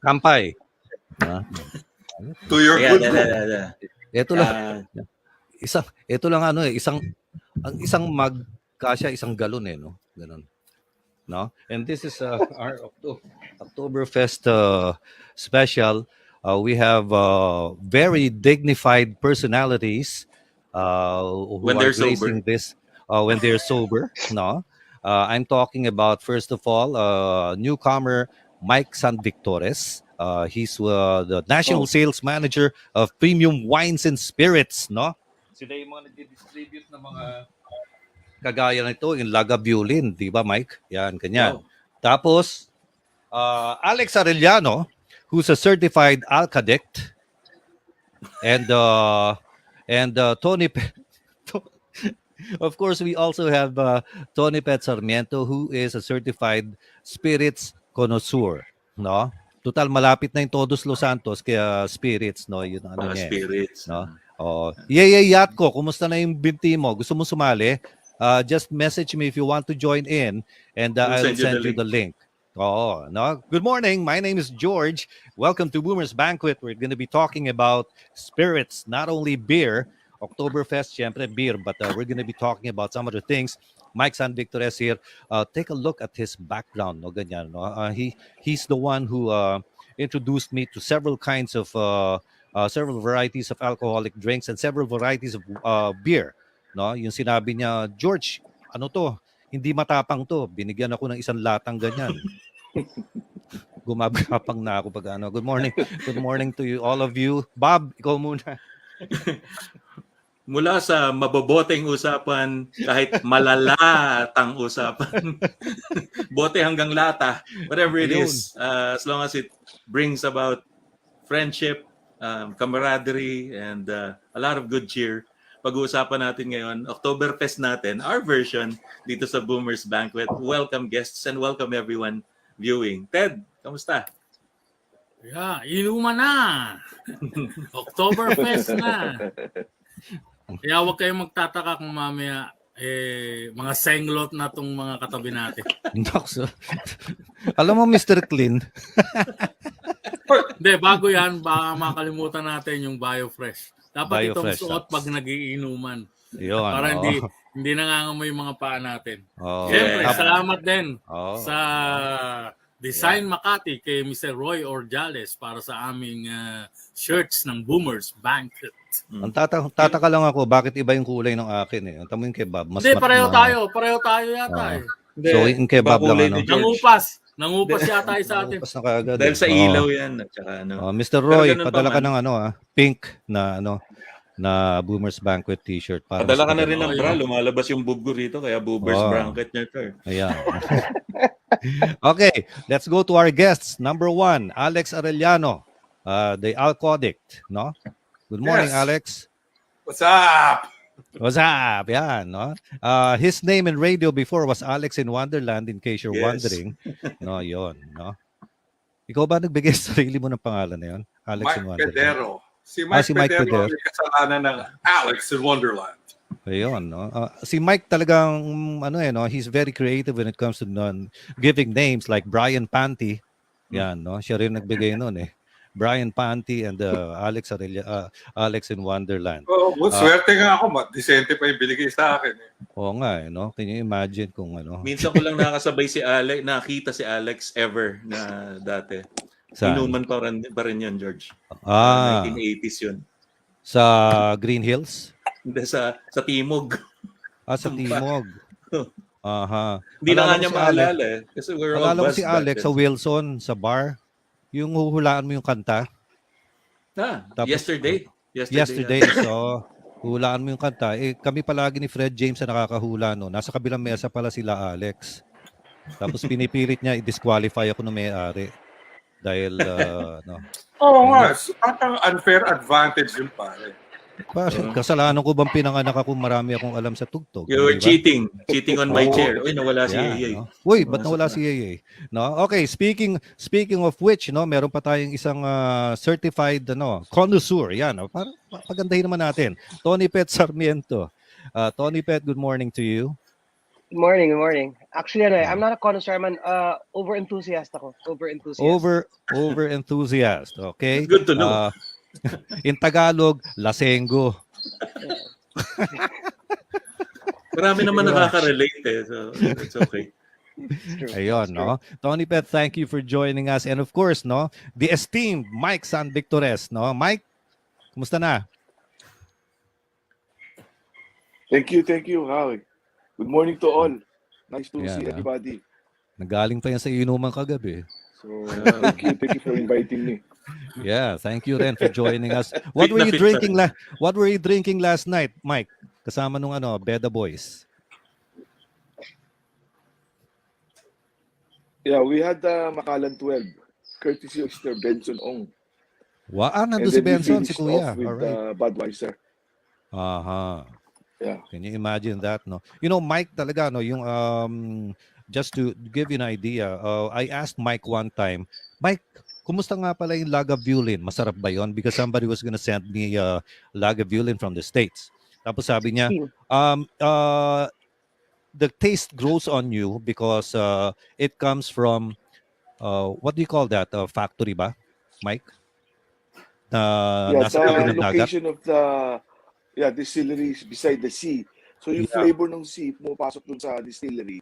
Kampay. To your good book. Ito lang. Ito lang ano eh, isang mug kasya isang galon eh, no? Ganun. No? And this is our Oktoberfest special. We have very dignified personalities who When are they're sober. gracing this when they're sober. No, I'm talking about first of all newcomer Mike San Victores. He's the national sales manager of Premium Wines and Spirits. No, sila yung mga nag-distribute ng mga kagaya nito in Lagavulin, di ba Mike? Yan, ganyan. Wow. Tapos, Alex Arellano, who's a certified alcadect, and Tony, of course, we also have Tony Pet Sarmiento, who is a certified spirits connoisseur, no? Total malapit na yung Todos Los Santos kaya spirits, no? Yun ano niya. Spirits. No? Yatko, kumusta na yung binti mo? Gusto mo sumali? Just message me if you want to join in, and I'll send you the link. No. Good morning. My name is George. Welcome to Boomer's Banquet. We're going to be talking about spirits, not only beer. Oktoberfest, syempre beer, but we're going to be talking about some other things. Mike San Victores here. Take a look at his background. No, ganyan, no? He's the one who introduced me to several kinds of several varieties of alcoholic drinks and several varieties of beer. No, yung sinabi niya, George, ano to? Hindi matapang to. Binigyan ako ng isang latang ganyan. Gumagapang na ako pag ano. Good morning. Good morning to you, all of you. Bob, ikaw muna. Mula sa maboboteng usapan, kahit malalatang usapan, bote hanggang lata, whatever it is, as long as it brings about friendship, camaraderie, and a lot of good cheer. Pag-uusapan natin ngayon, Oktoberfest natin, our version dito sa Boomer's Banquet. Welcome guests and welcome everyone viewing. Ted, kamusta? Yeah, inuman na. Oktoberfest na. Kaya huwag kayong magtataka kung mamaya mga senglot na tong mga katabi natin. Alam mo, Mr. Clean. Hindi, bago yan, baka makalimutan natin yung BioFresh. Dapat itong suot pag nagiinuman. Yun, para hindi nangangamoy yung mga paa natin. Siyempre, Yeah. salamat din sa Design Makati kay Mr. Roy Orjales para sa aming shirts ng Boomers Banquet. Ang tataka lang ako, bakit iba yung kulay ng akin eh. Ang tamo yung kebab. Hindi, pareho tayo yata eh. So, yung kebab lang ano. Nangupas yata sa atin. Nangupas na kaagad. Dahil sa ilaw yan. At saka, Mr. Roy, padala ka ng pink na na Boomers Banquet t-shirt. Padala ka na rin ng bra. Lumalabas yung boob ko rito. Kaya Boomers Banquet niya ito. Ayan. Okay, let's go to our guests. Number 1, Alex Arellano, the alcoholic, no? Good morning, Alex. What's up? What's up? Yan, no? His name in radio before was Alex in Wonderland, in case you're wondering. No, yon, no? Ikaw ba nagbigay sa sarili mo ng pangalan na yun? Alex Mike in Wonderland. Pedero. Si Mike Pedero may kasalanan ng Alex in Wonderland. Ayun, no? Si Mike talagang, he's very creative when it comes to giving names like Brian Panty. Yan, no? Siya rin nagbigay nun eh. Brian Panty and Alex in Wonderland. Swerte nga ako, disente pa yung binigay sa akin. Oo nga, no? Can you imagine kung ano? Minsan ko lang nakasabay si Alex, nakita si Alex ever na dati. Inuman pa rin yan, George. 1980s yun. Sa Green Hills? Hindi, sa Timog. Sa Timog. Aha. Hindi na nga niya maalala eh. Kasi we're all alala ko si Alex sa Wilson, sa bar. Yung huhulaan mo yung kanta. Tapos, yesterday. So, hulaan mo yung kanta. Kami palagi ni Fred James na nakakahula. No? Nasa kabilang mesa pala sila Alex. Tapos pinipilit niya i-disqualify ako ng may-ari. Dahil, parang unfair advantage yun pare. Kasalanan ko bang pinanganak ako, marami akong alam sa tugtog. You were cheating on my chair. Uy, nawala si Yayay. No? Uy, ba't nawala si Yayay? No? Okay, speaking of which, no, meron pa tayong isang certified connoisseur. Yan, para pagandahin naman natin. Tony Pet Sarmiento. Tony Pet, good morning to you. Good morning, good morning. Actually, I'm not a connoisseur. I'm an over-enthusiast ako. Over-enthusiast. Over enthusiast, okay? Good to know. In Tagalog, lasengo. Marami naman nakaka-relate eh. So, it's okay. Ayun, no? Tony Pet, thank you for joining us. And of course, no, the esteemed Mike San Victores, no? Mike, kumusta na? Thank you, Howie. Good morning to all. Nice to Yeah, see everybody. Nagaling pa yan sa inuman kagabi. So, thank you for inviting me. Yeah, thank you then for joining us. What were you drinking last night, Mike? Kasama nung Beda Boys. Yeah, we had Makalan 12, courtesy of Mr. Benson Ong. Nandun And si then we Benson, si finished Kuya. off with All right. Budweiser. Yeah. Can you imagine that, no? You know, Mike talaga, no, yung just to give you an idea, I asked Mike one time, Mike, kumusta nga pala yung Lagavulin? Masarap ba yon? Because somebody was gonna send me Lagavulin from the States. Tapos sabi niya, the taste grows on you because it comes from, what do you call that? Factory ba, Mike? Nasa tabi ng dagat? Location of the distilleries beside the sea. So yung flavor ng sea pumapasok dun sa distillery.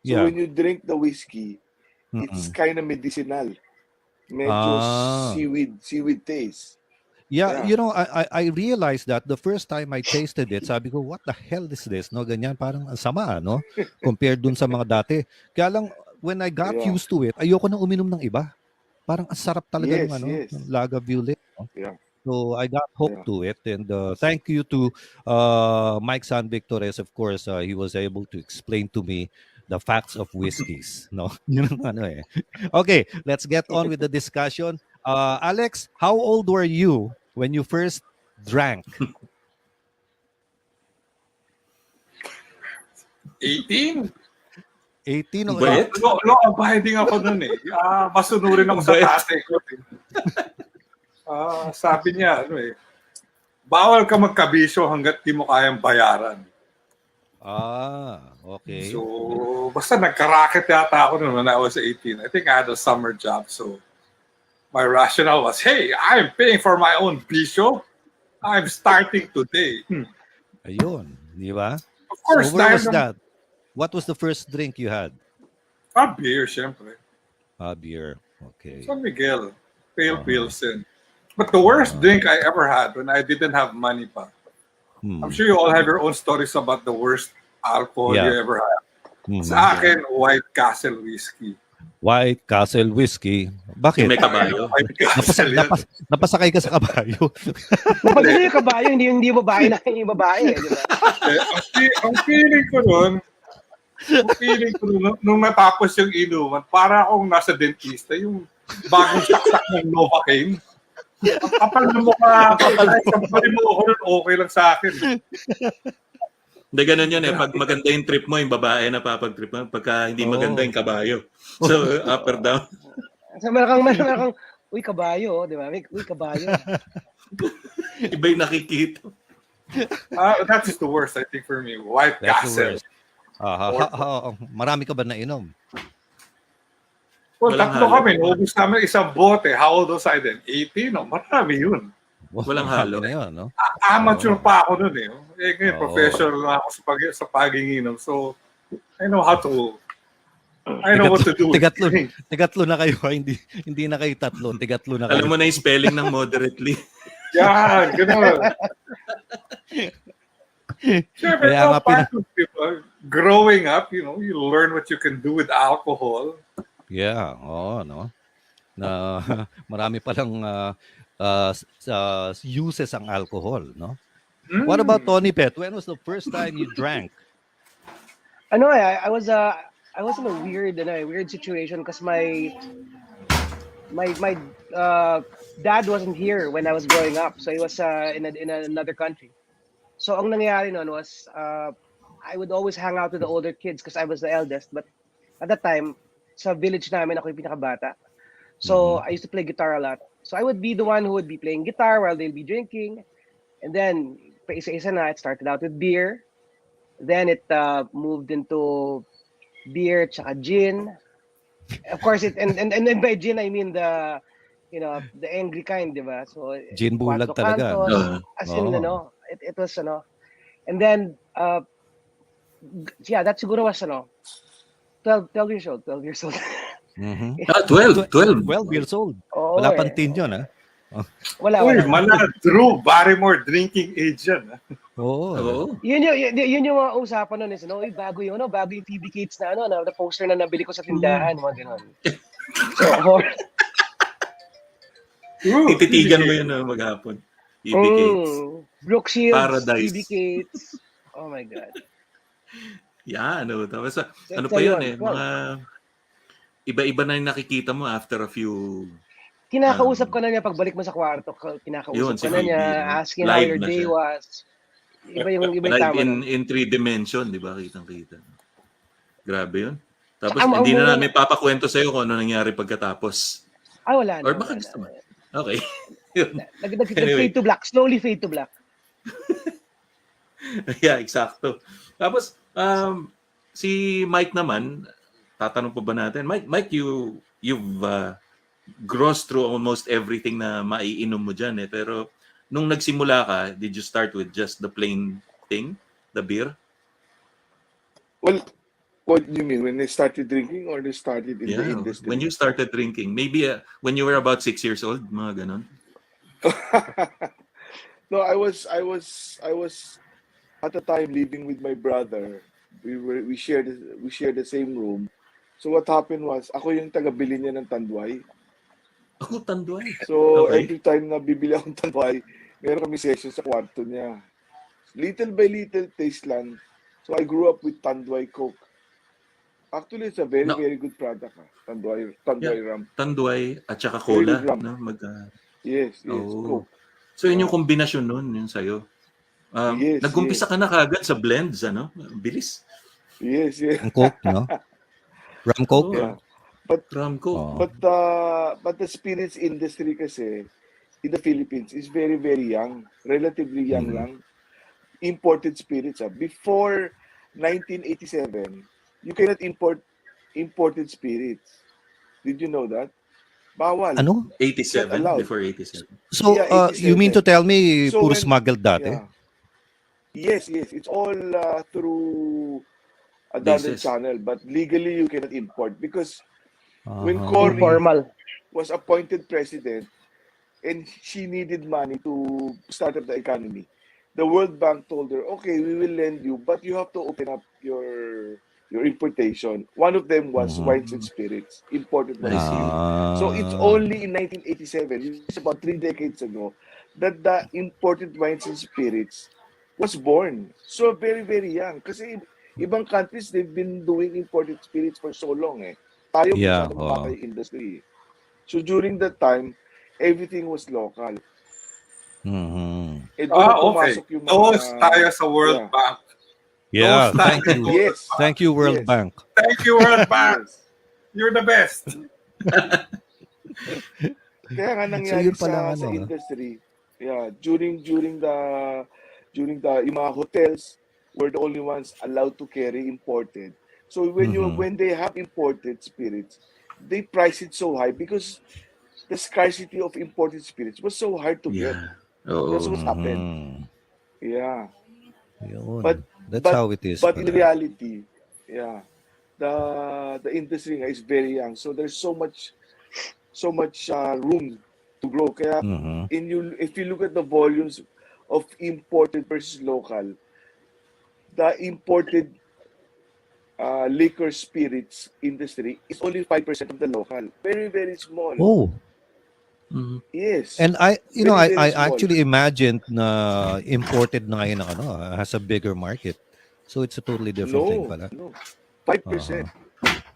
So when you drink the whiskey, it's kind of medicinal. Medyo seaweed taste. Yeah, you know, I realized that the first time I tasted it, sabi ko, what the hell is this? No, ganyan, parang ang sama, no? Compared dun sa mga dati. Kaya lang, when I got used to it, ayoko na uminom ng iba. Parang ang sarap talaga ng Lagavulin. No? Yeah. So I got hooked to it, and thank you to Mike San Victores. Of course, he was able to explain to me the facts of whiskeys. No, Okay, let's get on with the discussion. Alex, how old were you when you first drank? 18? 18 o Bayet? Ang bahiding ako nun eh. Masunurin ako sa tatay ko. Sabi niya, bawal ka magkabisyo hanggat di mo kayang bayaran. Okay. So, basta nagka-racket yata ako when I was 18. I think I had a summer job. So, my rationale was, hey, I'm paying for my own bisyo. I'm starting today. Ayun, di ba? Of course, so where was that? What was the first drink you had? Beer, syempre. Beer. Okay. San Miguel. Pale Pilsen. But the worst drink I ever had when I didn't have money pa. I'm sure you all have your own stories about the worst alcohol you ever had. Sa akin, White Castle whiskey. White Castle whiskey. Bakit? May kabayo. Napasakay ka sa kabayo. Napasakay yung kabayo, hindi yung babae na yung babae. Di ba? Ang feeling ko nun, nung natapos yung inuman, para akong nasa dentista, yung bagong saksak ng Novocaine. Kapal na mukha, kapal mo ako nun, okay lang sa akin. Hindi, ganun yun eh. Pag maganda yung trip mo, yung babae na papag-trip mo. Pagka hindi maganda yung kabayo. So, up or down. So, meron kang, uy, kabayo, di ba? Uy, kabayo. Iba yung nakikita. That's the worst, I think, for me. White Castle. Marami ka ba nainom? Well, tatlo kami. Naubos namin isang bote. How old was I then? 18? No? Marami yun. Walang halo. Na yun, no? Amateur pa ako nun eh. Ngayon, professional na ako sa paginginom. So, I know how to... I know what to do. Tigatlo na kayo. Hindi na kayo tatlo. Tigatlo na kayo. Alam mo na yung spelling ng moderately. Yeah, gano'n. Siyempre, growing up, you learn what you can do with alcohol. Yeah, no. Na marami palang uses ang alcohol, no? What about Tony Pet? When was the first time you drank? I was in a weird situation because my dad wasn't here when I was growing up, so he was in another country. So ang nangyayari noon was I would always hang out with the older kids because I was the eldest, but at that time sa village namin ako yung pinakabata. So I used to play guitar a lot. So I would be the one who would be playing guitar while they'll be drinking. And then pa isa-isa na, it started out with beer. Then it moved into beer, tsaka gin. Of course, and by gin I mean the the angry kind, di ba? So Gin bulag Cuatro talaga, Cantos, no? as in Oo. it was and then yeah, that siguro was 12 years old, 12 years old. Mhm. 12, 12. 12 years old. Oo Wala pang eh. teen yun, ah. Oh, Uy, Wala. Drew Barrymore drinking age yan. oo, eh. Oo. Yun yung mga usapan nun is, uy, bago yung PB Kids na, na poster na nabili ko sa tindahan, mga ganon. So, Tititigan mo yun maghapon. PB Kids. Brooke Shields, PB Paradise. Kids. Oh my God. Yan, tapos ano So pa yun yun, mga iba-iba na yung nakikita mo after a few kinakausap ka na niya pagbalik mo sa kwarto, kinakausap yun, si ka na niya, PB, no? asking how Live your na day siya. was. Iba yung Live tama nun. in 3 dimension, di ba? Kitang-kita. Grabe yun. Tapos Ang hindi na muna namin papakwento sa'yo kung ano nangyari pagkatapos. wala Or na. baka Wala gusto mo. na. Okay. Yun. Nag-fade to black. Slowly fade to black. Yeah, eksakto. Tapos, si Mike naman, tatanong pa ba natin? Mike, you've grossed through almost everything na maiinom mo dyan eh. Pero nung nagsimula ka, did you start with just the plain thing? The beer? Well, what do you mean? When they started drinking or they started in the Yeah, industry? when you started drinking. Maybe when you were about 6 years old, mga ganon. No, I was at the time living with my brother. We shared the same room. So what happened was, ako yung taga-bili niya ng tanduay. Ako, tanduay. So Okay. every time na bibili akong tanduay, meron kami session sa kwarto niya. Little by little, taste lang. So I grew up with tanduay Coke. Actually, it's a very, No. very good product. Tanduay rum. Tanduay at saka Very cola. good rum. No? Yes, Oh. Coke. So yun Yeah. yung kombinasyon nun, yun sa'yo. Yes, Nag-umpisa yes. ka na kagad sa blends, ano? Bilis. Yes. Ang Coke, no? Rum Coke? Oh, Yeah. But Rum Coke. Oh. but the spirits industry kasi in the Philippines is very, very young. Relatively young lang. Imported spirits. Before 1987, you cannot import imported spirits. Did you know that? Bawal. Ano? 87, Not allowed. before 87. So, Yeah, you mean to 87. tell me So puro when- smuggled dati? Yeah. Yes. It's all through a Dunder Basis. channel, but legally you cannot import because when Uh-huh. Cory Informal. was appointed president and she needed money to start up the economy, the World Bank told her, okay, we will lend you, but you have to open up your importation. One of them was wines and spirits, imported wines and spirits. So it's only in 1987, it's about 3 decades ago, that the imported wines and spirits was born. So very, very young. Kasi ibang countries, they've been doing imported spirits for so long eh. Tayo Yeah, masyadong bata yung industry. So during that time, everything was local. Mhm. Eh, doon na Okay. pumasok yung mga... Host tayo sa World Yeah. Bank. Yeah, Those thank you. Yes. Thank you, World Yes. Bank. Thank you, World Bank. Yes. You're the best. Kaya nga So nangyari yun pala sa ano, no? industry. Yeah, during the yung mga hotels were the only ones allowed to carry imported. So when they have imported spirits, they price it so high because the scarcity of imported spirits was so hard to get. Yeah. Oo. That's what happened. Mhm. Yeah. Yun. But That's how it is. but in pala. reality, yeah, the industry nga is very young. So there's so much room to grow. Kaya Mhm. if you look at the volumes of imported versus local, the imported liquor spirits industry is only 5% of the local. Very, very small. Oh, Mhm. Yes. and I Very, very small. actually imagined na imported na ngayon ang has a bigger market. So it's a totally different thing pala. No. 5%.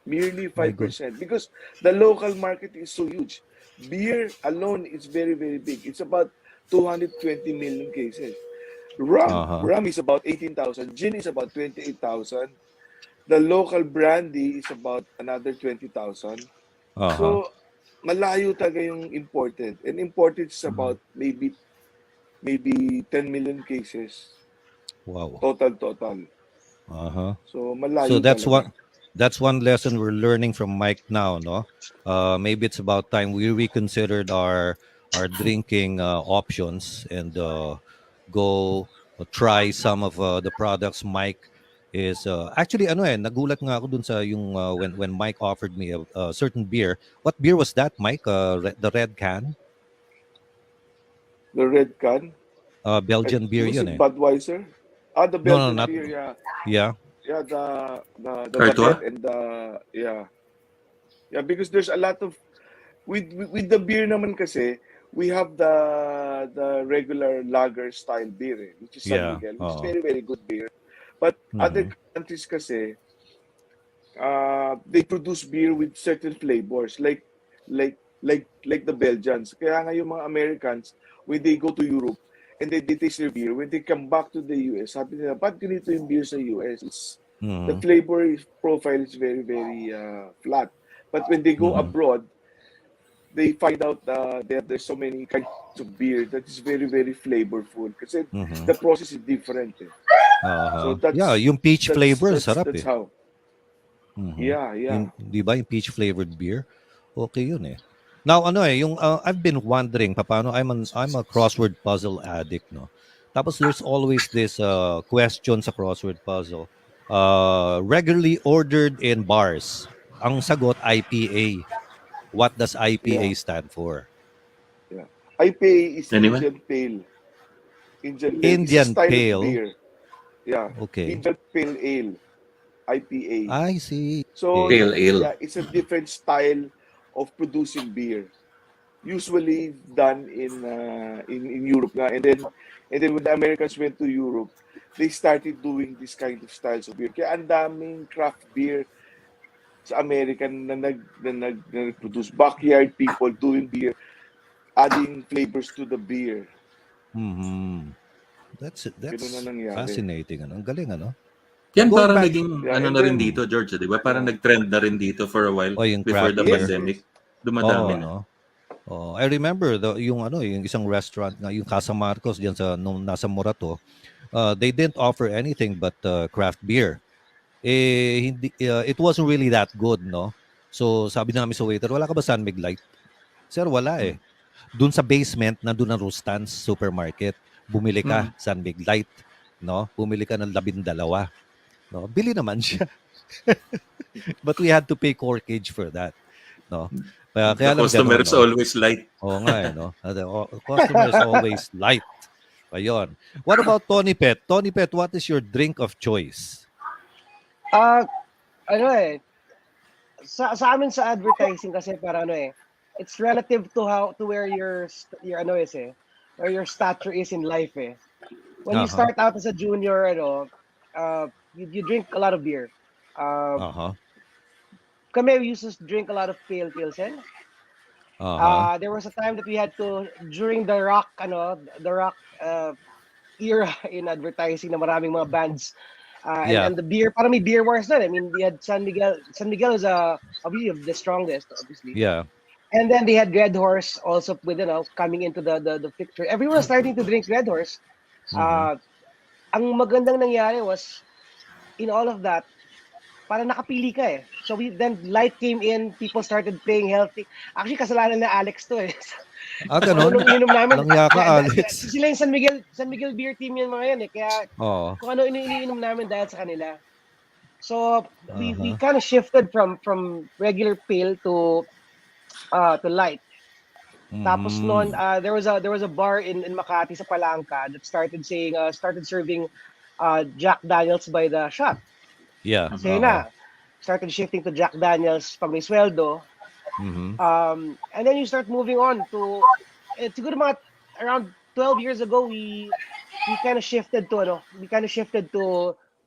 Merely 5%. Because the local market is so huge. Beer alone is very, very big. It's about 220 million cases. Rum is about 18,000. Gin is about 28,000. The local brandy is about another 20,000. So, malayo talaga yung imported. And imported is about maybe 10 million cases. Wow. Total. Uh-huh. So So malayo that's talaga. one lesson we're learning from Mike now, no? Maybe it's about time we reconsidered our drinking options and go try some of the products Mike is actually ano nagulat nga ako dun sa yung when Mike offered me a certain beer. What beer was that, Mike? The red can? The red can. Belgian beer Was yun it eh. Budweiser? The No, no, Belgian not beer, yeah. yeah. Yeah, the Courtois? baguette and the yeah, because there's a lot of with the beer naman kasi we have the regular lager style beer, which is San Yeah. Miguel, which is Oh. very very good beer. But other countries kasi they produce beer with certain flavors like the Belgians. Kaya nga yung mga Americans when they go to Europe and they taste their beer, when they come back to the US, sabi nila, ba't ganito yung beer sa US? The flavor profile is very, very flat. But when they go abroad, they find out that there's so many kinds of beer that is very, very flavorful. Kasi the process is different. Eh. So Yeah, yung peach flavor, sarap that's eh. how. Yeah. Yung, di ba, yung peach flavored beer? Okay yun eh. Now, ano eh, yung I've been wondering paano I'm a crossword puzzle addict, no. Tapos there's always this question sa crossword puzzle. Regularly ordered in bars. Ang sagot IPA. What does IPA stand for? Yeah. IPA is Anyone? Indian Pale. Indian Pale. It's a Indian style Pale. of beer. Yeah. Okay. Indian Pale Ale. IPA. I see. So Pale ale. yeah, it's a different style of producing beer. Usually done in Europe nga, and then when the Americans went to Europe, they started doing this kind of styles of beer. Kaya ang daming craft beer sa American na nag-produce. Backyard people doing beer, adding flavors to the beer. That's Ganun na nangyari. fascinating. Ang galing, ano? Yan Going parang back- naging Yeah, ano and na rin then- dito, George, di ba? Parang nag-trend na rin dito for a while yung before craft the beer. pandemic. Yes. Dumadami na. no? Oh, I remember yung isang restaurant nga, yung Casa Marcos diyan sa nung nasa Morato. They didn't offer anything but craft beer. Hindi it wasn't really that good, no? So sabi namin sa waiter, wala ka ba San Mig Light? Sir, wala eh. Doon sa basement, nandun ang Rustan's supermarket. Bumili ka San Mig Light, no? Bumili ka ng 12. No? Bili naman siya. But we had to pay corkage for that, no? Kaya The lang customer ganun, is no? always light. Oo nga eh, no? The customer is always light. Ayun. What about Tony Pet? Tony Pet, what is your drink of choice? Ano eh, sa amin sa advertising kasi para ano eh, it's relative to where your ano is eh, where your stature is in life eh. When you start out as a junior, you drink a lot of beer. Kami we used to drink a lot of pale pills eh. There was a time that we had to during the rock era in advertising na maraming mga bands. And the beer, parang may beer wars na. I mean, they had San Miguel. San Miguel is obviously the strongest, obviously. Yeah. And then they had Red Horse also with coming into the picture. Everyone was starting to drink Red Horse. Ang magandang nangyari was in all of that, parang nakapili ka eh. So then light came in, people started playing healthy. Actually, kasalanan na Alex to eh. Ganun? Anong inom namin? Langya ka, Alex. Sila yung San Miguel beer team yan mga yan eh. Kaya kung ano iniinom namin dahil sa kanila. So we kind of shifted from regular pale to light. Tapos noon, there was a bar in Makati sa Palangka that started serving Jack Daniels by the shot. Yeah. Kasi started shifting to Jack Daniels pag may sweldo. And then you start moving on to siguro mga around 12 years ago we kind of shifted to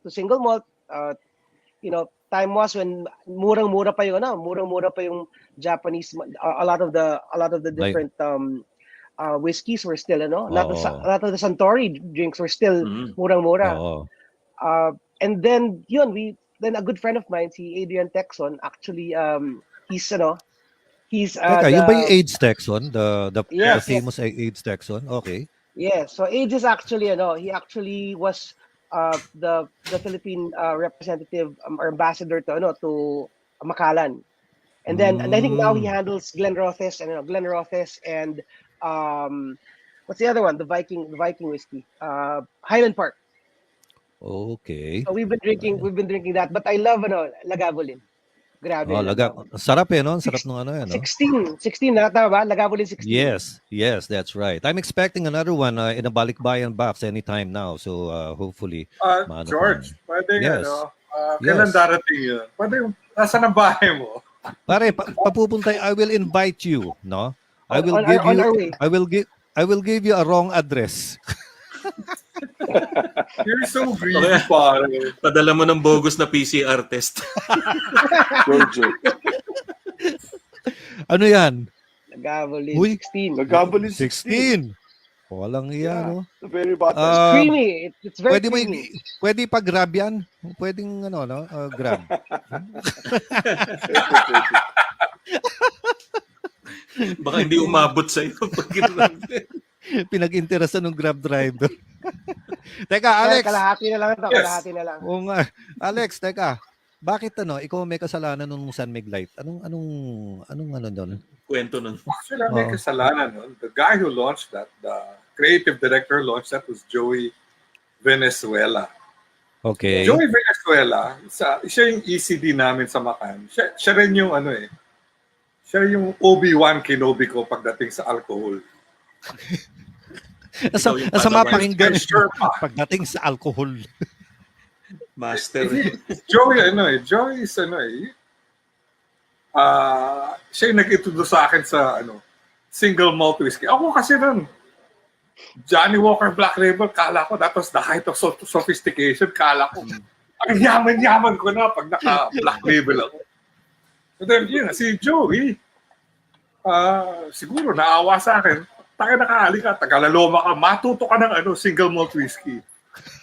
single malt. Time was when murang-mura pa yung Japanese, a lot of the different whiskeys were still a lot of the Suntory drinks were still murang-mura. And then a good friend of mine, si Adrian Texon, actually he's Teka, yun ba yung AIDS Texon? The Yes, famous AIDS Texon? Okay. yeah, so AIDS is actually he actually was the Philippine representative or ambassador to Makalan. And then and I think now he handles Glen Rothes and what's the other one? The Viking whiskey. Highland Park. Okay. So we've been drinking that, but I love Lagavulin. Grabe. Sarap no? Sarap nung ano yan, no? 16 na tama ba? Lagavulin 16. Yes, that's right. I'm expecting another one in a Balikbayan Buffs anytime now. So hopefully. George, pwede yes. kailan darating yun? Pwede, nasa na bahay mo? Pare, papupunta, I will invite you, no? I will give you a wrong address. You're so greedy, pare. Padala mo ng bogus na PCR test. George. Ano yan? Lagavulin 16. Lagavulin 16. Walang iya, no? Very bottom. Creamy. It's very creamy. Pwede pa-grab yan? Pwedeng, grab. Baka hindi umabot sa'yo pag grab. Pinag-interesan ng grab driver. Teka, Alex. Kalahati na lang ito. Yes. Kalahati na lang. Oo nga. Alex, teka. Bakit ikaw may kasalanan nung San Mig Light? Anong doon? Kwento nun. Actually, may kasalanan nun. The guy who launched that, the creative director launched that was Joey Venezuela. Okay. Joey Venezuela, siya yung ECD namin sa Macan. Siya rin yung siya yung Obi-Wan Kenobi ko pagdating sa alcohol. Asama pakinggan Sure pa. pagdating sa alcohol. Master. Joey is siya yung nag-introduce sa akin sa single malt whiskey. Ako kasi nun, Johnny Walker Black Label, kala ko that was the height of sophistication. Kala ko, ang yaman-yaman ko na pag naka-Black Label ako. But then, si Joey, siguro naawa sa akin, tayo nakaali ka, tagalaloma ka, matuto ka ng single malt whiskey.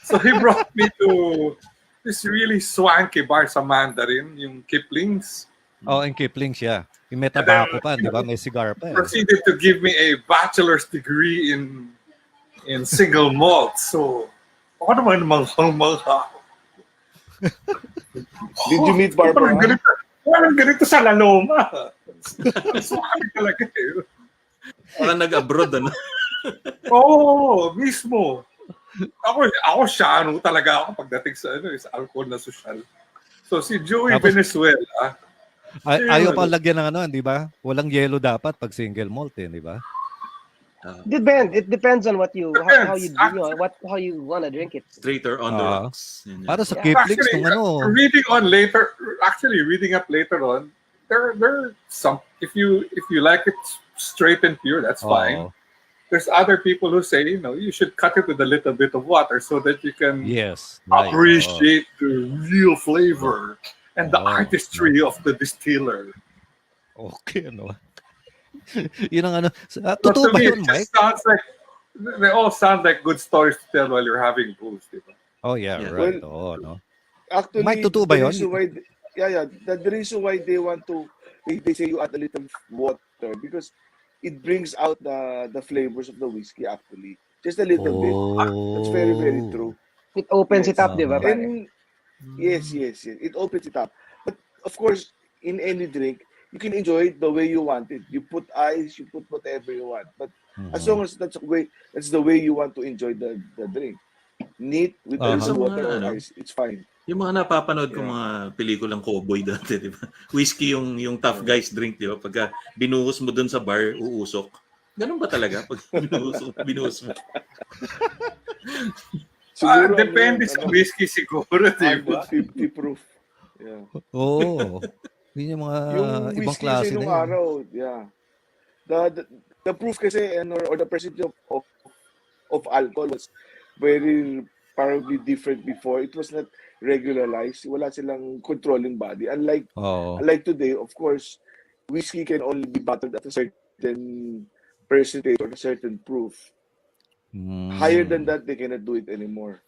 So he brought me to this really swanky bar sa Mandarin, yung Kipling's. Oh, in Kipling's, yeah. Yung may tabako pa, di ba? May cigar pa. Proceeded to give me a bachelor's degree in single malt. So, ako naman manghang-mangha. Did you meet Barbara? Walang ganito sa Laloma. Swanky talaga eh. Parang nag-abroad, Oo, mismo. Ako siya, talaga ako pagdating sa alcohol na social. So si Joey Venezuela, ayaw pa lagyan ng di ba? Walang yellow dapat pag single malt di ba? It depends on what you how you want to drink it. Straighter on the rocks. Para sa Kipling's reading up later on, there are some if you like it straight and pure, that's fine. There's other people who say, you should cut it with a little bit of water so that you can appreciate the real flavor and the artistry of the distiller. Okay, Yun ang totoo ba yun, Mike? They all sound like good stories to tell while you're having booze, diba? Oh, yeah, right. Actually, Mike, totoo ba yun? The reason why they want to, they say you add a little water because it brings out the flavors of the whiskey actually. Just a little bit. That's very, very true. It opens it up, di ba? And, yes. It opens it up. But of course, in any drink, you can enjoy it the way you want it. You put ice, you put whatever you want. But as long as that's the way you want to enjoy the drink. Neat with a little water or ice, it's fine. Yung mga napapanood ko mga pelikulang cowboy dati, di ba? Whiskey yung tough guys drink, di ba? Pagka binuhos mo dun sa bar, uusok. Ganun ba talaga pag binuhos mo? Depende sa whiskey siguro, di ba? 50 proof. Yeah. Yun yung mga yung ibang klase na yun. Araw, yeah. The proof kasi or the percentage of alcohol was very probably different before. It was not regularized. Wala silang controlling body. Unlike today, of course, whiskey can only be bottled at a certain percentage or a certain proof. Higher than that, they cannot do it anymore.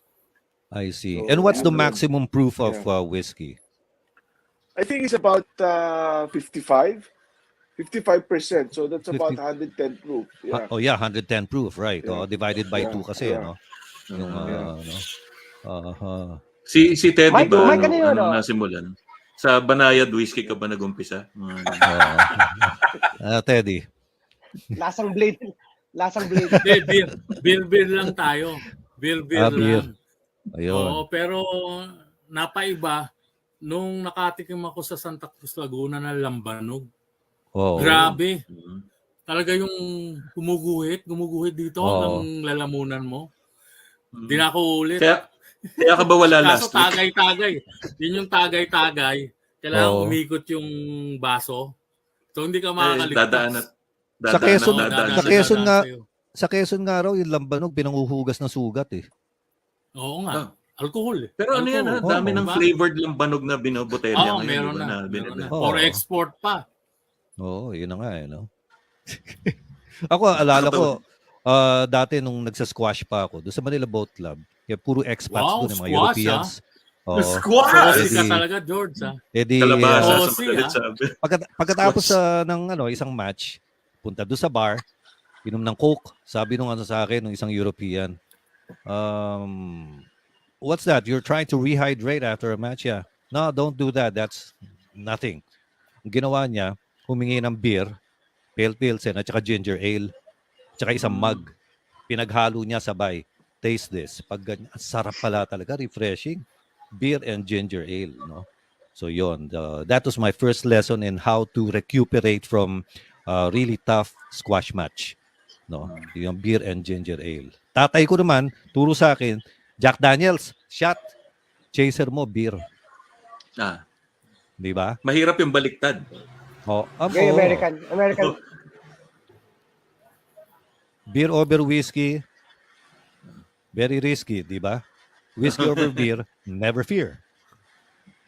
I see. So, and what's the maximum proof of whiskey? I think it's about 55%. So that's about 110 proof. Yeah. 110 proof, right? Divided by 2 kasi, Si Teddy Mike, ba, Mike, ano yun, ano nasimulan? Sa Banayad Whiskey ka ba nagumpisa? Teddy. Lasang blade. Lasang blade. Hindi, beer lang tayo. Beer beer. lang. Ayun. Oo, pero napaiba nung nakatikim ako sa Santa Cruz, Laguna na lambanog. Grabe. Talaga yung gumuguhit dito ng lalamunan mo. Hindi na ako ulit. Kaya ka ba wala Kaso last week? tagay-tagay. Yun yung tagay-tagay. Kailangan umikot yung baso. So hindi ka makakaligtas. Sa Quezon nga raw yung lambanog pinanguhugas ng sugat eh. Oo nga. Alcohol eh. Pero ano yan, dami ng flavored lambanog na binobotelya ngayon. Meron na. For export pa. Yun na nga eh, no? Ako, alala ko, dati nung nagsa-squash pa ako, doon sa Manila Boat Club, kaya puro expats doon, mga Europeans. Squash! Ka talaga, George. Pagkatapos ng isang match, punta doon sa bar, inom ng Coke, sabi nung sa akin, nung isang European, what's that? You're trying to rehydrate after a match? Yeah. No, don't do that. That's nothing. Ang ginawa niya, humingi ng beer, pale pilsen, at saka ginger ale, at saka isang mug. Pinaghalo niya sabay. Taste this. Pag ganyan, sarap pala talaga, refreshing. Beer and ginger ale, no? So yon, that was my first lesson in how to recuperate from really tough squash match, no? Yung beer and ginger ale. Tatay ko naman, turo sa akin, Jack Daniels, shot. Chaser mo, beer. Di ba? Mahirap yung baliktad. American. Beer over whiskey, very risky, di ba? Whiskey over beer, never fear.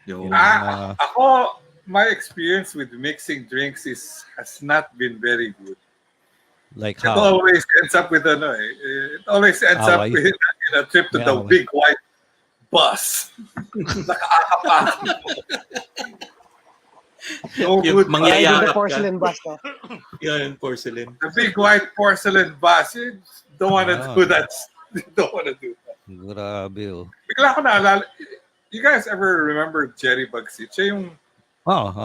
Ako, my experience with mixing drinks has not been very good. Like how? It always ends up with it always ends up with a trip to the big white bus. Nakaakapa. No good. The porcelain bus. Yan, porcelain. The big white porcelain bus. You don't want to do that. You don't want to do that. Grabe, oh. Bigla ko naalala. You guys ever remember Jerry Bagsit? Siya yung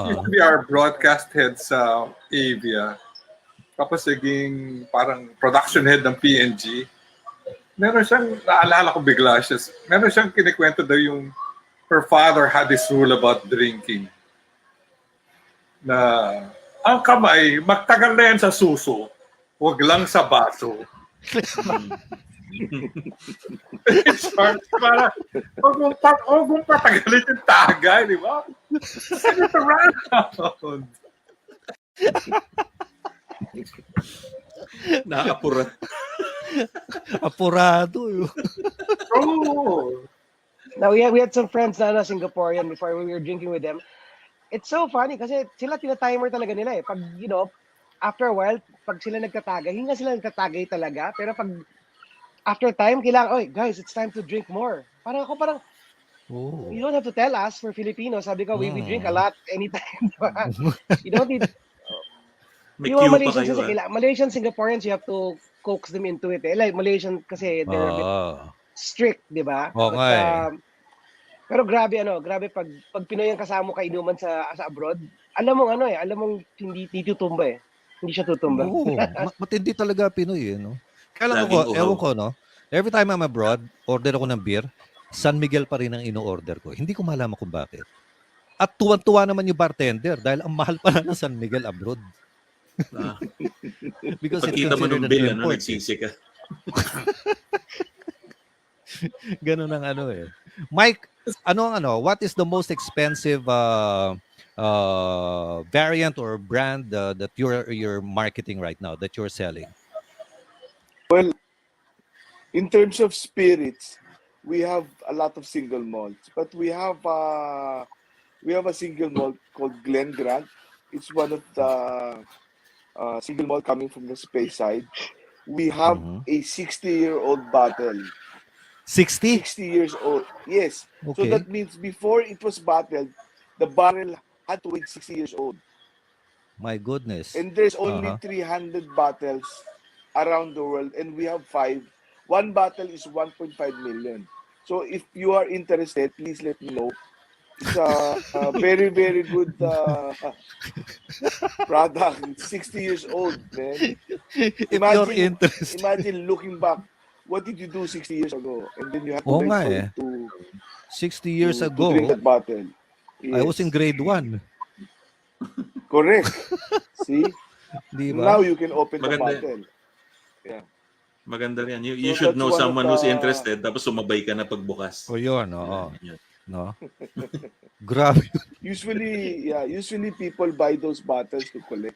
used to be our broadcast head sa Avia. Tapos naging parang production head ng PNG. Meron siyang, naalala ko bigla siya, meron siyang kinikwento daw yung her father had this rule about drinking. Na ang kamay, magtagal na yan sa suso, huwag lang sa baso. It's hard. Para, huwag mong patagalin yung tagay, di ba? Send it around. Nakapura. Apurado. Now we had some friends na Singaporean before we were drinking with them. It's so funny kasi sila tina-timer talaga nila eh. Pag, after a while, pag sila nagtatagay, hindi na sila nagtatagay talaga. Pero pag after time, kailangan, guys, it's time to drink more. Parang you don't have to tell us for Filipinos. Sabi ko, we drink a lot anytime. You don't need... Malaysian Singaporeans, you have to coax them into it. Like Malaysian kasi they're a bit strict, di ba? Okay. Pero grabe pag Pinoy ang kasama ka inuman sa abroad, alam mong hindi tutumba eh. Hindi siya tutumba. Matindi talaga Pinoy eh, no? Kaya lang ewan ko, no? Every time I'm abroad, order ako ng beer, San Miguel pa rin ang ino-order ko. Hindi ko malaman kung bakit. At tuwan-tuwa naman yung bartender dahil ang mahal pala ng San Miguel abroad. Because pagkita mo ng bill, nagsisi ka. Ganun ang eh. Mike, what is the most expensive variant or brand that you're marketing right now, that you're selling? Well, in terms of spirits, we have a lot of single malts, but we have a single malt called Glen Grant. It's one of the single malt coming from the space side. We have a 60-year-old bottle. 60? 60 years old. Yes. Okay. So that means before it was bottled, the barrel had to wait 60 years old. My goodness. And there's only 300 bottles around the world, and we have 5. One bottle is 1.5 million. So if you are interested, please let me know. It's a very, very good product. It's 60 years old, man. If you're interested. Imagine looking back. What did you do 60 years ago? And then you have to Oo wait nga for eh. it 60 years to drink ago, that bottle. I was in Yes. grade 1. Correct. See? Di ba? Now you can open the Maganda. bottle. Yeah. Maganda yan. You So should that's know one of someone the... who's interested, tapos sumabay ka na pagbukas. O yun, oo. Yan. No? Grabe. Usually people buy those bottles to collect.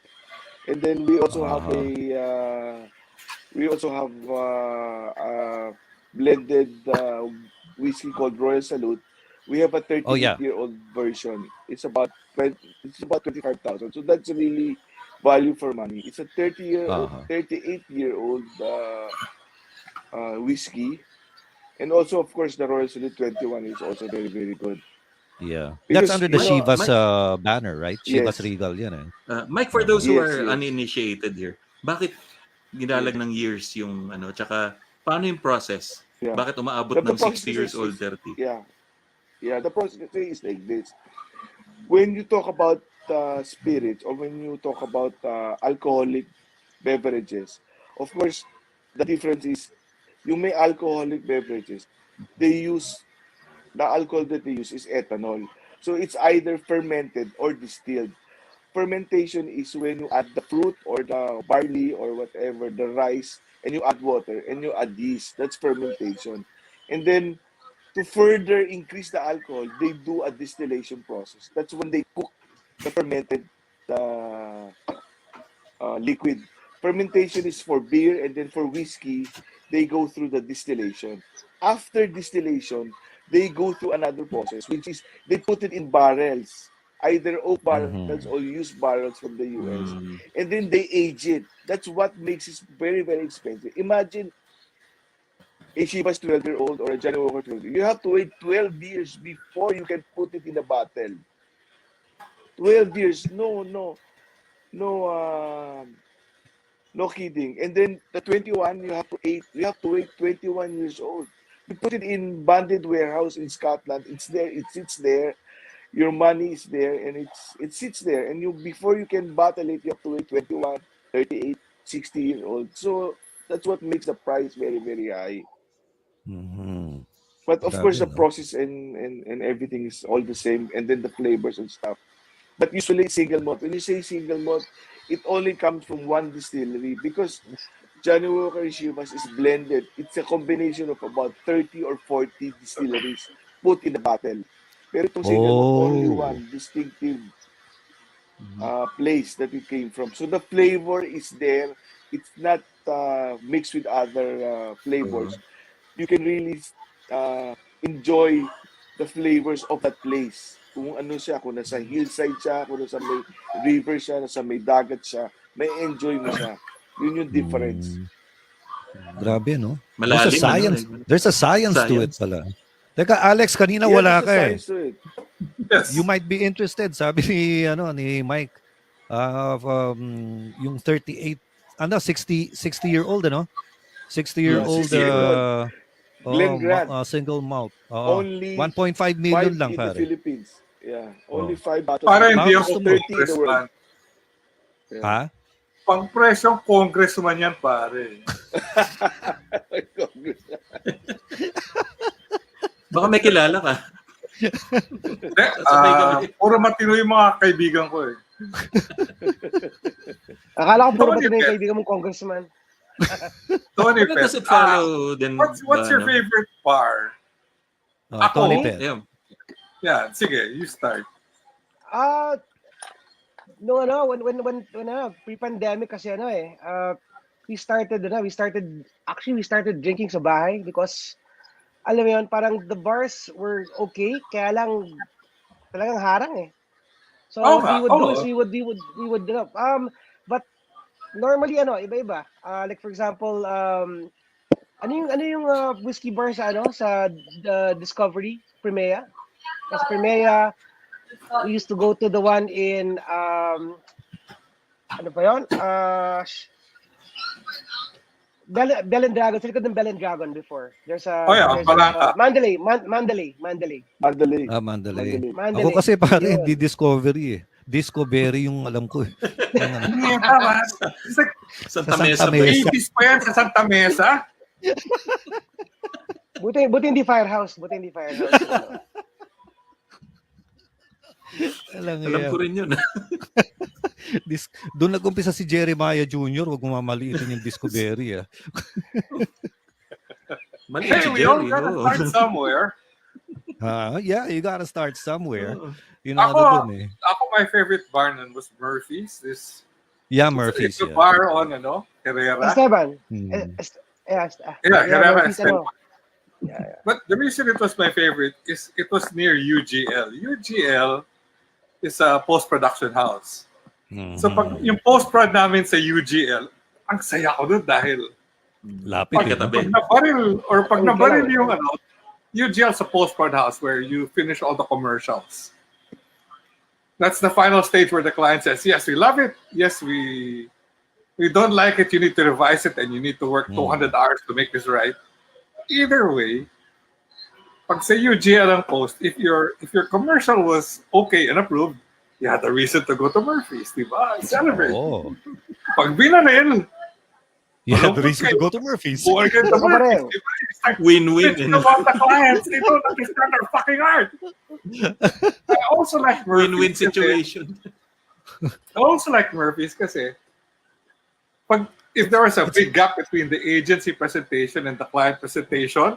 And then we also have a blended whiskey called Royal Salute. We have a 38-year-old version. It's about 25,000. So that's really value for money. It's a 38-year-old whiskey. And also, of course, the Royal Salute 21 is also very, very good. Yeah. Because, That's under the you know, Chivas banner, right? Chivas Yes. Regal yan eh. Mike, for those who Yes, are yes. uninitiated here, bakit ginalag ng years yung ano, tsaka paano yung process? Yeah. Bakit umaabot ng 60 years old, 30? Yeah, the process is like this. When you talk about spirits or when you talk about alcoholic beverages, of course, the difference is yung may alcoholic beverages, the alcohol that they use is ethanol. So it's either fermented or distilled. Fermentation is when you add the fruit or the barley or whatever, the rice, and you add water and you add yeast. That's fermentation. And then to further increase the alcohol, they do a distillation process. That's when they cook the fermented liquid. Fermentation is for beer, and then for whiskey, they go through the distillation. After distillation, they go through another process, which is they put it in barrels, either oak barrels or used barrels from the US, and then they age it. That's what makes it very, very expensive. Imagine a Chivas 12-year-old or a Johnny Walker 12. You have to wait 12 years before you can put it in a bottle. 12 years. No, no kidding. And then the 21, you have to wait 21 years old. You put it in banded warehouse in Scotland. It's there. It sits there. Your money is there, and it sits there. And before you can bottle it, you have to wait 21, 38, 60 years old. So that's what makes the price very, very high. But of course, the process and everything is all the same, and then the flavors and stuff. But usually single malt. When you say single malt, it only comes from one distillery because Johnny Walker Chivas is blended. It's a combination of about 30 or 40 distilleries put in a bottle. Pero itong single malt, only one distinctive place that it came from. So the flavor is there. It's not mixed with other flavors. You can really enjoy the flavors of that place. Kung ano siya, kung nasa hillside siya, kung nasa may river siya, nasa may dagat siya, may enjoy mo siya. Yun yung difference. Grabe, no? Malalim, there's a science to it pala. Teka, Alex, kanina wala ka eh. Yes. You might be interested, sabi ni Mike. Yung 38, 60-year-old, 60-year-old Glen Grant. single malt. Only 1.5 million lang, in the pare. Philippines. Yeah, only 5 bottles. Para hindi Gusto ako mo. 30 in the world. congressman. Ha? Pang presyong congressman yan, pare. Baka may kilala ka. Puro matino yung mga kaibigan ko eh. Akala ko puro matino yung kaibigan mong congressman. Tony But Pet. does it follow then? What's your favorite bar? Tony Pet. Yeah, sige, you start. No, when pre-pandemic kasi we started drinking sa bahay because alam mo yun, parang the bars were okay, kaya lang talagang harang eh. So what we would do is we would but normally iba-iba. Like for example, ano yung whiskey bar sa Discovery, Primea? Kasi Primea, we used to go to the one in ano pa yun? Bell and Dragon. Sa likod ng Bell and Dragon before. There's a... Mandalay. Mandalay. Mandalay. Ako kasi pare, hindi Discovery eh. Discovery yung alam ko eh. Santa Mesa. 80s pa yan sa Santa Mesa. Buti hindi Firehouse. Alam ko rin yun. Doon nag-umpisa si Jeremiah Jr. Huwag mo mamaliitin yung Discovery. Hey, we all gotta start somewhere. Yeah, you gotta start somewhere. Ako, my favorite bar nun was Murphy's. Murphy's. It's a bar on, Herrera. Esteban. Herrera Esteban. Yeah. But the reason it was my favorite is it was near UGL. UGL is a post-production house. Mm-hmm. So pag yung post-prod namin sa UGL, ang saya ko doon dahil lapit pag nabaril yung UGL sa post-prod house where you finish all the commercials. That's the final stage where the client says, yes, we love it. Yes, we don't like it. You need to revise it and you need to work 200 hours to make this right. Either way, pag sa UGL ang post, if your commercial was okay and approved, you had a reason to go to Murphy's, di ba? Celebrate. Oh. Pag binaril, you had the reason to go to Murphy's. Win-win. It's about the clients. They don't understand our fucking art. I also like Murphy's. Win-win situation. I also like Murphy's kasi if there was a big gap between the agency presentation and the client presentation,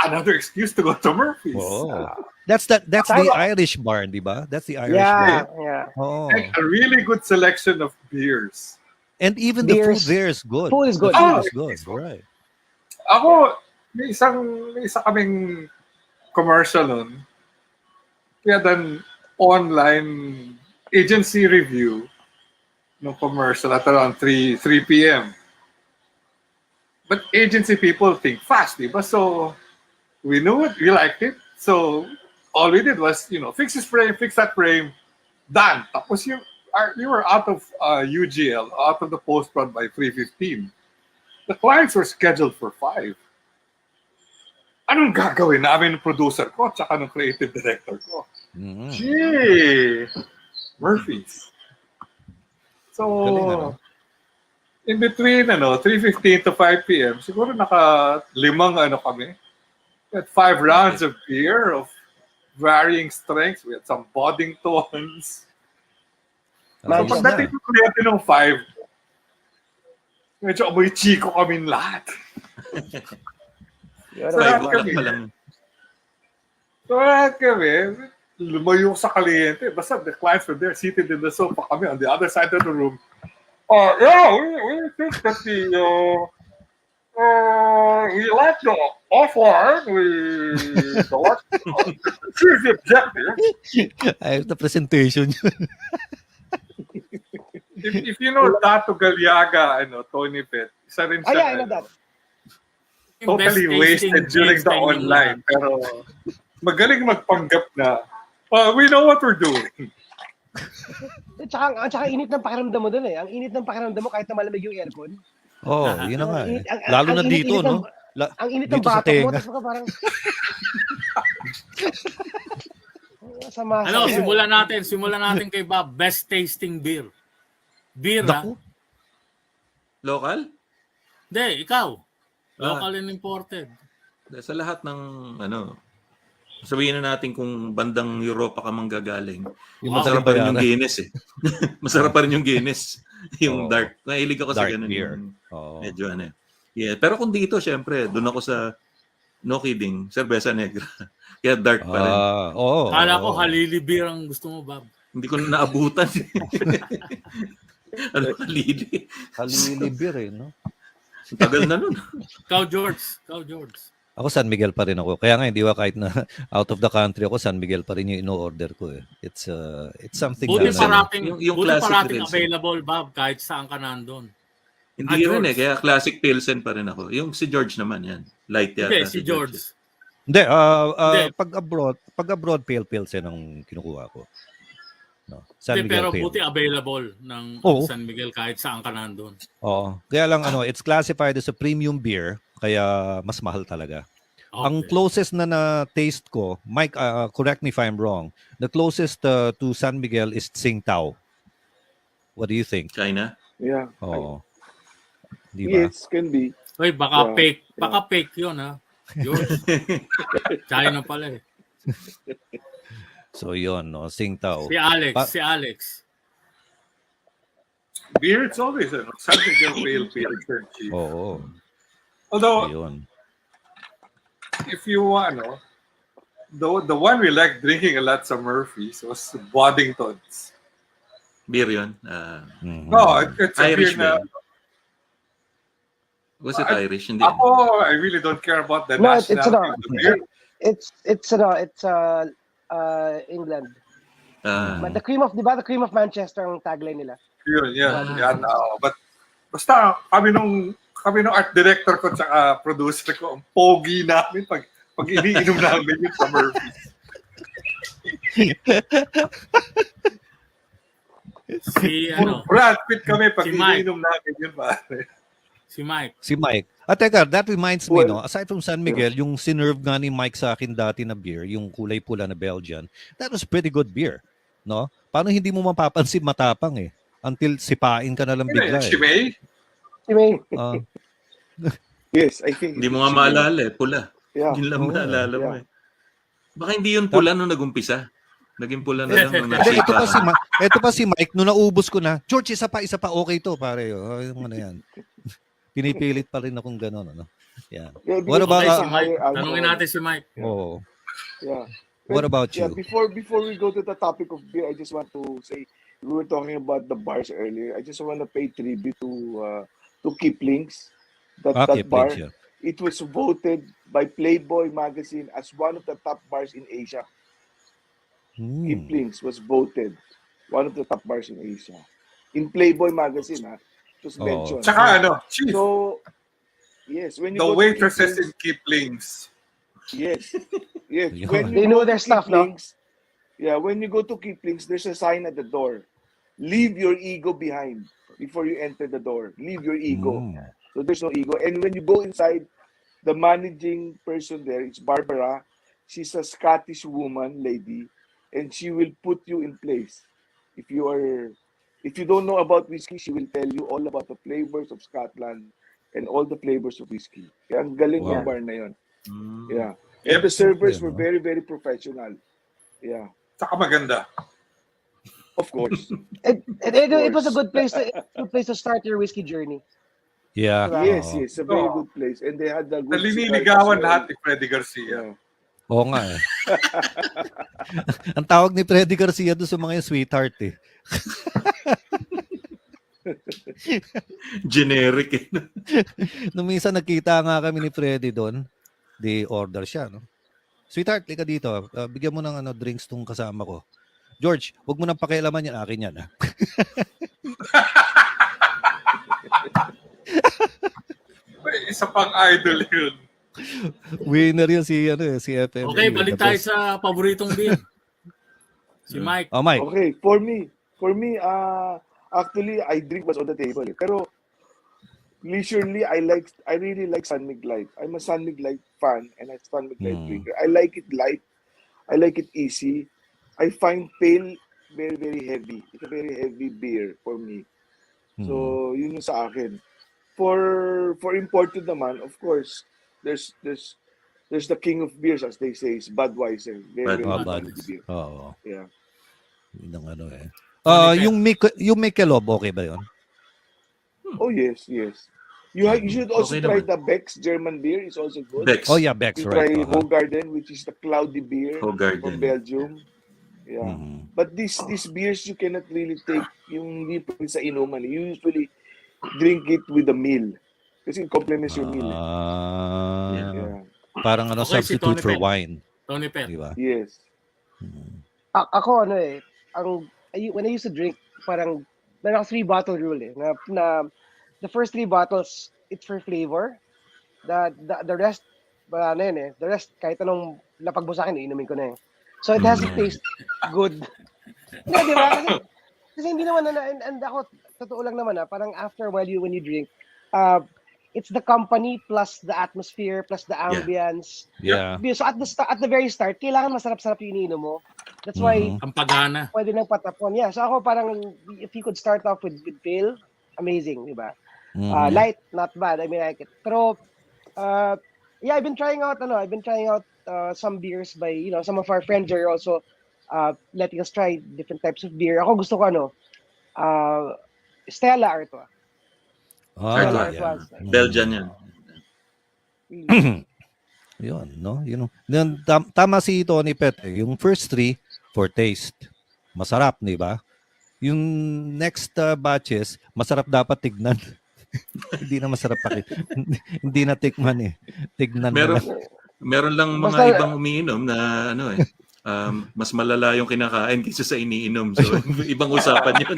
another excuse to go to Murphy's. Oh. That's the Irish bar, di ba? That's the Irish bar. Yeah. Oh. And a really good selection of beers. And even the food there is good. Food is good. Right. Ako, may isa kaming commercial nun. Kaya dan online agency review ng commercial at around 3 p.m. But agency people think fast, diba? So we knew it, we liked it. So all we did was, fix this frame, fix that frame, done. Tapos we were out of UGL, out of the post-prod by 3:15. The clients were scheduled for 5. Anong gagawin namin ng producer ko at saka ng creative director ko? Gee! Murphy's. So, in between 3:15 to 5 p.m., siguro naka-5 kami. We had 5 rounds of beer of varying strengths. We had some Boddingtons. So, pagdating ko kliyente ng 5, medyo amoy chiko kami lahat. So lahat kami, lumayo sa kliyente. Basta the clients were there, seated in the sofa, kami on the other side of the room. We think that we like the offline. Here's the objective. I have the presentation. If you know Tato Galiaga, Tony Pet, isa rin siya. I know that. Totally wasted during the online. Pero magaling magpanggap na, we know what we're doing. Tsaka init ng pakiramdam mo dun eh. Ang init ng pakiramdam mo kahit na malamig yung aircon. Yun na nga eh. Lalo na dito, no? Ang init ng batok mo, tapos ka parang... Simulan natin kay Bob. Best tasting beer. Beer, ha? Local? Hindi, ikaw. Local and imported. Sa lahat ng, sabihin na natin kung bandang Europa ka manggagaling. Masarap pa rin yung Guinness eh. Masarap pa rin yung Guinness. Yung dark. Nahilig ako sa ganun. Beer. Medyo Yeah. Pero kung dito, syempre, doon ako sa, no kidding, Cerveza Negra. Kaya dark pa rin. Kala ko Halili beer ang gusto mo, Bob. Hindi ko na naabutan. Halili? Halili beer no? Tagal na nun. Ikaw, George. Ako San Miguel pa rin ako. Kaya nga hindi ba kahit na out of the country ako, San Miguel pa rin yung ino-order ko eh. It's something buti na yung parating available, Bob, kahit saan ka nandun. Hindi rin eh. Kaya classic Pilsen pa rin ako. Yung si George naman yan. Light yata. Hindi, si George. Hindi, pag abroad, pale Pilsen ang kinukuha ko. No? San Miguel pero Pale. buti available ng San Miguel kahit saan ka nandun. Oo. Kaya lang it's classified as a premium beer, kaya mas mahal talaga. Okay. Ang closest na taste ko, Mike, correct me if I'm wrong, the closest to San Miguel is Tsingtao. What do you think? China? Yeah. Oo. Di ba? Yes, can be. Uy, baka fake yun, ha? Yours. China pala eh. So yun, no? Tsingtao. Si Alex. Beer, it's always San Miguel Pale Beer. Oo. Although, Ayun. if you want, the one we like drinking a lot sa Murphy's was Boddington's. Beer yun? No, it's a Irish beer na... Was it Irish? Hindi. I really don't care about the nationality of the beer. It's England. But the cream of Manchester ang tagline nila. Yan. But basta kami nung art director ko at producer ko, ang pogi namin pag iniinom namin yun sa Murphy's. Brad Pitt kami pag iniinom namin yun, pare. Si Mike. Teka, that reminds me, aside from San Miguel, yung sinerve nga ni Mike sa akin dati na beer, yung kulay pula na Belgian, that was pretty good beer. No? Paano hindi mo mapapansin matapang eh? Until sipain ka na lang bigla eh. Si May? Yes, I think. Hindi mo nga maalala eh, pula. Yeah. Yun lang maalala mo eh. Baka hindi yun pula nung nagumpisa. Naging pula na lang nung nasipa. Ito pa si Mike, nung naubos ko na, George, isa pa, okay to, pare. Yung yan. Pinipilit pa rin akong gano'n. Yeah, what about si Mike? Tanungin natin si Mike. Yeah. What about you? Before we go to the topic of beer, I just want to say, we were talking about the bars earlier. I just want to pay tribute to Kipling's. That bar. Yeah. It was voted by Playboy magazine as one of the top bars in Asia. Kipling's was voted one of the top bars in Asia. In Playboy magazine, it was mentioned. Tsaka Chief. So, yes, when you the waitresses in Kipling's. Yes. Yes. They know their stuff, no? Yeah, when you go to Kipling's, there's a sign at the door. Leave your ego behind before you enter the door. Leave your ego. So there's no ego. And when you go inside, the managing person there, it's Barbara. She's a Scottish lady, and she will put you in place. If you don't know about whiskey, she will tell you all about the flavors of Scotland and all the flavors of whiskey. Kaya ang galing ng bar na yun. Yeah. And the servers were very, very professional. Yeah. Saka maganda. Of course. It was a good place to start your whiskey journey. Yeah. Yes, a very good place. And they had the good nalililigawan lahat ni Freddy Garcia. Oo nga eh. Ang tawag ni Freddy Garcia doon sa mga yung sweetheart eh. Generic eh. Nung minsan nakita nga kami ni Freddy doon, di order siya, no? Sweetheart, lika dito. Bigyan mo ng drinks tong kasama ko. George, huwag mo nang pakialaman yan. Akin yan, ha? Isa pang idol yun. Winner yun si FM. Okay, balik tayo sa paboritong beer. Si Mike. Mike. Okay, for me, actually, I drink what's on the table. Pero, leisurely, I really like San Mig Light. I'm a San Mig Light fan and a San Mig Light drinker. I like it light. I like it easy. I find pale very, very heavy. It's a very heavy beer for me. So, yun yung sa akin. For imported naman, of course, there's the king of beers, as they say, is Budweiser. Very good beer. Oo. Yeah. Yun ang eh. Yung Michelob, okay ba yun? Oh, yes. You should also try the Beck's German beer. It's also good. Beck's. Oh, yeah, Beck's, you right. Try Hoegaarden, which is the cloudy beer from Belgium. Yeah. But these beers, you cannot really take yung hindi pa sa inuman. You usually drink it with a meal. Kasi it complements your meal. Parang substitute for wine. Tony Pet. Diba? Yes. Ako when I used to drink, parang meron 3-bottle rule eh. Na the first 3 bottles, it's for flavor. The rest, the rest, kahit anong lapag mo sa akin, iinumin ko na eh. So it has to taste good Hindi, di ba? Kasi hindi naman, and ako, totoo lang naman parang after a while, when you drink, it's the company plus the atmosphere plus the ambience. Yeah. So at the very start, kailangan masarap-sarap yung iniinom mo. That's why Ang pagana. pwede nang patapon. Yeah. So ako parang if you could start off with pale, amazing, di ba? Light, not bad. I mean, I like it. Pero yeah, I've been trying out some beers by, some of our friends are also letting us try different types of beer. Ako gusto ko Stella Artois. Artois, Artois. Belgian yan. Really. Yun, no? Tama si Tony Pet. Yung first three, for taste. Masarap, di ba? Yung next batches, masarap dapat tignan. Hindi na masarap hindi na tikman Tignan na lang. Meron lang mga Basta, ibang umiinom na mas malala yung kinakain kaysa sa iniinom. So, ibang usapan yun.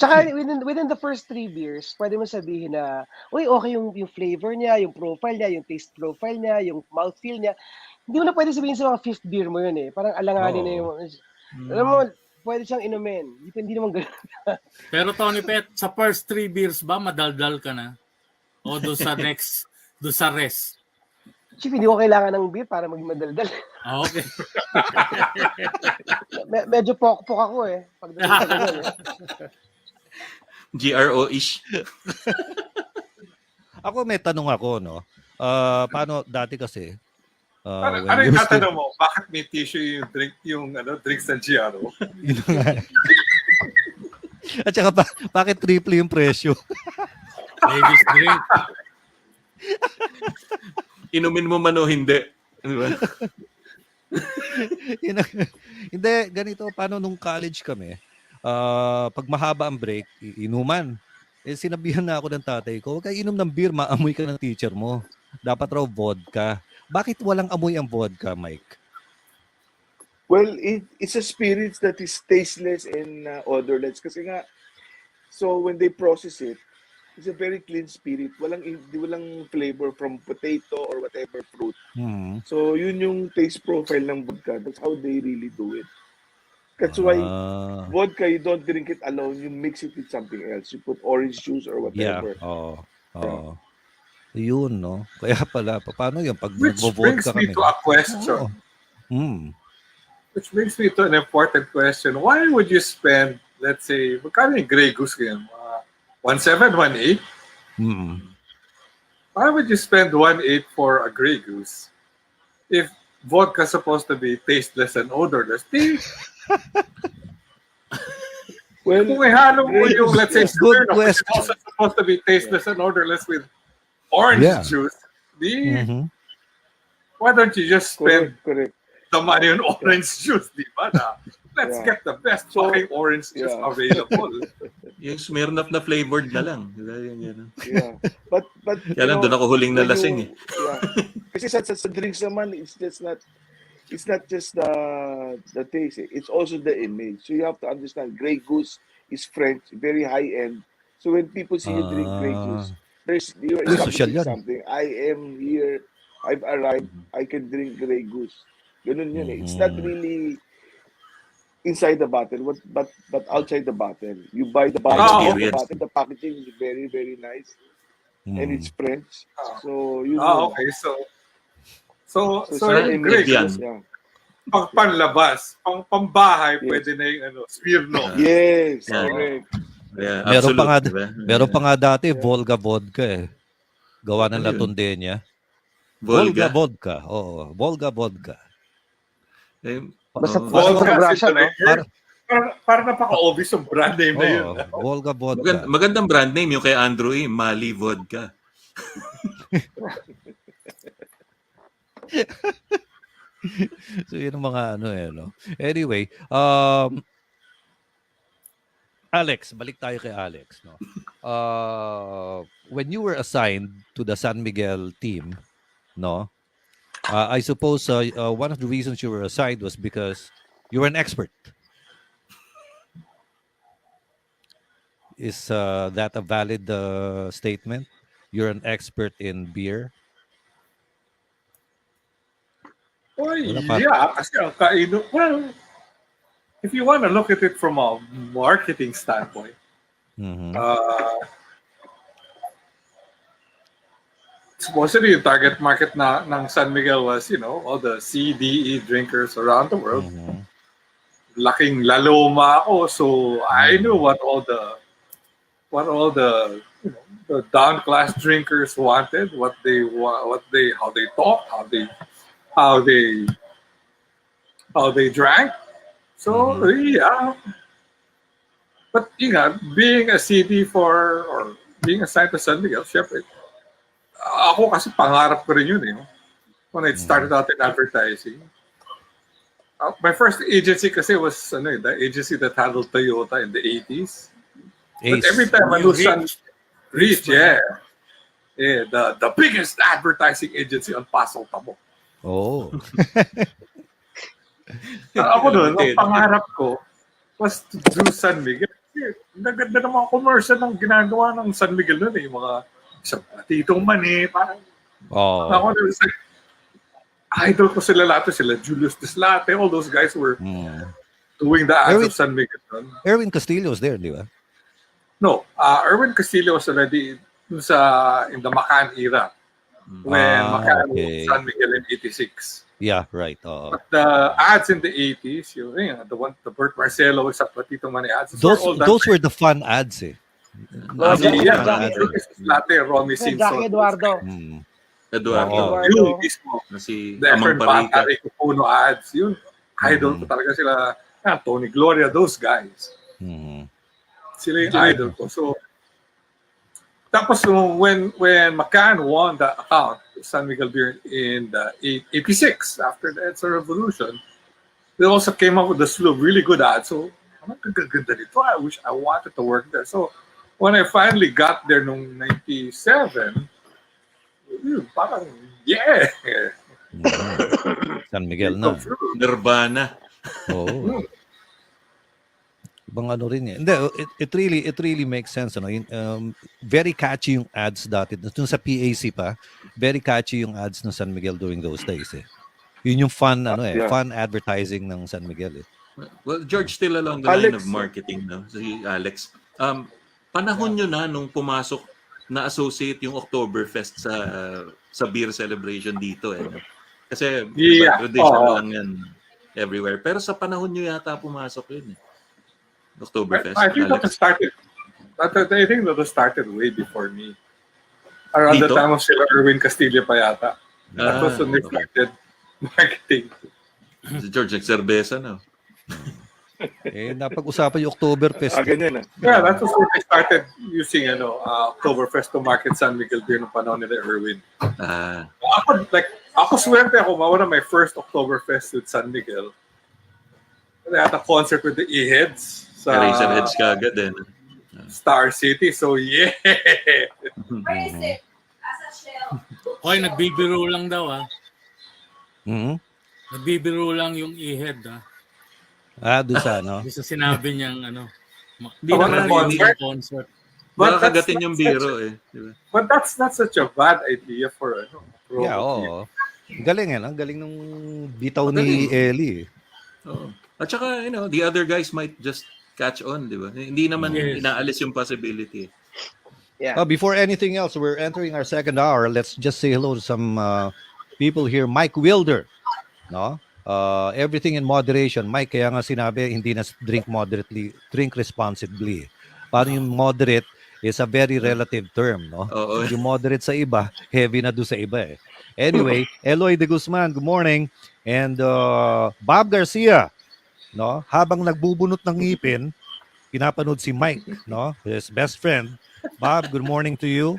Tsaka within the first 3 beers, pwede mo sabihin na, uy, okay yung flavor niya, yung profile niya, yung taste profile niya, yung mouthfeel niya. Hindi mo na pwede sabihin sa mga 5th beer mo yun Parang alanganin na yung... Alam mo, pwede siyang inumin. Hindi naman gano'n. Pero Tony Pet, sa first 3 beers ba, madaldal ka na? O doon sa next, doon sa rest? Chief, hindi ko kailangan ng beer para maging madaldal. Okay. Medyo pokpok ako Pagdating sa ganun GRO-ish. Ako may tanong ako, no? Paano dati kasi? Ano yung tatanong mo? Bakit may tissue yung drinks ng GRO? At saka bakit triple yung presyo? Ladies drink. Inumin mo man o hindi. Di ba? Hindi, ganito. Paano nung college kami? Pag mahaba ang break, inuman. Sinabihan na ako ng tatay ko, huwag kayo inom ng beer, maamoy ka ng teacher mo. Dapat raw vodka. Bakit walang amoy ang vodka, Mike? Well, it's a spirit that is tasteless and odorless. Kasi nga, so when they process it, it's a very clean spirit. Walang flavor from potato or whatever fruit. So yun yung taste profile ng vodka. That's how they really do it. That's why vodka, you don't drink it alone. You mix it with something else. You put orange juice or whatever. Yeah. Yun, no? Kaya pala, paano yun? Pag Which brings nagbo-vodka me kami. to a question. Which brings me to an important question. Why would you spend, let's say, magkano yung Grey Goose ngayon? 1.7, 1.8? Why would you spend 1.8 for a Grey Goose if vodka is supposed to be tasteless and odorless? Well, kung ihalo mo yung, let's say, good Smirnoff, which is question. also supposed to be tasteless and odorless with orange juice, why don't you just spend correct. the money on orange juice, di ba? Let's get the best fucking orange juice available. Yung Smirnoff na flavored na lang. Yeah. But kaya lang doon ako huling nalasing Yeah. Kasi sa drinks naman, it's not just the taste. It's also the image. So you have to understand, Grey Goose is French, very high end. So when people see you drink Grey Goose, you're establishing something. I am here. I've arrived. I can drink Grey Goose. Ganun yun It's not really inside the bottle, but outside the bottle. You buy the bottle, the packaging is very, very nice. And it's French. So you know. Okay, so yung Grey yan. Goose, pang panlabas, pang pambahay, pwede na yung Smirnoff. Yes, Yeah. correct. Yeah, Meron pa nga dati, Volga vodka Gawa ng Latondenya. Volga vodka. Oo, Volga vodka. Basta Volga, Russia, no? Para napaka-obvious yung brand name na yun. Volga vodka. Magandang brand name yung kay Andrew Mali Vodka. So yun ang mga no? Anyway, Alex, balik tayo kay Alex, no? When you were assigned to the San Miguel team, no? I suppose one of the reasons you were assigned was because you were an expert. Is that a valid statement? You're an expert in beer? Oh, yeah, kasi ang kainom, if you want to look at it from a marketing standpoint, supposedly the target market ng San Miguel was, all the CDE drinkers around the world. Laking laloma ako, so I knew what all the the down class drinkers wanted, how they talk, how they drank. So yeah. But being a CD or being assigned to San Miguel, syempre, ako kasi pangarap ko rin yun when I started out in advertising. My first agency kasi was the agency that handled Toyota in the 80s. But every time I do Reach, yeah, the biggest advertising agency on Pasong Tamo. Oh. Ako doon, ang pangarap ko was to do San Miguel. Naganda ng mga commercial ng ginagawa ng San Miguel noon yung mga Titong Mani, parang ako doon, idol ko sila lahat, sila Julius Dislate, all those guys were doing the ads of San Miguel. Erwin Castillo was there, di ba? No, Erwin Castillo was already in the Macan era when Macan was San Miguel in 86. Yeah, right. But the ads in the 80s, the Bert Marcelo sa Platito Mani ads. Those were the fun ads, eh. Latte, Romy Simpson. Jackie Eduardo. Yun mismo. The Efren Bata, Rico Puno ads. Yun. Idol ko talaga sila. Tony Gloria, those guys. Sila yung idol ko. So, tapos when McCann won the account, San Miguel Beer in the 86, after the EDSA Revolution, they also came up with a slew of really good ads. So, ang ganda nito. I wish I wanted to work there. So, when I finally got there noong 97, parang, yeah! San Miguel na. Nirvana. Oo. Ibang ano rin eh. Hindi, it really makes sense. Very catchy yung ads dati. Doon sa PAC pa, very catchy yung ads ng San Miguel during those days eh. Yun yung fun, fun advertising ng San Miguel eh. Well, George, still along the line of marketing, no? Si Alex. Panahon nyo na nung pumasok na associate yung Oktoberfest sa beer celebration dito eh. No? Kasi traditional lang yan everywhere. Pero sa panahon nyo yata pumasok yun eh. Oktoberfest. I think that started way before me. Around the time of sila Erwin Castillo pa yata. That was when they started marketing. Si George, nagserbesa na. Napag-usapan yung Oktoberfest. Ganyan na. Yeah, that was when they started using Oktoberfest to market San Miguel beer nung panahon nila Erwin. Ako swerte ako, mawala my first Oktoberfest with San Miguel. They had a concert with the E-Heads. Eraserheads ka agad din. Star City, so yeah! Hoy, nagbibiro lang daw Nagbibiro lang yung E-Head Doon sa Doon sa sinabi niyang Hindi naman concert. Makakagatin yung biro eh. Diba? But that's not such a bad idea for yeah, oo. Galing ang galing nung bitaw ni Ellie. Oh. At saka, the other guys might just catch on, di ba? Hindi naman inaalis yung possibility. Yeah. Before anything else, we're entering our second hour. Let's just say hello to some people here. Mike Wilder, no? Everything in moderation. Mike, kaya nga sinabi, hindi na drink moderately, drink responsibly. Parang yung moderate is a very relative term, no? Yung moderate sa iba, heavy na doon sa iba eh. Anyway, Eloy de Guzman, good morning. And Bob Garcia, no? Habang nagbubunot ng ngipin, pinapanood si Mike, no? His best friend. Bob, good morning to you.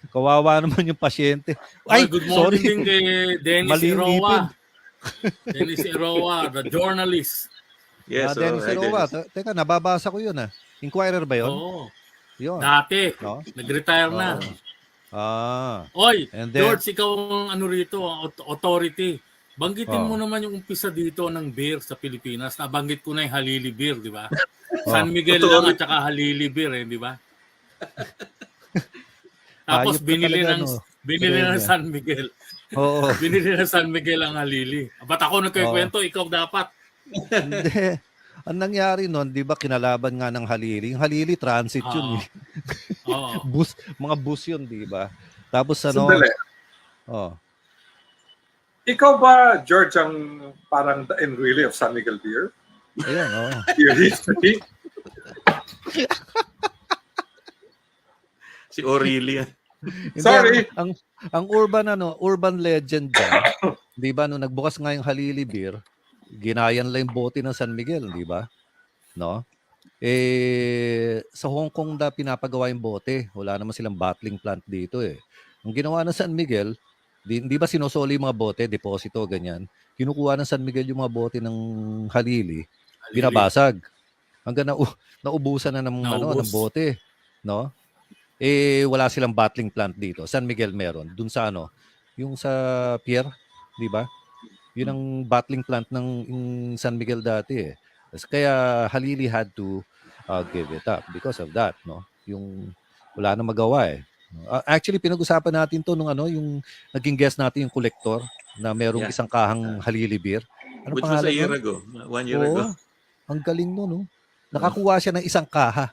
Kawawa naman yung pasyente. Ay, good morning sorry. din kay Dennis Iroa. Dennis Iroa, the journalist. Yes, Dennis Iroa. Teka, nababasa ko yun Inquirer ba yun? Oo. Yun. Dati. No? Nag-retire na. Oy, George, ikaw ang rito, authority. Banggitin mo naman yung umpisa dito ng beer sa Pilipinas. Nabanggit ko na yung Halili Beer, di ba? San Miguel lang at saka Halili Beer, di ba? Tapos binili ng San Miguel. Oo. Binili na San Miguel ang halili. Ba't ako nagkikwento? Ikaw dapat. Hindi. Ang nangyari noon, di ba, kinalaban nga ng halili. Yung halili, transit yun. Oo. Mga bus yun, di ba? Tapos Sandali. Ikaw ba, George, ang parang the Enrile of San Miguel Beer? Ayan, Your history? Si Aurelia. Sorry. Ang urban legend dyan, di ba, nung nagbukas nga yung halili beer, ginayan lang yung bote ng San Miguel, di ba? No? Sa Hong Kong na pinapagawa yung bote. Wala naman silang bottling plant dito eh. Ang ginawa ng San Miguel, di ba sinosoli yung mga bote, deposito, ganyan. Kinukuha ng San Miguel yung mga bote ng halili, binabasag. Hanggang naubusan na ng bote. No? Wala silang bottling plant dito. San Miguel meron. Dun sa yung sa Pier, di ba? Yun ang bottling plant ng San Miguel dati eh. Kaya halili had to give it up because of that, no? Yung wala na magawa eh. Actually, pinag-usapan natin to nung yung naging guest natin yung collector na merong isang kahang halili beer. Ano Which was a year nun? ago. 1 year ago. Ang galing nun, no? Nakakuha siya ng isang kaha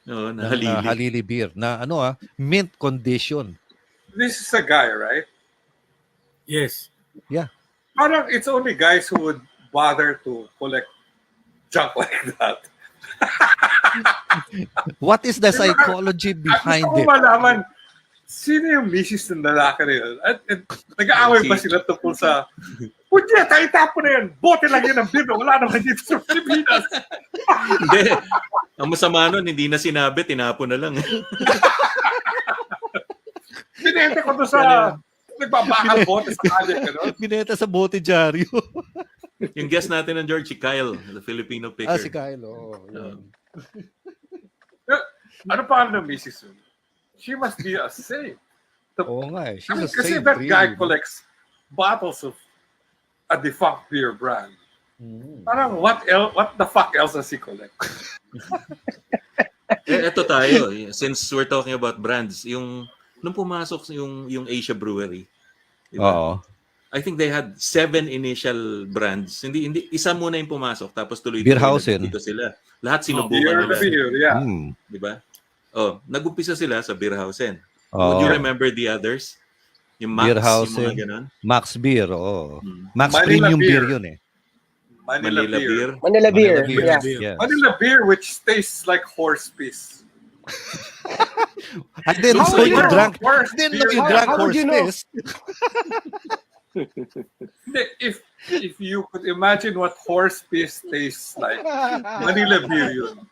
Na ng halili beer na mint condition. This is a guy, right? Yes. Yeah. Parang it's only guys who would bother to collect junk like that. What is the psychology behind Gusto it? ko malaman, sino yung misis ng lalaki na yun? At nag-aaway ba sila tungkol sa, Putya, tayo tapo na yan. Bote lang yan ng beer. Wala naman dito sa Pilipinas. Hindi. Ang masama nun, hindi na sinabi, tinapo na lang. Binente ko doon sa nagbabakal bote sa kalye. Bineta sa bote dyaryo. Yung guest natin ng George, si Kyle, the Filipino picker. Si Kyle, Ano pa ng misis yun? She must be a saint. Oo nga eh. She's a Kasi saint, that guy really. collects bottles of a defunct beer brand. Parang what the fuck else does he collect? Ito tayo, since we're talking about brands, nung pumasok yung Asia Brewery, diba? I think they had 7 initial brands. Hindi isa muna yung pumasok tapos tuloy-tuloy dito sila. Lahat sinubukan nila. Beer, yeah. Di ba? Nag-umpisa sila sa Beerhausen. Would you remember the others? Yung Max, Beerhausen, yung mga ganun? Max Beer, Max Manila Premium Beer. Beer yun eh. Manila beer. Manila beer. Yeah. Yes. Manila beer which tastes like horse piss. I didn't know you drank horse piss. If you could imagine what horse piss tastes like, Manila beer yun.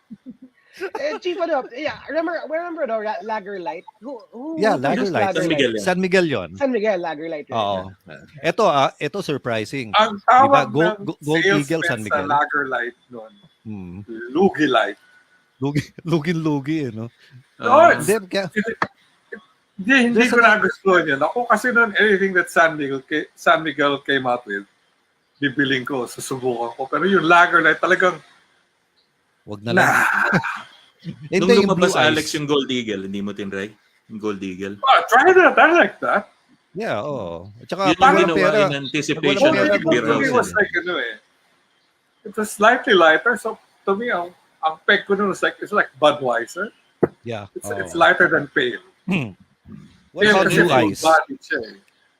Chief, remember Lager Light? Who Lager Light. San Miguel yun. San Miguel, Lager Light. Oo. Ito surprising. Ang tawag diba? ng Gold sales Eagle San sa Miguel. Lager Light nun, Lugi Light. Lugin-lugi, no? Hindi ko nagustuhan yan. Ako kasi nun, anything that San Miguel came out with, bibiling ko, susubukan ko. Pero yung Lager Light talagang, wag na lang. Nung lumabas Alex yung Gold Eagle, hindi mo tinry? Yung Gold Eagle? Try that. I like that. Yeah, At saka, yun yung ginawa in anticipation of It was Beerhausen. like, it was slightly lighter. So, to me, ang peg ko nun was like, it's like Budweiser. Yeah. It's lighter than pale. What about Blue Eyes?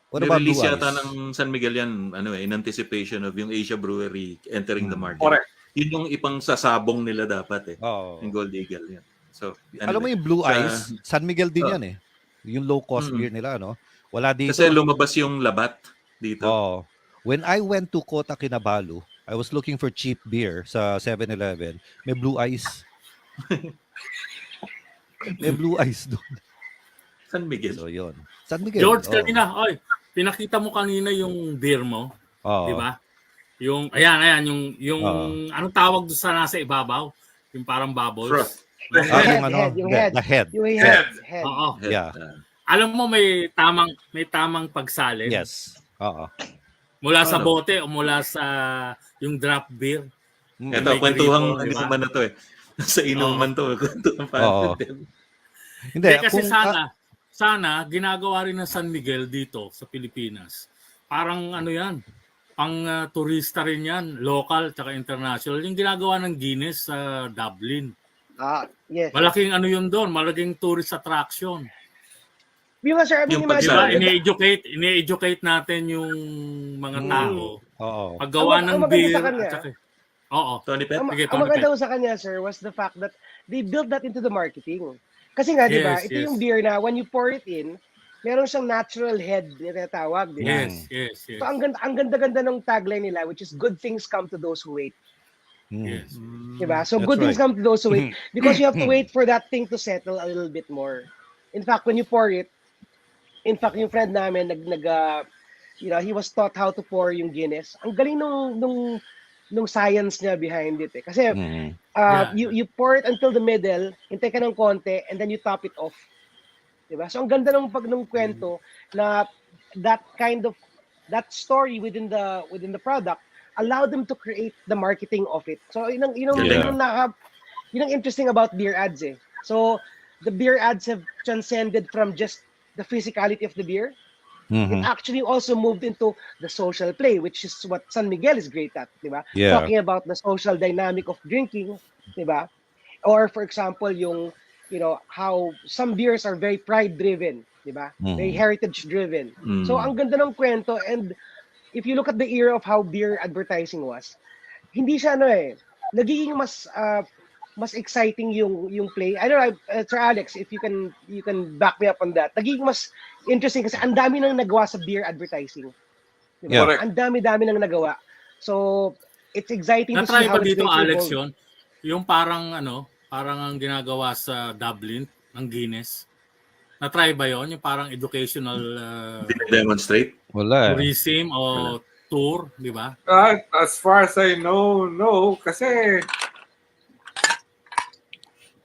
What about Blue Nirelease Eyes? yata ng San Miguel yan, in anticipation of yung Asia Brewery entering the market. Correct. Yun yung ipang sasabong nila dapat yung Gold Eagle yan. So, alam mo yung Blue Eyes, San Miguel din yan eh. Yung low cost beer nila, no? Wala dito. Kasi lumabas yung labat dito. When I went to Kota Kinabalu, I was looking for cheap beer sa 7-Eleven. May Blue Eyes. May Blue Eyes doon. San Miguel. So, yun. San Miguel. George, kanina, pinakita mo kanina yung beer mo. Di ba? Yung, ayan, yung anong tawag doon sa nasa ibabaw? Yung parang bubbles. The head. Yung head. Oo. Yeah. Alam mo may tamang pagsalin. Yes. Mula sa bote o mula sa yung draft beer. Ito, kwentuhang inuman na to eh. Sa inuman to. Kwentuhang Hindi, kasi sana ginagawa rin ng San Miguel dito sa Pilipinas. Parang ano yan, pang turista rin yan, local tsaka international. Yung ginagawa ng Guinness sa Dublin. Yes. Malaking ano yun doon, malaking tourist attraction. Diba, sir, Yung Diba, ine-educate natin yung mga tao. Paggawa ng beer. Tony Pet? Ang maganda sa kanya, sir, was the fact that they built that into the marketing. Kasi nga, di ba, ito yung beer na when you pour it in, meron siyang natural head na tinatawag. Yes. So, ang ganda-ganda ng tagline nila, which is good things come to those who wait. Yes. Diba? So, good things come to those who wait because you have to wait for that thing to settle a little bit more. In fact, when you pour it, yung friend namin, he was taught how to pour yung Guinness. Ang galing nung science niya behind it. Kasi, you pour it until the middle, hintay ka ng konti, and then you top it off. Diba? So, ang ganda nung kwento na that story within the product allowed them to create the marketing of it. So, yun ang interesting about beer ads eh. So, the beer ads have transcended from just the physicality of the beer. It actually also moved into the social play, which is what San Miguel is great at, diba? Talking about the social dynamic of drinking, diba? Or for example, how some beers are very pride-driven, diba? Very heritage-driven. So ang ganda ng kwento, and if you look at the era of how beer advertising was, hindi siya nagiging mas exciting yung play. I don't know, Sir Alex, if you can back me up on that. Nagiging mas interesting kasi ang dami nang nagawa sa beer advertising. Diba? Ang dami nang nagawa. So, it's exciting to see how it's dito, Alex, yun? Yung parang ang ginagawa sa Dublin ng Guinness. Na-try ba yun? Yung parang educational demonstrate? Wala. Tourism o tour, di ba? As far as I know, no. Kasi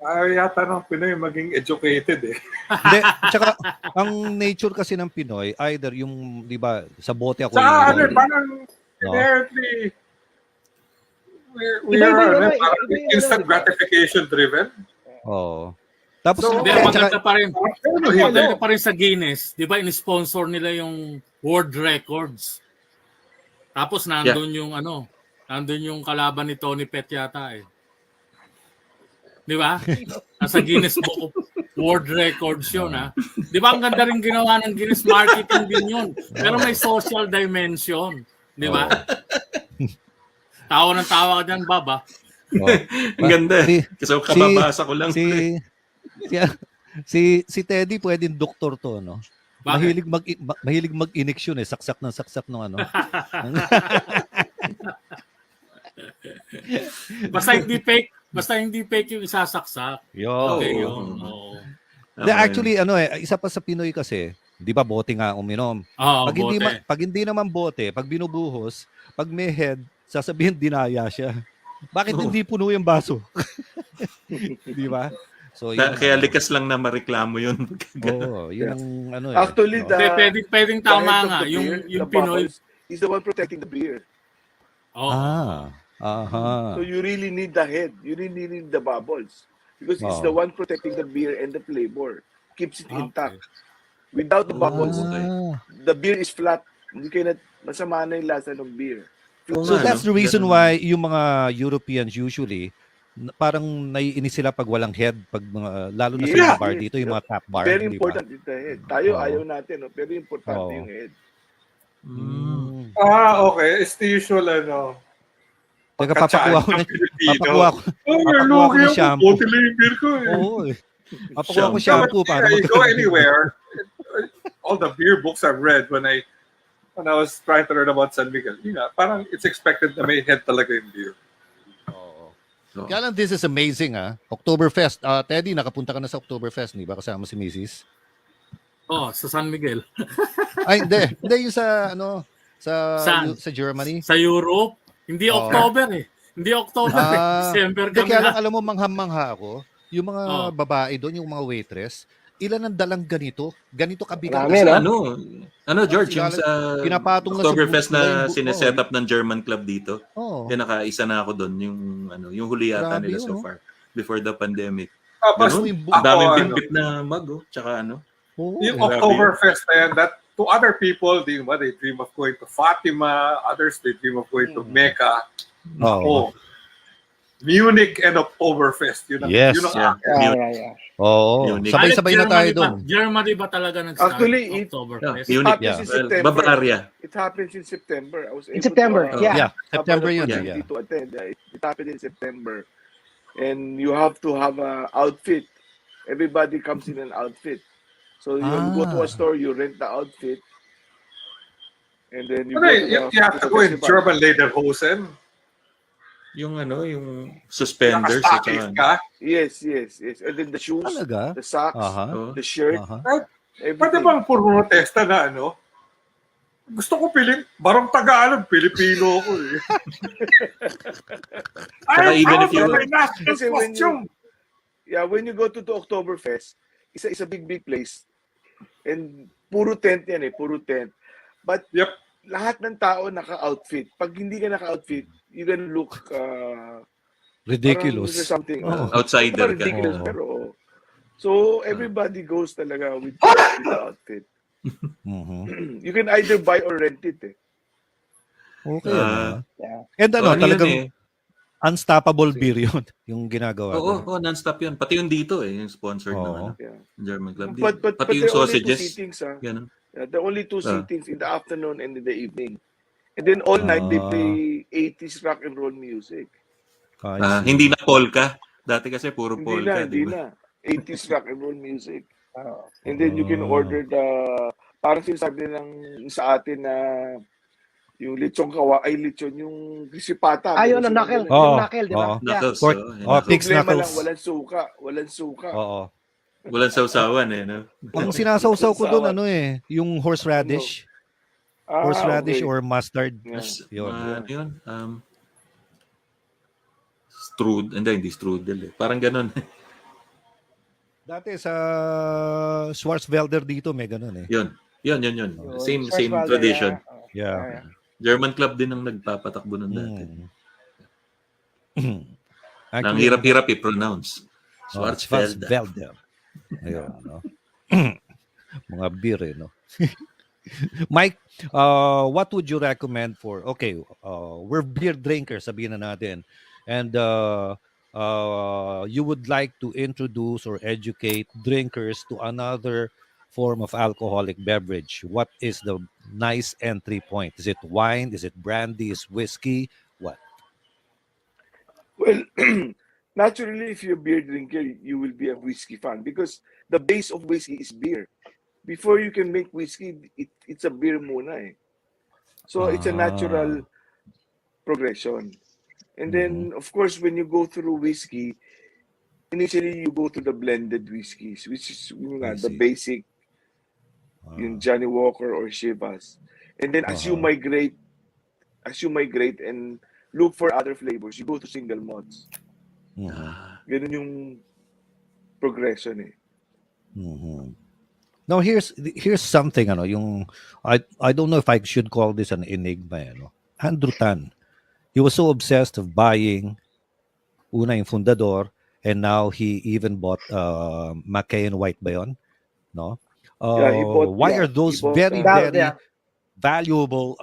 yata ng Pinoy maging educated eh. Hindi, tsaka ang nature kasi ng Pinoy, either yung, di ba, sa bote ako. Parang inherently, we are instant gratification driven. Tapos, maganda pa rin sa Guinness, di ba, in-sponsor nila yung World Records. Tapos nandun yung kalaban ni Tony Pet yata eh. Di ba? Nasa Guinness Book of World Records yun, ha? Di ba, ang ganda rin ginawa ng Guinness, marketing din yun. Pero may social dimension. Di ba? Tawa ng tawa ka dyan, Baba. Ang ganda. Kasi kababasa ko lang. Si Teddy pwedeng doktor to, no? Bakit? Mahilig mag-ineksyon eh. Saksak ng ano. Basta hindi fake yung isasaksak. Okay yun. Actually, isa pa sa Pinoy kasi, di ba bote nga uminom. Pag hindi naman bote, pag binubuhos, pag may head, sasabihin dinaya siya. Bakit hindi puno yung baso? Di ba? So, kaya likas lang na mareklamo yun. Yun ang Actually, pwedeng tama nga. Yung Pinoy is the one protecting the beer. So you really need the head. You really need the bubbles. Because it's the one protecting the beer and the flavor. Keeps it intact. Without the bubbles, the beer is flat. Hindi kayo masama na yung lasa ng beer. So that's the reason why yung mga Europeans usually, parang naiinis sila pag walang head, lalo na sa mga bar dito, yung mga tap bar. Very important yung head. Tayo ayaw natin, pero importante yung head. Okay. It's the usual, Teka, papakuha ko ng shampoo. Papakuha ko shampoo para go anywhere. All the beer books I've read when I was trying to learn about San Miguel, parang it's expected na may head talaga yung beer. Kaya lang, this is amazing, Oktoberfest. Teddy, nakapunta ka na sa Oktoberfest, di ba? Kasama si Mrs. Sa San Miguel. Ay, hindi. Hindi yung sa Germany. Sa Europe. Hindi October eh. Hindi October eh. December kami. Kaya lang, alam mo, manghang-mangha ako, yung mga babae doon, yung mga waitress, ilan ang dalang ganito? Ganito kabigat. George, yung sa pinapatong Oktoberfest na sineset up ng German club dito. Nakaisa na ako doon, yung huli yata nila so far, before the pandemic. Daming bitbit na mug, tsaka Yung Oktoberfest na yan, that to other people, they dream of going to Fatima, others they dream of going to Mecca. Ako, Munich and Oktoberfest. Yun ang, Yes. yun ang Yeah. Oo. Munich. Sabay-sabay na tayo doon. Germany ba talaga nag-start? Actually, Oktoberfest? Munich. happens in September. Bavaria. It happens in September. I was In able September, to, yeah. September have yun. an opportunity to attend. It happened in September. And you have to have an outfit. Everybody comes in an outfit. So you go to a store, you rent the outfit, and then you you have to go in German lederhosen. Yung yung suspenders. Nakastakis ka. Yes. And then the shoes, Talaga? the socks, the shirt. Pwede bang protesta na gusto ko barong Tagalog, Pilipino ako eh. Even if you when you go to the Oktoberfest, it's a big place. And puro tent yan puro tent. But lahat ng tao naka-outfit. Pag hindi ka naka-outfit, you're gonna look ridiculous. Something. Outsider ka. Ridiculous, pero so everybody goes talaga with the outfit. You can either buy or rent it Okay. And talagang unstoppable beer yun, yung ginagawa. Oo, non-stop yun. Pati yung dito yung sponsored ng German club. But pati yung sausages. The only two seatings in the afternoon and in the evening. And then all night they play 80s rock and roll music. Hindi na polka. Dati kasi puro polka. Hindi na. 80s rock and roll music. And then you can order parang sinasabi ng sa atin na yung lechon lechon yung sipata. Ayun, yung knuckle. Yung knuckle, di ba? Knuckles. Pig's knuckles. Lang, walang suka. Oo. Walang sausawan no? Ang sinasawsaw ko doon yung horseradish. Horseradish or mustard. Yun. Strudel. Hindi strudel Parang ganun. Dati sa Schwarzwälder dito may ganun Yun. Same tradition. Yeah. German club din ang nagpapatakbo nun dati. Ang Actually, hirap-hirap i-pronounce. Schwarzwälder. Ayun, mga beer, no? Mike, what would you recommend for, we're beer drinkers, sabihin na natin, and you would like to introduce or educate drinkers to another form of alcoholic beverage. What is the nice entry point? Is it wine? Is it brandy? Is whiskey? What? Well, naturally, if you're a beer drinker, you will be a whiskey fan because the base of whiskey is beer. Before you can make whiskey, it's a beer muna So it's a natural progression. And then, of course, when you go through whiskey, initially you go to the blended whiskeys, which is the basic, yung Johnny Walker or Chivas. And then as you migrate and look for other flavors, you go to single malts. Ganun yung progression Now here's something yung I don't know if I should call this an enigma Andrew Tan. He was so obsessed of buying una yung Fundador and now he even bought McKay and White ba yun? No? Why are those very valuable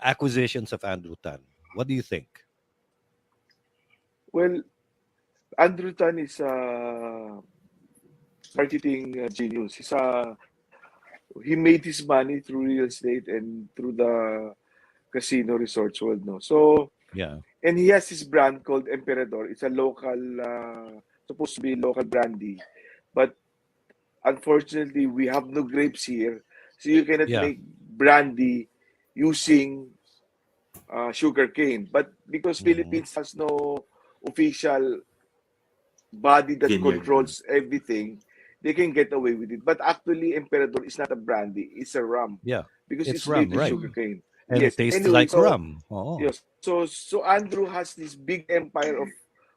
acquisitions of Andrew Tan? What do you think? Well, Andrew Tan is a marketing genius. He made his money through real estate and through the casino resorts world. So and he has his brand called Emperador. It's a local, supposed to be local brandy, but unfortunately, we have no grapes here, so you cannot make brandy using sugar cane. But because Philippines has no official body that controls everything, they can get away with it. But actually, Emperador is not a brandy; it's a rum. Because it's rum, made with sugar cane. And it tastes like rum. Yes. So Andrew has this big empire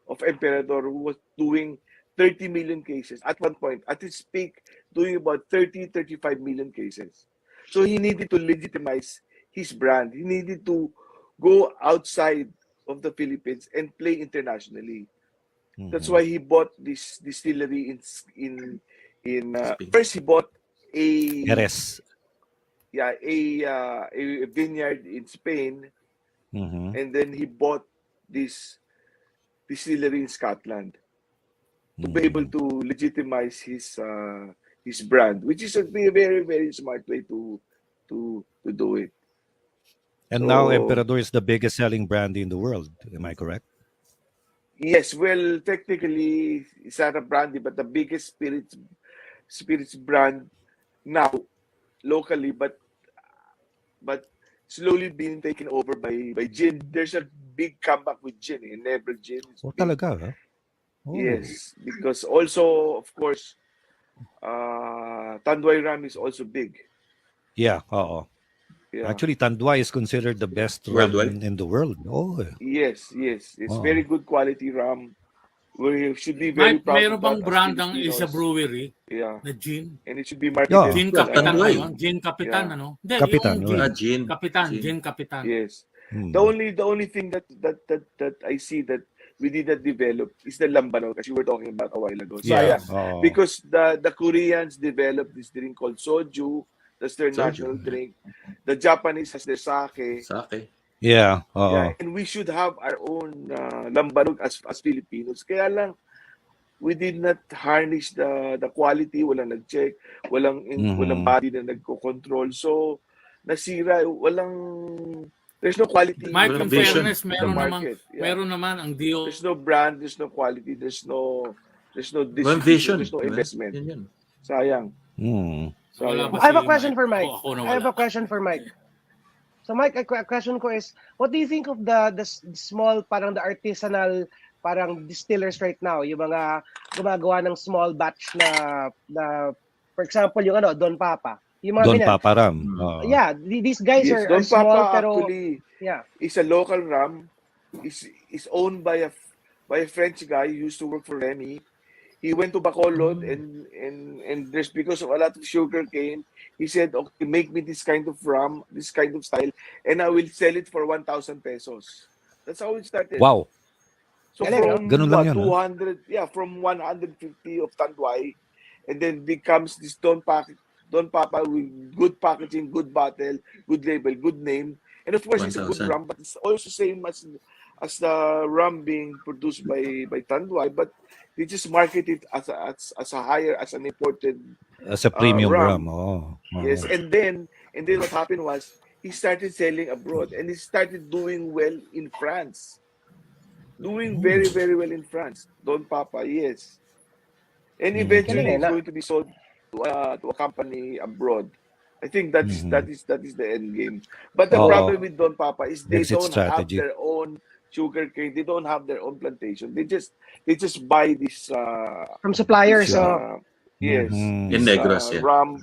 of Emperador who was doing 30 million cases at one point. At its peak, doing about 35 million cases. So he needed to legitimize his brand. He needed to go outside of the Philippines and play internationally. That's why he bought this distillery in first he bought a Jerez. a vineyard in Spain, and then he bought this distillery in Scotland to be able to legitimize his brand, which is a very, very smart way to do it. And now Emperador is the biggest selling brandy in the world. Am I correct? Yes, well, technically, it's not a brandy, but the biggest spirits brand now locally, but slowly being taken over by gin. There's a big comeback with gin, and never gin. Oh, talaga, ha? Oh. Yes, because also, of course, Tanduay rum is also big. Yeah, oo. Yeah. Actually, Tanduay is considered the best rum in the world. Oh. Yes. It's very good quality rum. We should be very Mike, proud meron of bang that as brand ng Filipinos. isa brewery Yeah. na gin? And it should be marketed. Gin Kapitan Tanduay. ba yun? Gin Kapitan, Yeah. ano? Hindi, Kapitan, yung gin. Gin. Kapitan, Gin. Gin Kapitan. Yes. The only thing that I see that we did not develop is the lambanog, as you were talking about a while ago. So, Yeah. because the Koreans developed this drink called soju. That's their Soju. national drink. The Japanese has their sake. Sake. Yeah. Yeah, and we should have our own lambanog as Filipinos. Kaya lang, we did not harness the quality. Walang nag-check. Walang body na nagko-control. So, nasira. There's no quality. Mike, in vision. fairness, meron naman ang deal. There's no brand, there's no quality, there's no Vision. distribution, there's no investment. Yun. Sayang. Wala ba I have si a question for Mike. Ako I have a question for Mike. So Mike, a question ko is, what do you think of the small, parang the artisanal, parang distillers right now, yung mga gumagawa ng small batch na for example, yung Don Papa. Yung mga Don ganyan. Papa rum. Yeah, these guys Yes, are Don small Papa pero actually yeah. is a local rum. Is owned by a French guy who used to work for Remy. He went to Bacolod and there's because of a lot of sugar cane. He said, okay, make me this kind of rum, this kind of style, and I will sell it for 1,000 pesos. That's how it started. Wow. So from Ganun lang yun, 200, from 150 of Tanduay, and then becomes this Don Papa with good packaging, good bottle, good label, good name, and of course 1,000. it's a good rum, but it's also same as the rum being produced by Tanduay, but they just market it as an imported As a premium rum. Oh. Yes, and then what happened was he started selling abroad, and he started doing well in France. Doing very, very well in France. Don Papa, yes. And eventually it's going to be sold to a company abroad. I think that is the end game. But the problem with Don Papa is they Exit don't strategy. have their own sugar cane. They don't have their own plantation. They just buy this From suppliers. yes. In Negros, rum.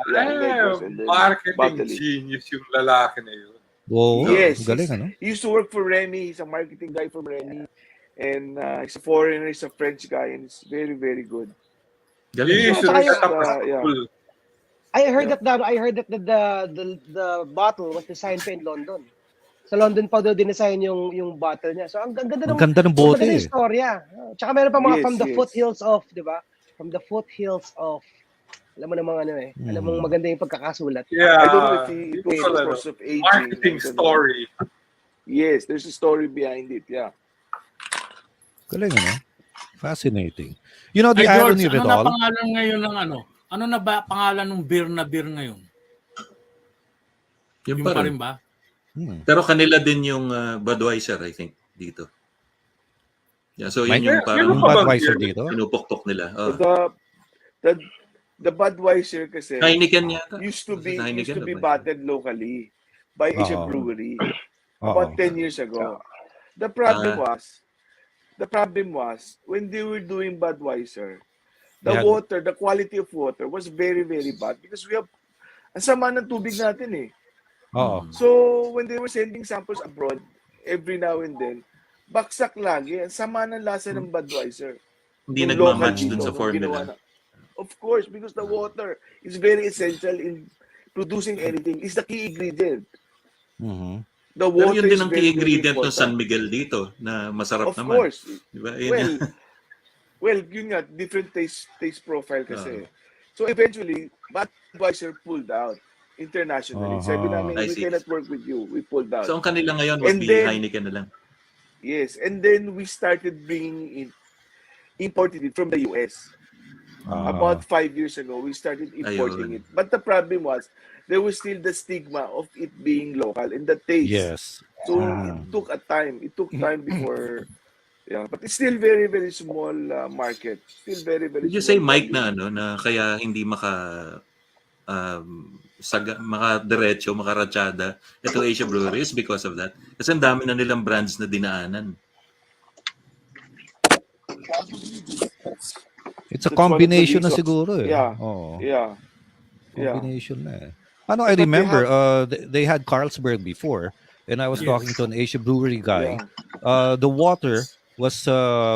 Negros, and then marketing bottling. genius yung lalaki na yun. Oh, Yes, galing, ano? he used to work for Remy. He's a marketing guy from Remy, and he's a foreigner. He's a French guy, and he's very, very good. He used to set up a school. I heard that the bottle was designed pa in London. Sa London pa daw dinesign yung bottle niya. So ang ganda ng bote. Ang ganda ng istorya. Tsaka meron pa mga Yes, from the yes. foothills of, 'di ba? From the foothills of, alam mo namang ano eh. Alam mo maganda yung pagkakasulat. Yeah, I don't know if it was because of aging. marketing story. Yes, there's a story behind it. Yeah. Galing, ano? Fascinating. You know, the Ay, George, irony of it ano na all. pangalan ngayon ng ano? Ano na ba pangalan ng beer ngayon? Yung Yung pa pa rin. rin ba? Pero kanila din yung Budweiser, I think, dito. Yeah, so yun yung parang Yung Budweiser dito? pinupuktok nila. Oh. The Budweiser kasi Heineken yata. used to be Heineken, bottled locally by Asia Brewery Oo. about 10 years ago. The problem was when they were doing Budweiser, the quality of water was very, very bad because we have ang sama ng tubig natin eh. Oo. So when they were sending samples abroad every now and then, baksak lagi. Ang sama ng lasa ng Budweiser. Hindi Yung nagmamatch local dun sa dito, formula. Of course, because the water is very essential in producing anything. It's the key ingredient. Mhm. The Pero water yun din is ang very, key very ingredient ng important. San Miguel dito na masarap Of naman. course. Diba? Yun Well, yun nga, different taste profile kasi. So eventually, Budweiser pulled out internationally. Sabi namin, I we see. cannot work with you. We pulled out. So ang kanila ngayon would And be then- Heineken na lang. Yes, and then we started bringing imported it from the US. About 5 years ago, we started importing Ayun. it. But the problem was, there was still the stigma of it being local and the taste. Yes. So it took a time. It took time before, yeah. But it's still very, very small market. Still very, very Did you small say Mike volume. na kaya hindi maka-diretso, maka-ratsyada ito Asia Breweries because of that? Kasi ang dami na nilang brands na dinaanan. It's a That's one of the combination na reasons. siguro eh. Yeah. Oo. Yeah. Combination na eh. Ano, I But they remember, they had Carlsberg before, and I was Yes. talking to an Asia brewery guy. Yeah. The water was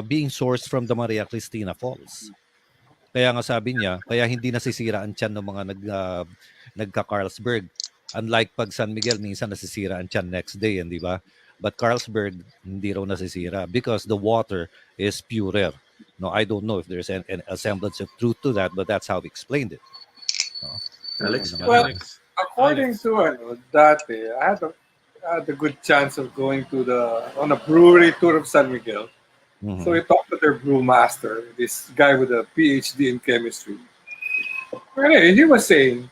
being sourced from the Maria Cristina Falls. Kaya nga sabi niya, kaya hindi nasisira ang tiyan ng mga nagka-Carlsberg. Unlike pag San Miguel, minsan nasisira ang tiyan next day, di ba? But Carlsberg, hindi raw nasisira because the water is purer. No, I don't know if there's an semblance of truth to that, but that's how he explained it. Alex? Well, according to dati, I had a good chance of going on a brewery tour of San Miguel. Mhm. So we talked to their brewmaster, this guy with a PhD in chemistry. Anyway, he was saying,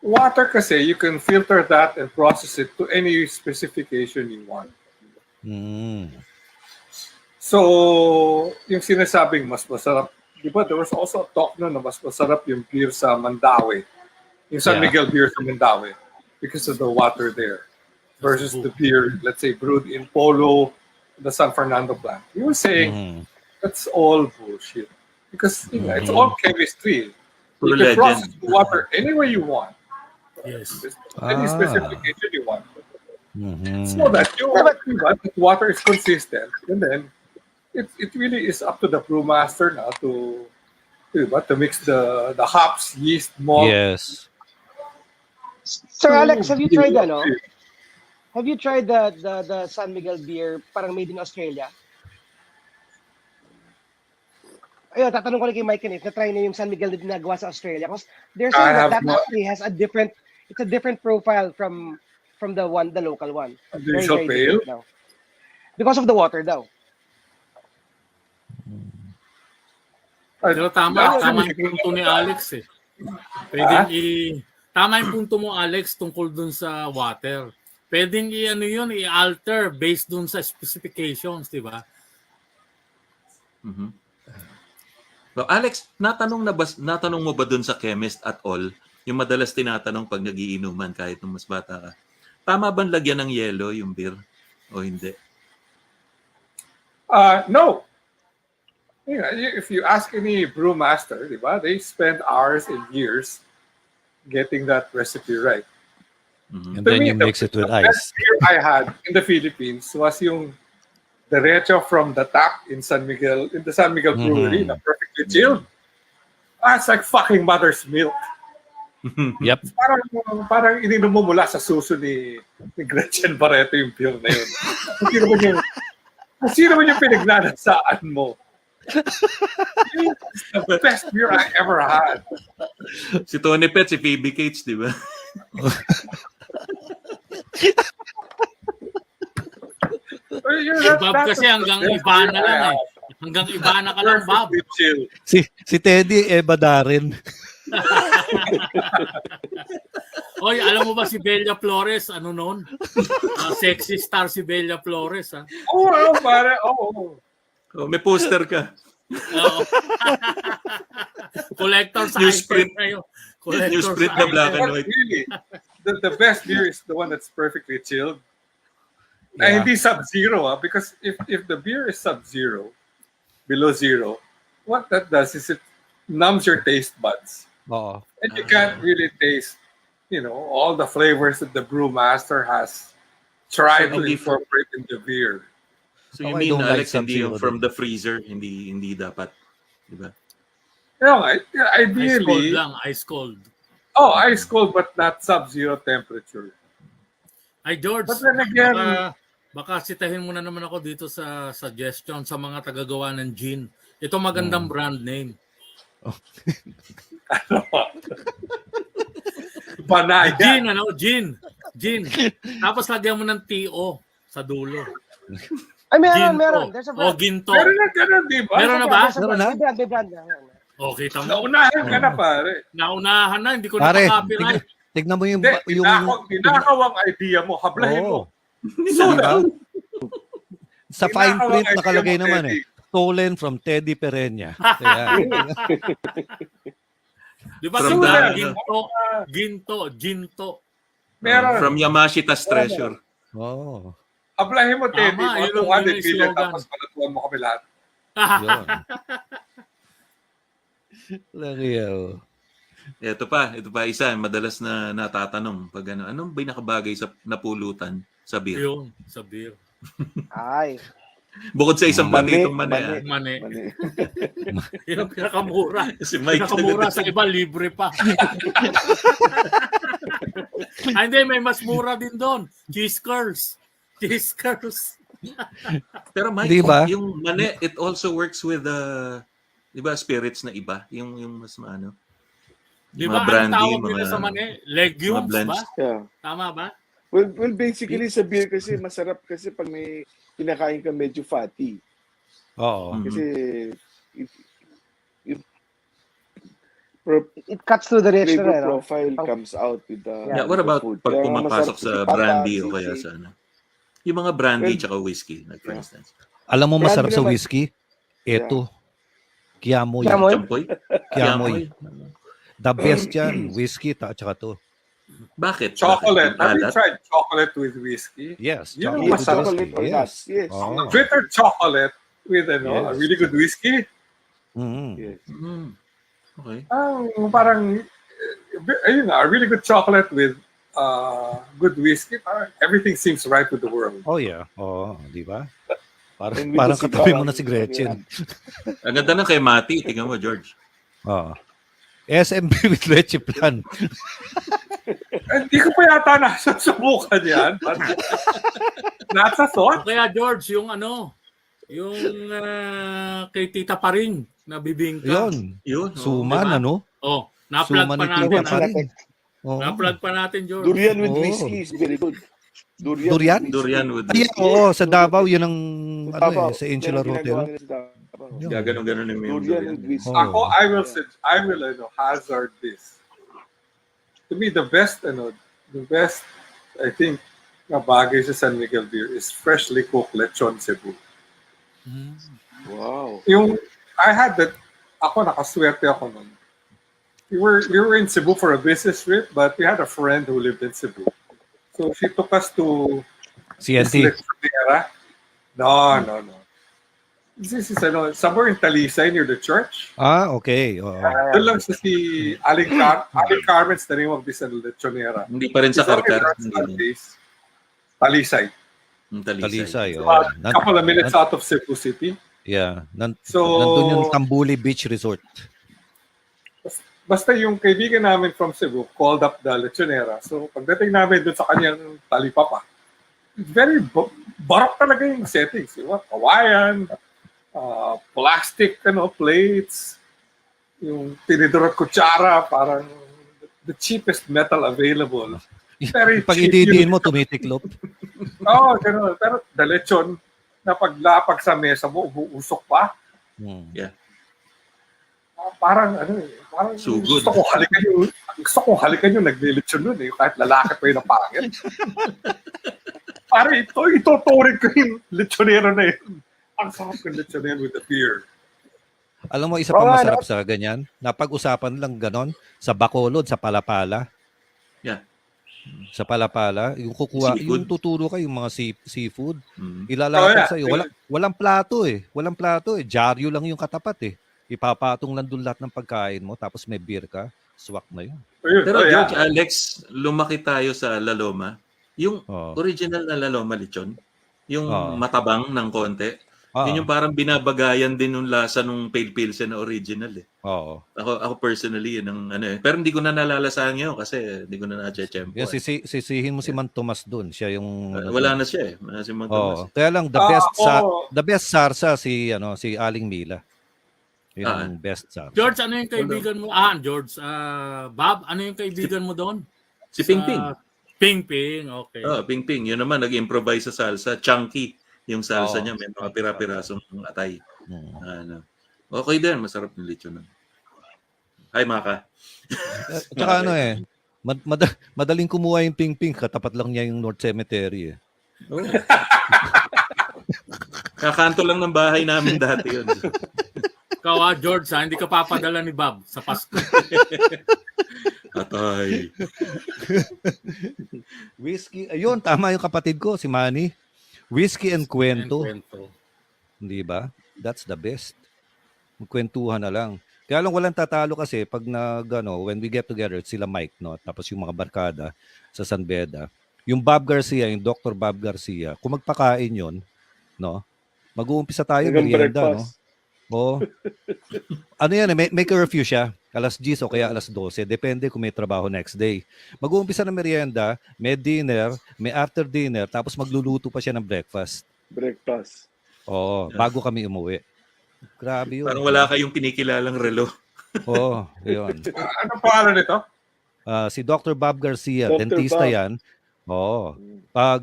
water kasi, you can filter that and process it to any specification you want. Mm. So, yung sinasabing mas masarap, di ba, there was also a talk na mas masarap yung beer sa Mandaue. Yung San Yeah. Miguel beer sa Mandaue because of the water there versus the beer, let's say, brewed in Polo, the San Fernando plant. He was saying Mhm. that's all bullshit because it's all chemistry. Puro You can legend. process the water any way you want, Yes. any Ah. specification you want, Mhm. so that the water is consistent, and then it really is up to the brewmaster now to mix the hops, yeast, malt. Yes. Sir Alex, have you tried Have you tried the San Miguel beer parang made in Australia? Ayun, tatanong ko lang kay Mike if na-try na yung San Miguel na ginagawa sa Australia. Because they're saying that actually has a different profile from the local one. The Very, usual very pale. different now. Because of the water daw. Pero tama yung punto ni Alex eh. Tama yung punto mo Alex tungkol dun sa water. Pwedeng i-alter based dun sa specifications, di ba? Mhm. So, Alex, natanong mo ba dun sa chemist at all, yung madalas tinatanong pag nagiinuman kahit nung mas bata ka, tama bang lagyan ng yelo yung beer o hindi? No. If you ask any brewmaster, diba, they spend hours and years getting that recipe right. And then you mix it with the ice. best beer I had in the Philippines was yung derecho from the tap in the San Miguel Brewery, na perfectly chilled. It's like fucking mother's milk. Yep. Parang ininom mo mula sa suso ni Gretchen Barreto yung beer na yun. Sino man yung pinagnanasaan mo? It's the best beer I ever had. Si Tony Pet, si Phoebe Cates, di ba? Bob kasi hanggang iba na lang eh. Hanggang iba na ka lang, Bob. Chill. Si Teddy Eba Darin. Oy, alam mo ba si Bella Flores, ano noon? Sexy star si Bella Flores, ha? Oo, pare. Oo. Oh, may poster ka. Oo. Collector's Newsprint. item tayo. Newsprint na black and white. Really, the best beer is the one that's perfectly chilled. Yeah. Hindi sub-zero, because if the beer is sub-zero, below zero, what that does is it numbs your taste buds. Oo. And you can't really taste, all the flavors that the brewmaster has tried to incorporate in the beer. So you I mean, don't like Alex, hindi Sub-Zero yung from the freezer, hindi dapat, di ba? Ideally, Ice cold. Oh, ice cold but not sub-zero temperature. Ay, George, But then again, baka sitahin mo na naman ako dito sa suggestion sa mga tagagawa ng gin. Ito magandang brand name. Panay. Gin. Tapos lagyan mo ng TO sa dulo. Ay, Ginto. meron. There's a brand. Ginto. Meron na ganun, di ba? Meron na ba? There's a brand. May brand. Okay, tama. Naunahan ka na, pare. Naunahan na, hindi ko Pare, na-copyright. tignan mo yung... Hindi, tinakaw ang idea mo. Hablahin mo. Diba? Sa fine Tinakaw ang print idea nakalagay mo, naman Teddy. Stolen from Teddy Pereña. Kaya, Di ba From sa the- ginto. Meron. From Yamashita's Treasure. oh, Hablahin mo, Teddy. Tama, Mga yun ang 200 billion slogan. tapos palatuan mo kami lahat. yun. Lagi, Ito pa isa madalas na natatanong pag anong binakabagay sa napulutan sa beer. Yun, sa beer. Ay. Bukod sa isang Mani, patitong mani. Mani. Mani. Yun ang pinakamura. Si Mike Pinakamura sa iba, libre pa. Hindi, may mas mura din doon. Cheese curls. Pero Mike, Di ba? yung mani, it also works with di ba, spirits na iba, yung mas maano. Di Mga ba? Ang brandy, tawag nila mga- sa mani? Legumes mga blends. ba? Yeah. Tama ba? Well, basically sa beer kasi masarap kasi pag may kinakain ka medyo fatty. Oo. Kasi it It cuts through the rich. flavor No? profile comes out with the, Yeah, what with the about food. pag Kaya pumapasok masarap sa kasi brandy o pata, kaya sisig. sa yung mga brandy Well, tsaka whiskey, like for yeah. instance. Alam mo masarap Brand sa naman. whiskey? Ito. Kiamoy. Kiamoy? Champoy? Kiamoy. The best yan. Whiskey, tsaka to. Bakit? Chocolate. Bakit? Have you Alat? tried chocolate with whiskey? Yes. Yun ang Chocolate with masarap. Chocolate or whiskey. nuts. Yes. Yes. Oh. Bitter chocolate with a Yes. really good whiskey. Mhm. Yes. Okay. Parang, ayun nga, a really good chocolate with good whiskey. Parang everything seems right with the world. Oh yeah. Oh, di ba? Parang, And with parang the cigar, katabi mo na si Gretchen. Ang ganda na kay Mati. Tingnan mo, George. Oo. SMB with leche plan. Hindi ko pa yata nasusubukan yan. Nasa sauce? Kaya George, yung kay Tita pa rin, nabibingka. Yun. Suman, diba? ano? Oh, na-plug Suman pa ni Tita natin. pa rin. Oo. Na-plug pa natin, George. Durian with Oo. whiskey is very good. Durian? Durian with Ay, whiskey. oo, sa Davao, yun ang Davao. sa Insular Yan ang ginagawa Hotel. nila sa Davao. Yun. Gaganon-ganon yung Durian durian. with whiskey. Oh. Ako, I will hazard this. To me, the best, I think, na bagay sa San Miguel beer is freshly cooked lechon Cebu. Wow. I had that, nakaswerte ako nun. We were in Cebu for a business trip, but we had a friend who lived in Cebu. So she took us to CNT. Lechonera. No. This is somewhere in Talisay near the church. Ah, okay. Oo. Doon lang sa si Aling Carmen's the name of this lechonera. Hindi pa rin sa It's only Karkar. runs Sundays. Talisay. Talisay. Oo. About a couple of minutes out of Cebu City. Yeah. So, Nandun yung Tambuli Beach Resort. Basta yung kaibigan namin from Cebu called up the lechonera. So pagdating namin doon sa kanyang talipapa, very barok talaga yung settings. Hawaiian, plastic plates, yung tinidor at kutsara, parang the cheapest metal available. Very Pag cheap ididiin mo, tumitiklop. Oo, gano'n. Pero the lechon, na paglapag sa mesa mo, umuusok pa. Yeah. Parang So good. gusto kong halikan yung naglilitsyon nun kahit lalaki pa yun ang pangit. Parang ituturing ko yung lechonero na yun. Ang sarap ng lechonero with the beer. Alam mo, isa pa masarap sa ganyan, napag-usapan lang ganon, sa Bacolod, sa Palapala. Yeah. Sa Palapala, yung kukuha, Seafood. yung tuturo ka, yung mga seafood, ilalapag sa'yo. Walang plato eh. Walang plato eh. Dyaryo lang yung katapat eh. Ipapatong lang doon lahat ng pagkain mo, tapos may beer ka, swak na yun. Pero George, Alex, lumaki tayo sa Laloma. Yung original na Laloma lechon, yung matabang ng konti, yun yung parang binabagayan din yung lasa nung pale pilsen na original eh. Oo. Ako personally, yun ang pero hindi ko na nalalasahan ngayon kasi hindi ko na na-chempo. Yeah, sisihin mo si Man Tomas doon. Siya yung wala na siya eh. Si Mang Tomas. Kaya lang the best sarsa si Aling Mila. Yun ang best sa George, ano yung kaibigan mo? George. Bob, ano yung kaibigan mo doon? Si Pingping. Pingping, okay. Pingping. Yun naman, nag-improvise sa salsa. Chunky yung salsa niya. May mga pira-pirasong atay. Okay din. Masarap yung lechon. Hi, Maka. Tsaka madaling kumuha yung Pingping. Katapat lang niya yung North Cemetery. Kakanto lang ng bahay namin dati yun. Ikaw, George, hindi ka papadala ni Bob sa Pasko. Atay. Whiskey. Ayun, tama yung kapatid ko, si Manny. Whiskey and kwento. Hindi ba? That's the best. Magkwentuhan na lang. Kaya lang walang tatalo kasi pag when we get together, sila Mike, no? Tapos yung mga barkada sa San Beda. Yung Bob Garcia, yung Dr. Bob Garcia, kung magpakain yun, no? Mag-uumpisa tayo, merienda, no? Oo. Ano yan, may curfew siya. Alas 10 o kaya alas 12. Depende kung may trabaho next day. Mag-uumpisa ng merienda, may dinner, may after dinner, tapos magluluto pa siya ng breakfast. Oo, bago kami umuwi. Grabe yun. Parang wala kayong kinikilalang relo. Oo, yun. Ano pangalan nito? Si Dr. Bob Garcia, dentista yan. Oo. Pag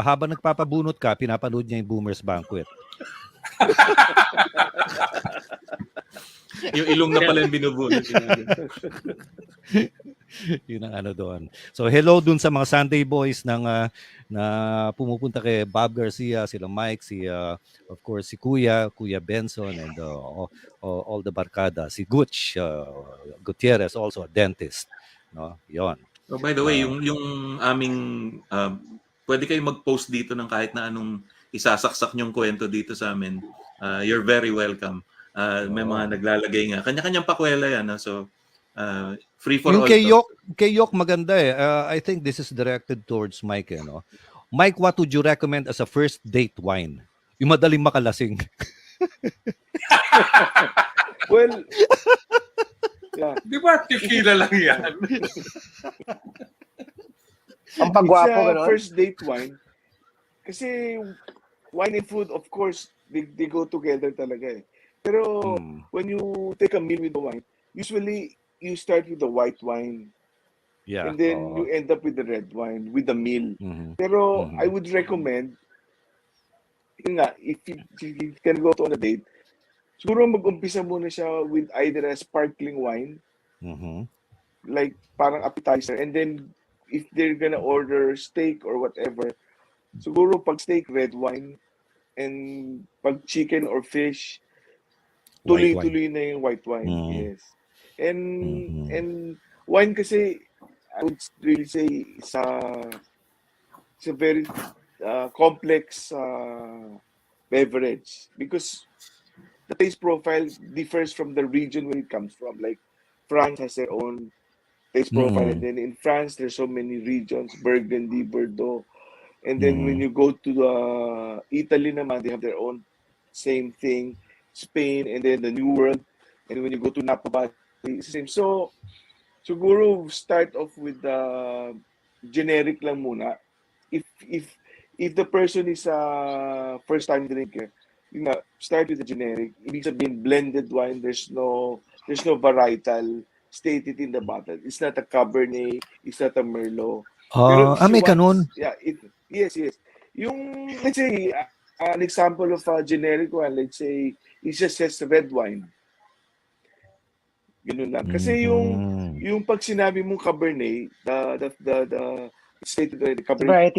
habang nagpapabunot ka, pinapanood niya yung Boomer's Banquet. Yung ilong na pala yung binubunot. Yun ang doon. So hello dun sa mga Sunday boys na pumupunta kay Bob Garcia, sila Mike, of course si Kuya Benson, and all the barkada, si Gutch Gutierrez, also a dentist, no? Yon. So by the way, yung aming pwede kayo mag-post dito ng kahit na anong isasaksak nyong kwento dito sa amin. You're very welcome. May mga naglalagay nga. Kanya-kanyang pakwela yan. So, free for yung all. Kay Yok maganda eh. I think this is directed towards Mike. No? Mike, what would you recommend as a first date wine? Yung madaling makalasing. Well, yeah. Di ba tequila lang yan? Ang pagwapo, gano'n? First date wine. Kasi wine and food, of course, they go together talaga eh. Pero when you take a meal with the wine, usually you start with the white wine. Yeah. And then you end up with the red wine, with the meal. Pero I would recommend, if you can go on a date, siguro mag-umpisa muna siya with either a sparkling wine, like parang appetizer, and then if they're gonna order steak or whatever, siguro pag steak, red wine, and pag chicken or fish, tuloy-tuloy na yung white wine. Yes. And wine kasi, I would really say it's a very complex beverage, because the taste profile differs from the region where it comes from. Like France has their own taste profile, and then in France there's so many regions, Burgundy, Bordeaux, and then when you go to Italy naman, they have their own same thing, Spain, and then the New World, and when you go to Napa Valley, it's the same. So siguro start off with the generic lang muna. If the person is a first time drinker, start with the generic. Ibig sabihin blended wine, there's no varietal stated in the bottle. It's not a Cabernet, it's not a Merlot. May ganun. Yeah, yes. Yung, let's say, an example of a generic one, let's say, it just says red wine. Ganun lang. Kasi yung pag sinabi mong Cabernet, the stated the Cabernet,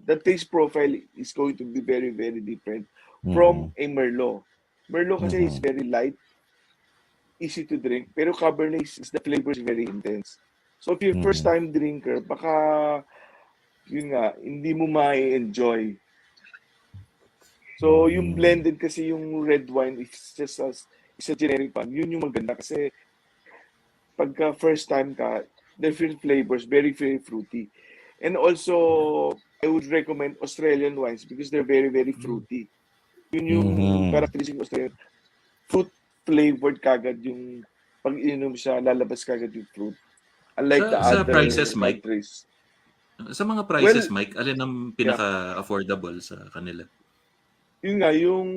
the taste profile is going to be very, very different from a Merlot. Merlot kasi is very light, easy to drink, pero Cabernet is the flavor is very intense. So if you're first time drinker, baka hindi mo ma-enjoy. So yung blended kasi yung red wine, it's a generic one. Yun yung maganda kasi pagka first time ka, different flavors, very, very fruity. And also, I would recommend Australian wines because they're very, very fruity. Yun yung characteristic of Australian. Fruit flavored kagad yung pag ininom siya, lalabas kagad yung fruit. Unlike the other prices, Mike. countries. Sa mga prices, Mike, alin ang pinaka-affordable sa kanila? Yun nga, yung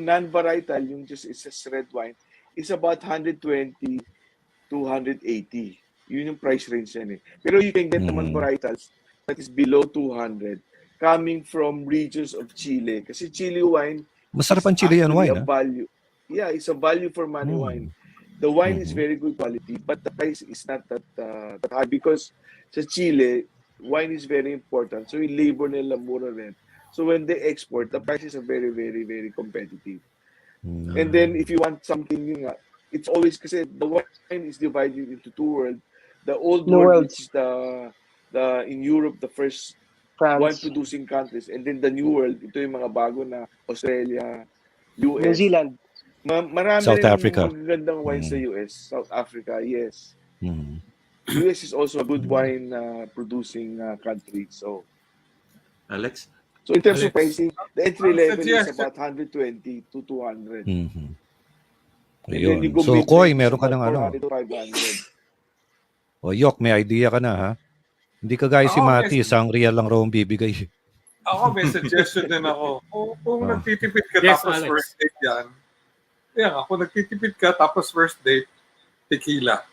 non-varietal, yung it's just red wine, is about 120 to 180. Yun yung price range yan eh. Pero you can get naman varietals that is below 200 coming from regions of Chile. Kasi Chile wine Masarap ang Chilean wine, a value. Yeah, it's a value for money wine. The wine is very good quality, but the price is not that high because sa Chile, wine is very important. So yung labor nila mura rin. So when they export, the prices are very, very, very competitive. And then if you want something, it's always kasi the wine is divided into two worlds. The old world, which is the in Europe, the first wine producing countries, and then the new world, ito yung mga bago na Australia, US, New Zealand. Marami South Africa. magagandang wine sa US, South Africa, yes. US is also a good wine producing country. So, Alex? So in terms of pricing, the entry level is about 120 to 200. Ayun. So, Koy, meron ka ng ano? 400 to 500. O, Yok, may idea ka na, ha? Hindi ka gaya si Mati, isang real lang raw ang bibigay. Ako, may suggestion din ako. Kung nagtitipid ka tapos Alex. first date yan, kung nagtitipid ka tapos first date, tequila.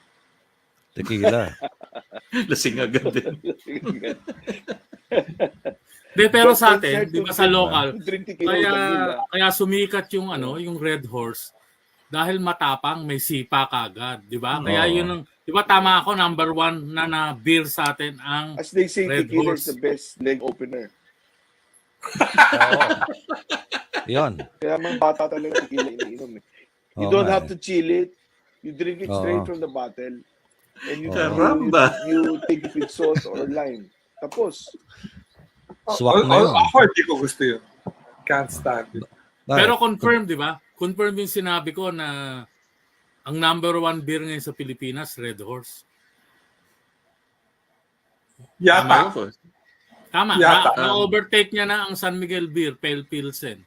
Tequila. Lasing agad din. Pero sa atin, di ba sa local, Drink tequila. kaya sumikat yung yung Red Horse dahil matapang, may sipa kagad, di ba? Kaya yun ang, di ba tama ako, number 1 na beer sa atin ang As they say, Red tequila Horse. is the best leg opener. Yun. Kaya mga bata talaga tequila iniinom eh. You don't have to chill it. You drink it straight from the bottle. And you take it with salt or lime. Tapos. Swak na yun. Ako, hindi ko gusto yun. Can't stand it. Pero confirm, di ba? Confirm yung sinabi ko na ang number 1 beer ngayon sa Pilipinas, Red Horse. Yata. Tama. Yata. Na-overtake niya na ang San Miguel Beer, Pale Pilsen.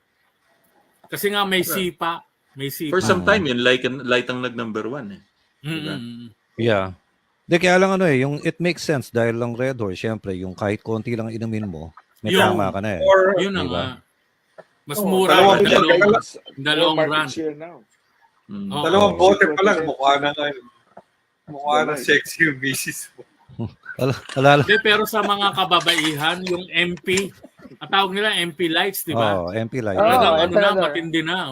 Kasi nga may sipa. May sipa. For some time yun, light ang nag-number 1 eh. Diba? Yeah. Di kaya lang yung it makes sense dahil lang Red Horse, syempre, yung kahit konti lang inumin mo, may tama ka na eh. Yun ang diba? Mas mura. Dalawang run. share now. Dalawang bote pa lang, mukha na sexy yung misis mo. Pero sa mga kababaihan, yung MP, ang tawag nila MP Lights, di ba? MP Lights. Talagang matindi na.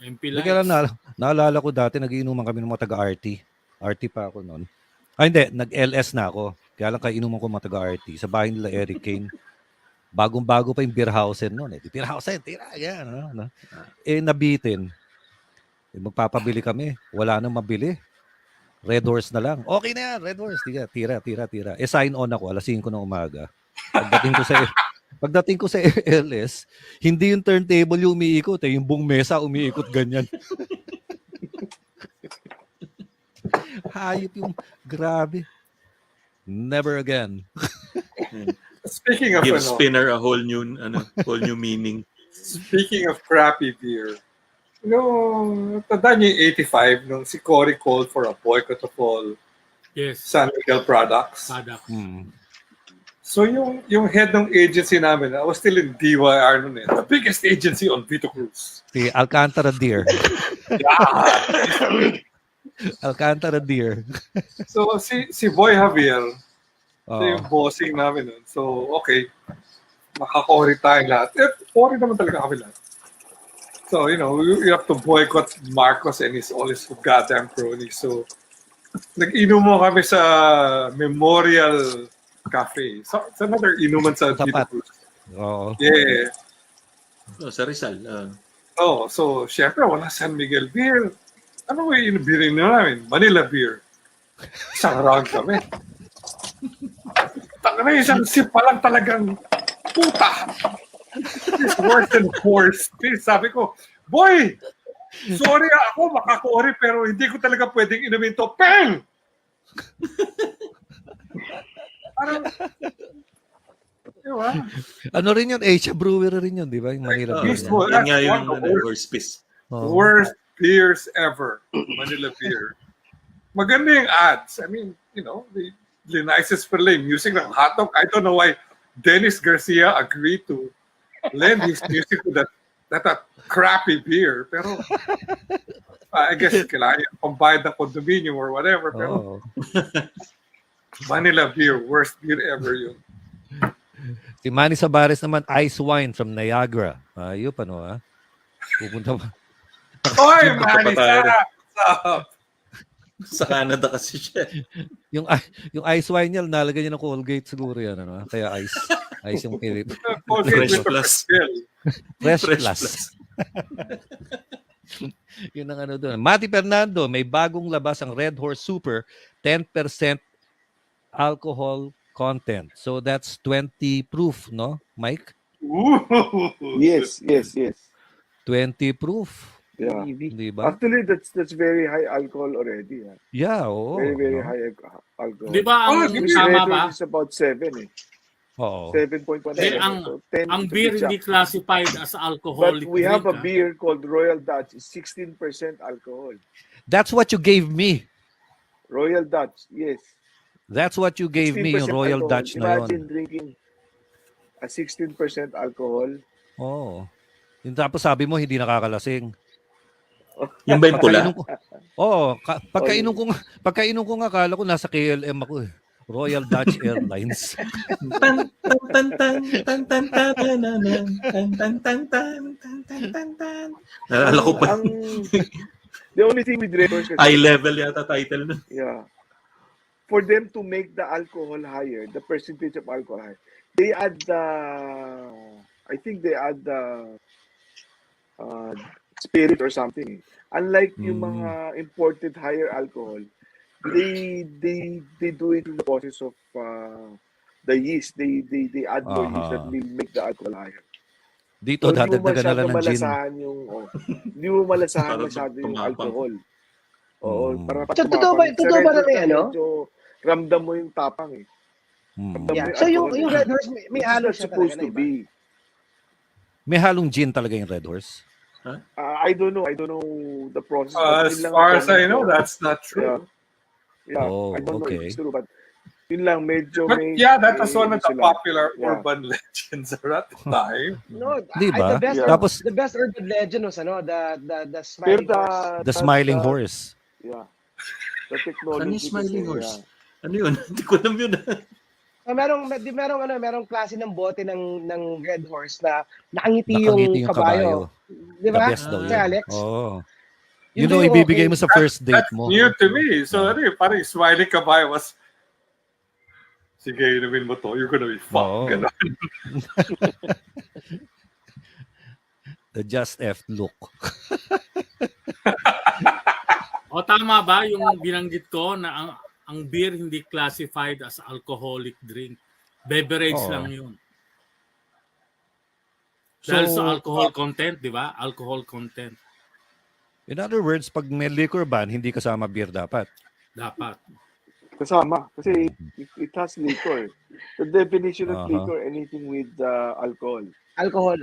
MP Lights. Kaya lang naalala ko dati, nagiinuman kami ng mga taga-RT. RT pa ako noon. Hindi, nag-LS na ako. Kaya lang kainuman ko mga taga-RT sa bahay nila Eric Kane. Bagong-bago pa yung Beerhausen noon. Beerhausen, tira, yan. Nabitin. Magpapabili kami. Wala nang mabili. Red Horse na lang. Okay na yan, Red Horse. Tira. Sign on ako, 5:00 ng umaga. Pagdating ko sa LS, hindi yung turntable yung umiikot. Yung buong mesa umiikot ganyan. Hayop yung grabe. Never again. Speaking of Give spinner a whole new meaning. Speaking of crappy beer, tandaan niyo yung 85 nung si Cory called for a boycott of all San Miguel products. So yung head ng agency namin, I was still in DYR noon the biggest agency on Vito Cruz. Si Alcantara Deer. Alcantara Deer. So si Boy Javier, yung bossing namin nun. So okay, makakori tayong lahat. Kori naman talaga kami lahat. So, you have to boycott Marcos and all his goddamn cronies. So, nag-inom mo kami sa Memorial Cafe. So, it's another inuman sa Vito Cruz. Yeah. Sa Rizal. So, syempre, wala San Miguel beer. Ano yung beerin namin? Manila beer. Isang round kami. Isang sip pa lang talagang puta. It's worse than horse. Sabi ko, boy, sorry ako makakori pero hindi ko talaga pwedeng inumin to. Peng! Parang, diba? Ano rin yun? Asia Brewery rin yun, di ba? Yung Manila beer. Yan nga yung horse piece. Worst beers ever. Manila beer. Maganda yung ads. I mean, the nicest for lane. Music ng hotdog. I don't know why Dennis Garcia agreed to lend his music to that a crappy beer. Pero I guess kailangan yung pambayad ng condominium or whatever. Pero Manila beer, worst beer ever yun. Si Manny Sabares naman, ice wine from Niagara. Ayun pa no, ha? Pupunta pa. Oy, Manny, what's up? Sa Canada kasi siya. Yung ice wine niya, nalagyan niya ng Colgate siguro yan. Ano? Kaya ice. Ice yung Philip. Fresh plus. Fresh plus. Yun ang ano doon. Mati Fernando, may bagong labas ang Red Horse Super, 10% alcohol content. So that's 20 proof, no, Mike? Ooh. Yes. 20 proof. Yeah. Diba? Actually, that's very high alcohol already. Yeah, oo. Very high alcohol. Di ba ang tama ba? Is about 7 eh. Oo. 7.1. Ang beer hindi classified as alcoholic. But we have a beer called Royal Dutch. It's 16% alcohol. That's what you gave me. Royal Dutch, yes. That's what you gave me, yung Royal alcohol. Dutch na yun. Imagine drinking a 16% alcohol. Oo. Yung tapos sabi mo, hindi nakakalasing. Yung ba yung pula? Oo. Pagkainom ko nga, akala ko nasa KLM ako eh. Royal Dutch Airlines. Tan tan tan tan tan tan tan tan tan tan tan tan. Naalala ko pa. The only thing with Red Horse High level yata title nun. Yeah. For them to make the alcohol higher, the percentage of alcohol higher, they add I think they add spirit or something. Unlike yung mga imported higher alcohol, they do it in the process of the yeast. They add more yeast that will make the alcohol higher. Dito, So, dadagdagan na lang ng gin. Hindi mo malasahan masyado yung alcohol. Oo, para Totoo ba na ano? Ramdam mo yung tapang eh. Yeah. So yung Red Horse, may halo siya supposed talaga, to be. May halong gin talaga yung Red Horse. I don't know the process. As far as I know, that's not true. Yeah, Oh, I don't know if okay. it's true, but yun lang, medyo But may... yeah, that was one of the sila. popular urban legends at the time. No, Diba? the best urban legend was the smiling horse. The smiling horse. Yeah. The technology. Ano yung smiling horse? Yeah. Ano yun? Hindi ko alam yun. Merong klase ng bote ng Red Horse na nakangiti yung kabayo. Di ba? The best daw yun. Alex? Oo. Yun You know, yung ibibigay mo okay. sa first date That's mo. new to me. So, parang smiling kabayo was, sige, inumin mo to, you're gonna be fucked. Oo. Ganun. The just F look. O tama ba yung binanggit ko na ang beer hindi classified as alcoholic drink? Beverage lang yun. Dahil sa alcohol content, di ba? Alcohol content. In other words, pag may liquor ban, hindi kasama beer dapat. Dapat. Kasama. Kasi it has liquor. The definition of liquor, anything with alcohol. Alcohol.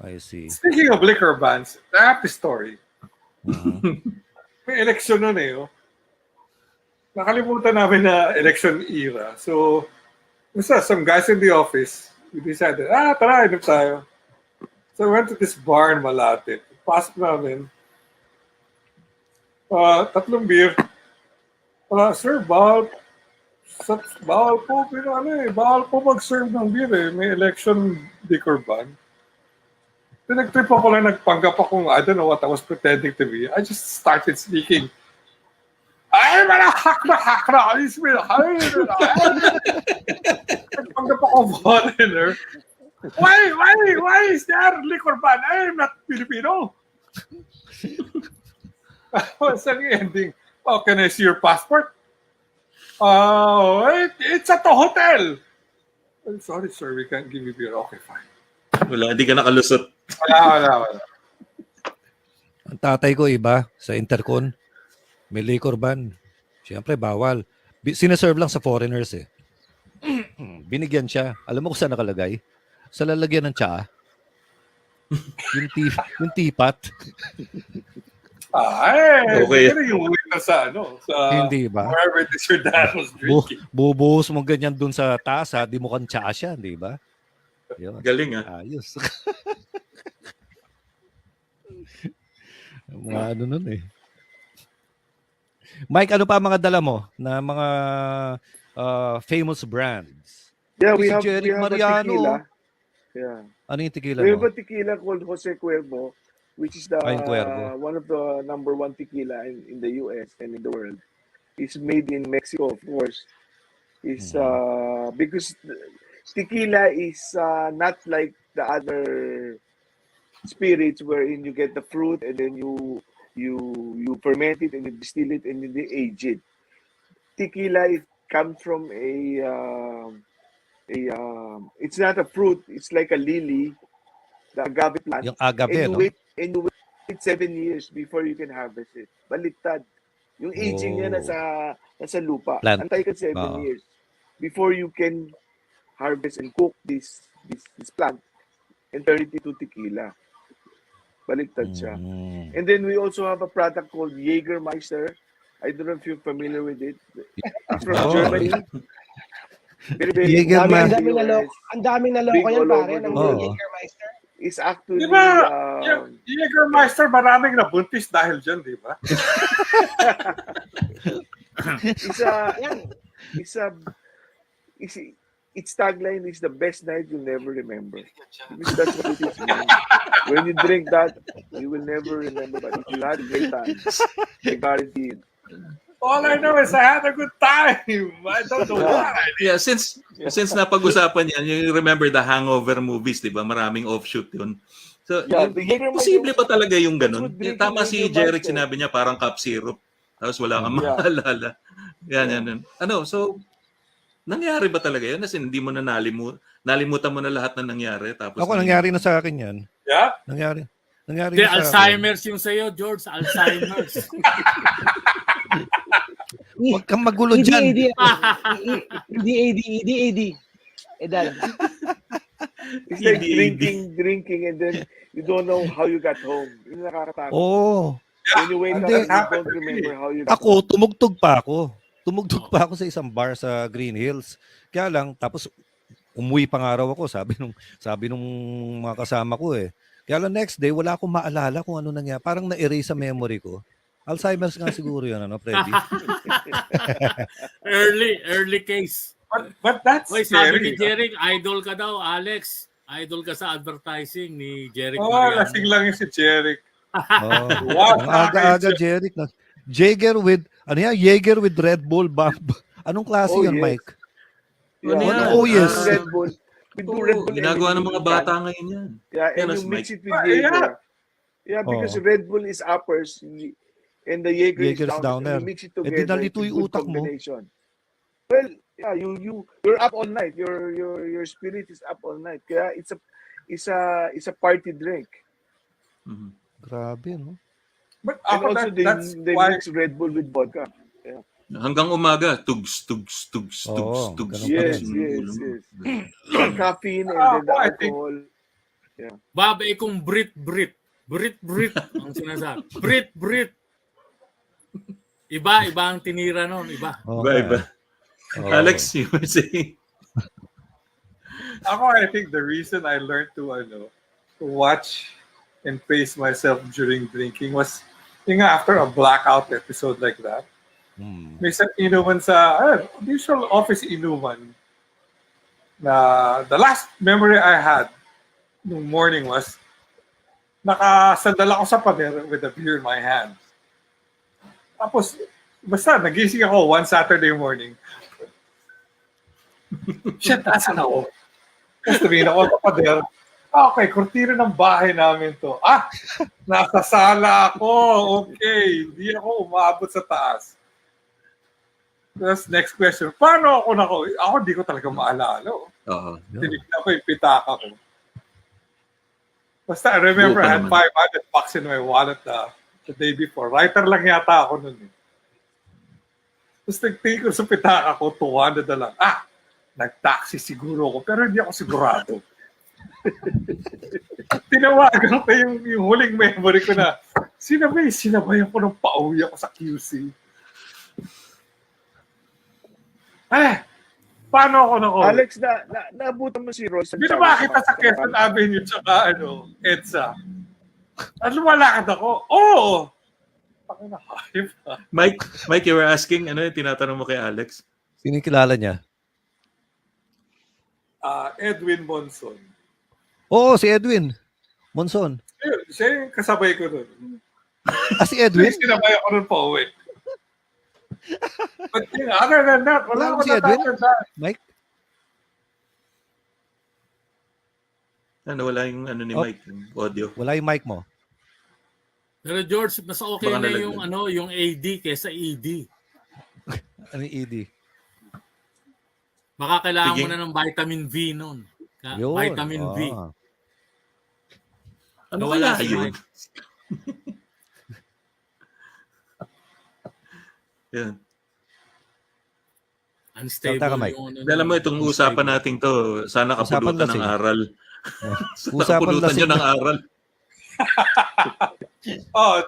I see. Speaking of liquor bans, I have this story. May election nun eh. Oh. Nakalimutan namin na election era. So, some guys in the office, we decided, tara, inom tayo. So, we went to this bar in Malate. Pasok namin. 3 beer. Sir, bawal po, pero bawal po mag-serve ng beer eh. May election liquor ban. Nag-trip ako lang, nagpanggap akong, I don't know what I was pretending to be. I just started speaking. Ay, malahak na, nagpanggap akong foreigner. Why is there liquor ban? I'm not Filipino. What's the ending? Oh, can I see your passport? It's at the hotel. I'm sorry, sir. We can't give you beer. Okay, fine. Wala, hindi ka nakalusot. Wala. Ang tatay ko iba sa intercon. May liquor ban. Siyempre, bawal. Sinaserve lang sa foreigners eh. Binigyan siya. Alam mo kung saan nakalagay? Sa lalagyan ng tsaa. yung tipat. Okay. Yung sa hindi ba? Wherever it is your dad was drinking. Bubuhos mo ganyan dun sa tasa, di mo kang tsaa siya, di ba? Galing ah. Ayos. Mga ano nun eh. Mike, ano pa mga dala mo na mga famous brands? Yeah, Si we have Jeric a Mariano. tequila. Yeah. Ano yung tequila We have mo? a tequila called Jose Cuervo, which is Yung Cuervo. one of the number one tequila in the US and in the world. It's made in Mexico, of course. It's because tequila is not like the other spirits wherein you get the fruit and then you ferment it and you distill it and then you age it. Tequila, it comes from it's not a fruit, it's like a lily, the agave plant. Yung agave, and no? you wait 7 years before you can harvest it. Baliktad. Yung aging niya nasa lupa. Plant. Antay ka 7 years before you can harvest and cook this plant and turn it into tequila. Baliktad siya. And then we also have a product called Jägermeister. I don't know if you're familiar with it. It's from Germany. Very Ang daming naloko yan, pare, ng Jägermeister. It's actually... Di ba, Jägermeister, maraming nabuntis dahil dyan, di ba? Its tagline is the best night you'll never remember. Because that's what it is. Man. When you drink that, you will never remember. But if you had a great time, I guarantee it. All I know is I had a good time. I don't know why. Yeah, since napag-usapan yan, you remember the Hangover movies, di ba? Maraming offshoot yun. So, posible ba talaga yung ganun? Tama si Jeric, sinabi niya parang cup syrup. Tapos wala kang maalala. Yan. Ano, so, nangyari ba talaga yun? Kasi hindi mo na nalimutan mo na lahat na nangyari. Tapos Ako, nangyari na sa akin yan. Yeah? Nangyari Hindi, na sa Alzheimer's yung sa'yo, George. Alzheimer's. Huwag kang magulo dyan. ED. Edad. It's like drinking, and then you don't know how you got home. Yung nakakatakot. Oo. When you wake up, you don't remember how you got home. Tumugtog pa ako sa isang bar sa Green Hills. Kaya lang, tapos umuwi pa nga raw ako, sabi nung mga kasama ko eh. Kaya lang next day, wala akong maalala kung ano nangyari. Parang na-erase sa memory ko. Alzheimer's nga siguro yun, Freddy? early case. But that's sabi scary. ni Jeric, idol ka daw, Alex. Idol ka sa advertising ni Jeric Mariano. Lasing lang yung si Jeric. Ang aga-aga, Jeric. Jaeger with Red Bull bomb. Anong klase yun, yes. Mike? Yes. Red Bull. Ginagawa ng mga bata ngayon yan. Yeah, and you mix it with Jaeger. Yeah, because Red Bull is uppers and the Jaeger is downers. You mix it together. Nalito yung utak mo. Well, yeah, you're up all night. Your spirit is up all night. Kaya it's a party drink. Mm-hmm. Grabe, no? But and also they mix Red Bull with vodka. Yeah. Hanggang umaga, tugs. Yes. The caffeine and then the alcohol. Yeah. Babae kong Brit. Ang sinasabi. Brit. Iba ang tinira noon, iba. Iba. Alex, you were saying? I think the reason I learned to watch and pace myself during drinking was after a blackout episode like that. May inuman sa usual office inuman na the last memory I had nung morning was nakasandal ako sa pader with a beer in my hand. Tapos, basta nagising ako one Saturday morning. Shit, nasan ako? Tapos sabihin ako sa pader, okay, kurtira ng bahay namin to. Nasa sala ako. Okay, hindi ako umabot sa taas. Tapos next question, paano ako hindi ko talaga maalala. Tinignan ko yung pitaka ko. Basta I remember I had $500 in my wallet the day before. Writer lang yata ako nun. Tapos nagtingin ko sa pitaka ko, 200 na lang. Nag-taxi siguro ako, pero hindi ako sigurado. Tinawagan ko yung huling memory ko na sinabayan ko nung pauwi ako sa QC. Paano ako nako? Alex, naabutan mo si Royce. Binawa kita sa Quezon Avenue tsaka EDSA. At lumalakad ako. Oo! Mike, you were asking, ano yung tinatanong mo kay Alex? Sino yung kilala niya? Edwin Monson. Oo, si Edwin Monson. Siya yung kasabay ko nun. Si Edwin? Sinabay ako nun pa uwi. But other than that, wala si Edwin? Mike? Wala yung ni Mike, yung audio. Wala yung mic mo. Pero George, mas okay Baka na nalaglag. yung AD kaysa ED. Ano yung ED? Baka kailangan Sige. mo na ng vitamin V noon. Yun. Vitamin V. Ano Nawala kaya si yun? Mike. Yan. Unstable Salta ka, Mike. yung Alam mo, itong usapan natin to, sana Usapan kapulutan lasing. ng aral. Sana Usapan kapulutan lasing nyo ng na. aral.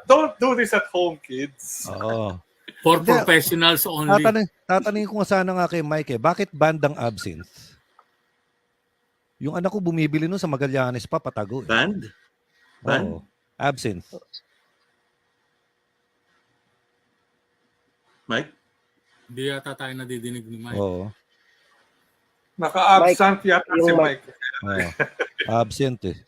Don't do this at home, kids. Oo. For Hindi. professionals only. Tatanungin ko nga sana nga kay Mike bakit bandang absinthe? Yung anak ko bumibili nun sa Magallanes pa, patago. Band? Oo. Absinthe. Mike? Hindi yata tayo nadidinig ni Mike. Oo. Naka-absent yata si yung Mike. Oo. Absinthe eh.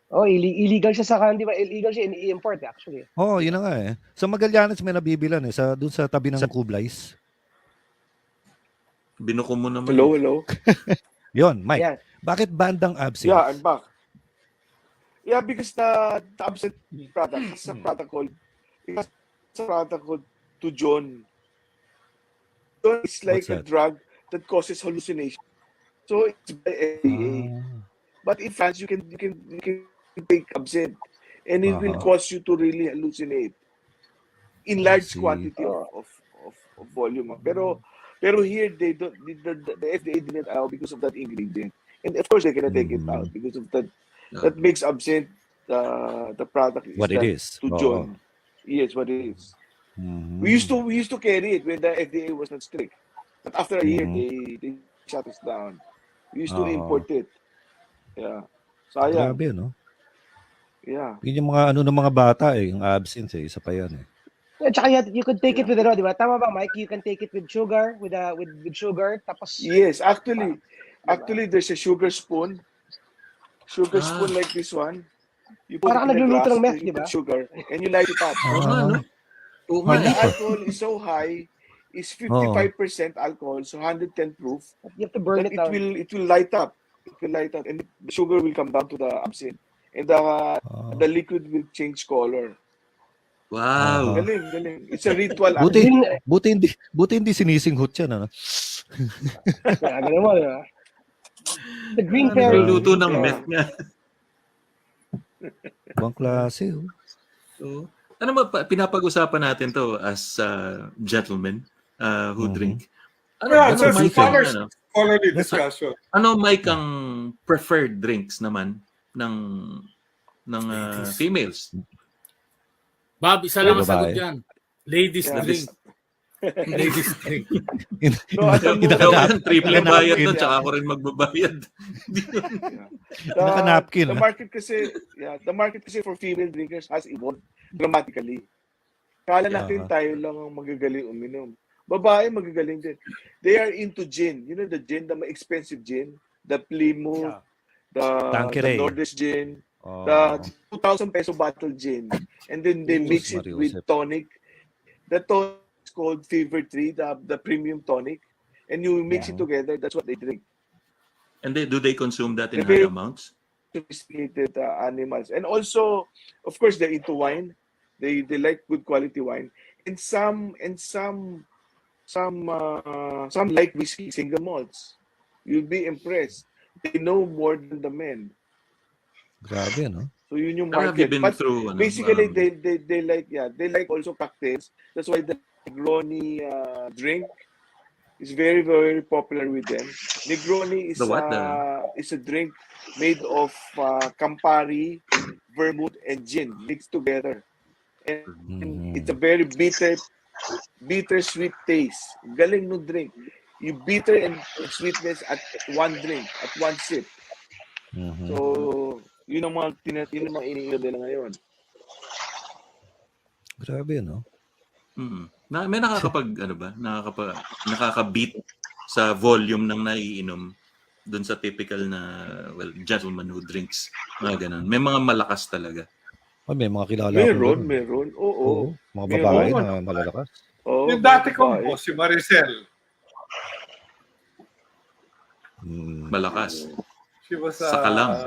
Oh, illegal siya sa di ba? Illegal siya i-import actually. Oo, yun na nga eh. Sa Magallanes may nabibilan eh. Doon sa tabi ng Kublais. Binuko mo naman. Hello. Yon, Mike. Yeah. Bakit bandang absinthe? Yeah, I'm back. Yeah, because the absent product is a product called to John. John is like What's a that? drug that causes hallucination. So it's by FDA. But in France, you can take absinthe, and it will cause you to really hallucinate in large quantity of volume. Pero here they don't. The FDA didn't allow because of that ingredient, and of course they're gonna take it out because of that. That makes absinthe the product What it is. to John. Yes, what it is. We used to carry it when the FDA was not strict, but after a year they shut us down. We used to import it. Yeah. Sayang. Grabe, no? Yeah. Yun yung mga ng mga bata eh, yung absinthe eh, isa pa yan eh. Yeah, tsaka you could take it with di ba? Tama ba, Mike? You can take it with sugar, with sugar, tapos Yes, actually there's a sugar spoon. Spoon like this one. You put Parang it in a nagluluto glass, ng meth, you di ba? put sugar, and you light it up. Oo nga, no? Oo nga. The alcohol is so high, it's 55% alcohol, so 110 proof. you have to burn That it down. it will light up. It will light up, and the sugar will come down to the absinthe, and the liquid will change color. Wow. Galing. It's a ritual. Buti hindi sinisinghot yan, ano? Yeah, ganun mo, di ba? The green fairy. Nagluluto ng meth nga. Ibang klase, oh. So, ano ba, pinapag-usapan natin to as gentlemen who drink. Yeah, so Mike, scholarly discussion. Ano, Mike, ang preferred drinks naman ng females? Bob, isa lang ang Babae. sagot dyan. Ladies drink. Ladies drink. Ikaw yan, triple bayad nun, tsaka ako rin magbabayad. Naka-napkin. The market kasi for female drinkers has evolved dramatically. Kala natin tayo lang ang magagaling uminom. Babae magagaling din. They are into gin. You know the gin, the expensive gin, the Plymouth, the Nordis gin, the 2,000 peso bottle gin, and then they mix it with tonic. The tonic is called Fever Tree, the premium tonic, and you mix it together. That's what they drink. And do they consume that in high amounts? Sophisticated animals, and also, of course, they're into wine. They like good quality wine, and some like whiskey, single malts. You'll be impressed. They know more than the men. Grabe, no? So yun yung Have you market. been But through, basically, they like also cocktails. That's why the Negroni drink is very, very popular with them. Negroni is a drink made of Campari, vermouth, and gin mixed together. And it's a very bitter bitter-sweet taste. Galing no drink. You bitter and sweetness at one drink, at one sip. Mhm. So, yun ang mga iniinom nila ngayon. Grabe, no? May nakaka-beat sa volume ng naiinom doon sa typical na, gentleman who drinks. Mga ganun. May mga malakas talaga. May mga kilala Meron. Oo. Mga babae na malalakas. Oo, Yung dati kong boss, si Maricel. Malakas. She was Saka lang.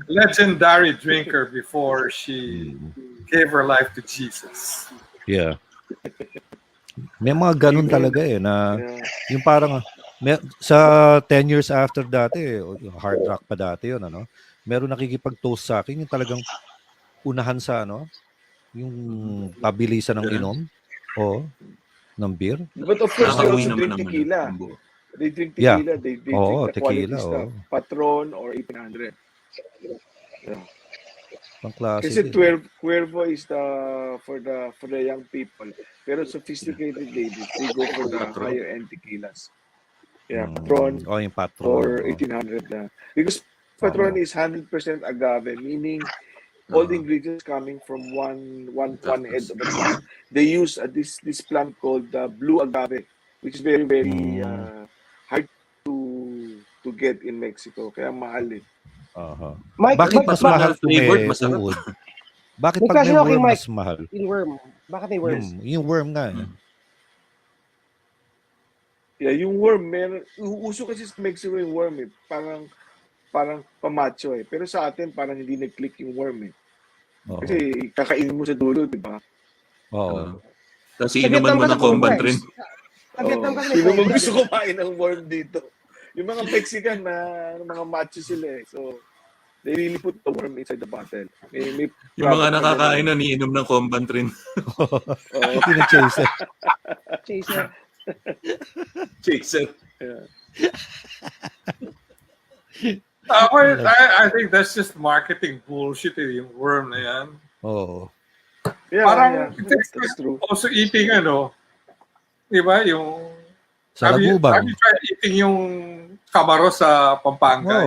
legendary drinker before she gave her life to Jesus. Yeah. May mga ganun talaga na yung parang sa 10 years after dati, yung hard rock pa dati yun, ano? Meron nakikipag-toast sa akin yung talagang unahan sa yung pabilisan ng inom ng beer. But of course, they also drink tequila. They drink tequila. They drink the quality stuff. Patron or 1800. Yeah. Kasi Cuervo is for the young people. Pero sophisticated ladies, they go for the higher end tequilas. Yeah, Patron, yung Patron or 1800 na. Because Patron is 100% agave, meaning all the ingredients coming from one head of the plant. They use this plant called blue agave, which is very hard to get in Mexico. Kaya mahal eh. Bakit mas mahal flavored masarap? Bakit pag may worm mas mahal? Yung worm. Bakit may worms? Yung worm nga. Yeah, yung worm, uso kasi sa Mexico yung worm eh. Parang pamacho eh. Pero sa atin, parang hindi nag-click yung worm eh. Kasi kakainin mo sa dulo, di ba? Oo. Kasi inuman mo ng combat rin. Sino mo gusto kumain ng worm dito? Yung mga Mexican na mga macho sila eh. So, they really put the worm inside the bottle. Yung mga nakakain na niinom ng combat rin. Chaser. Chaser. Yeah. I think that's just marketing bullshit yung worm na yan. Yeah, parang that's true. Also eating di ba, yung have you tried eating yung kamaro sa Pampanga?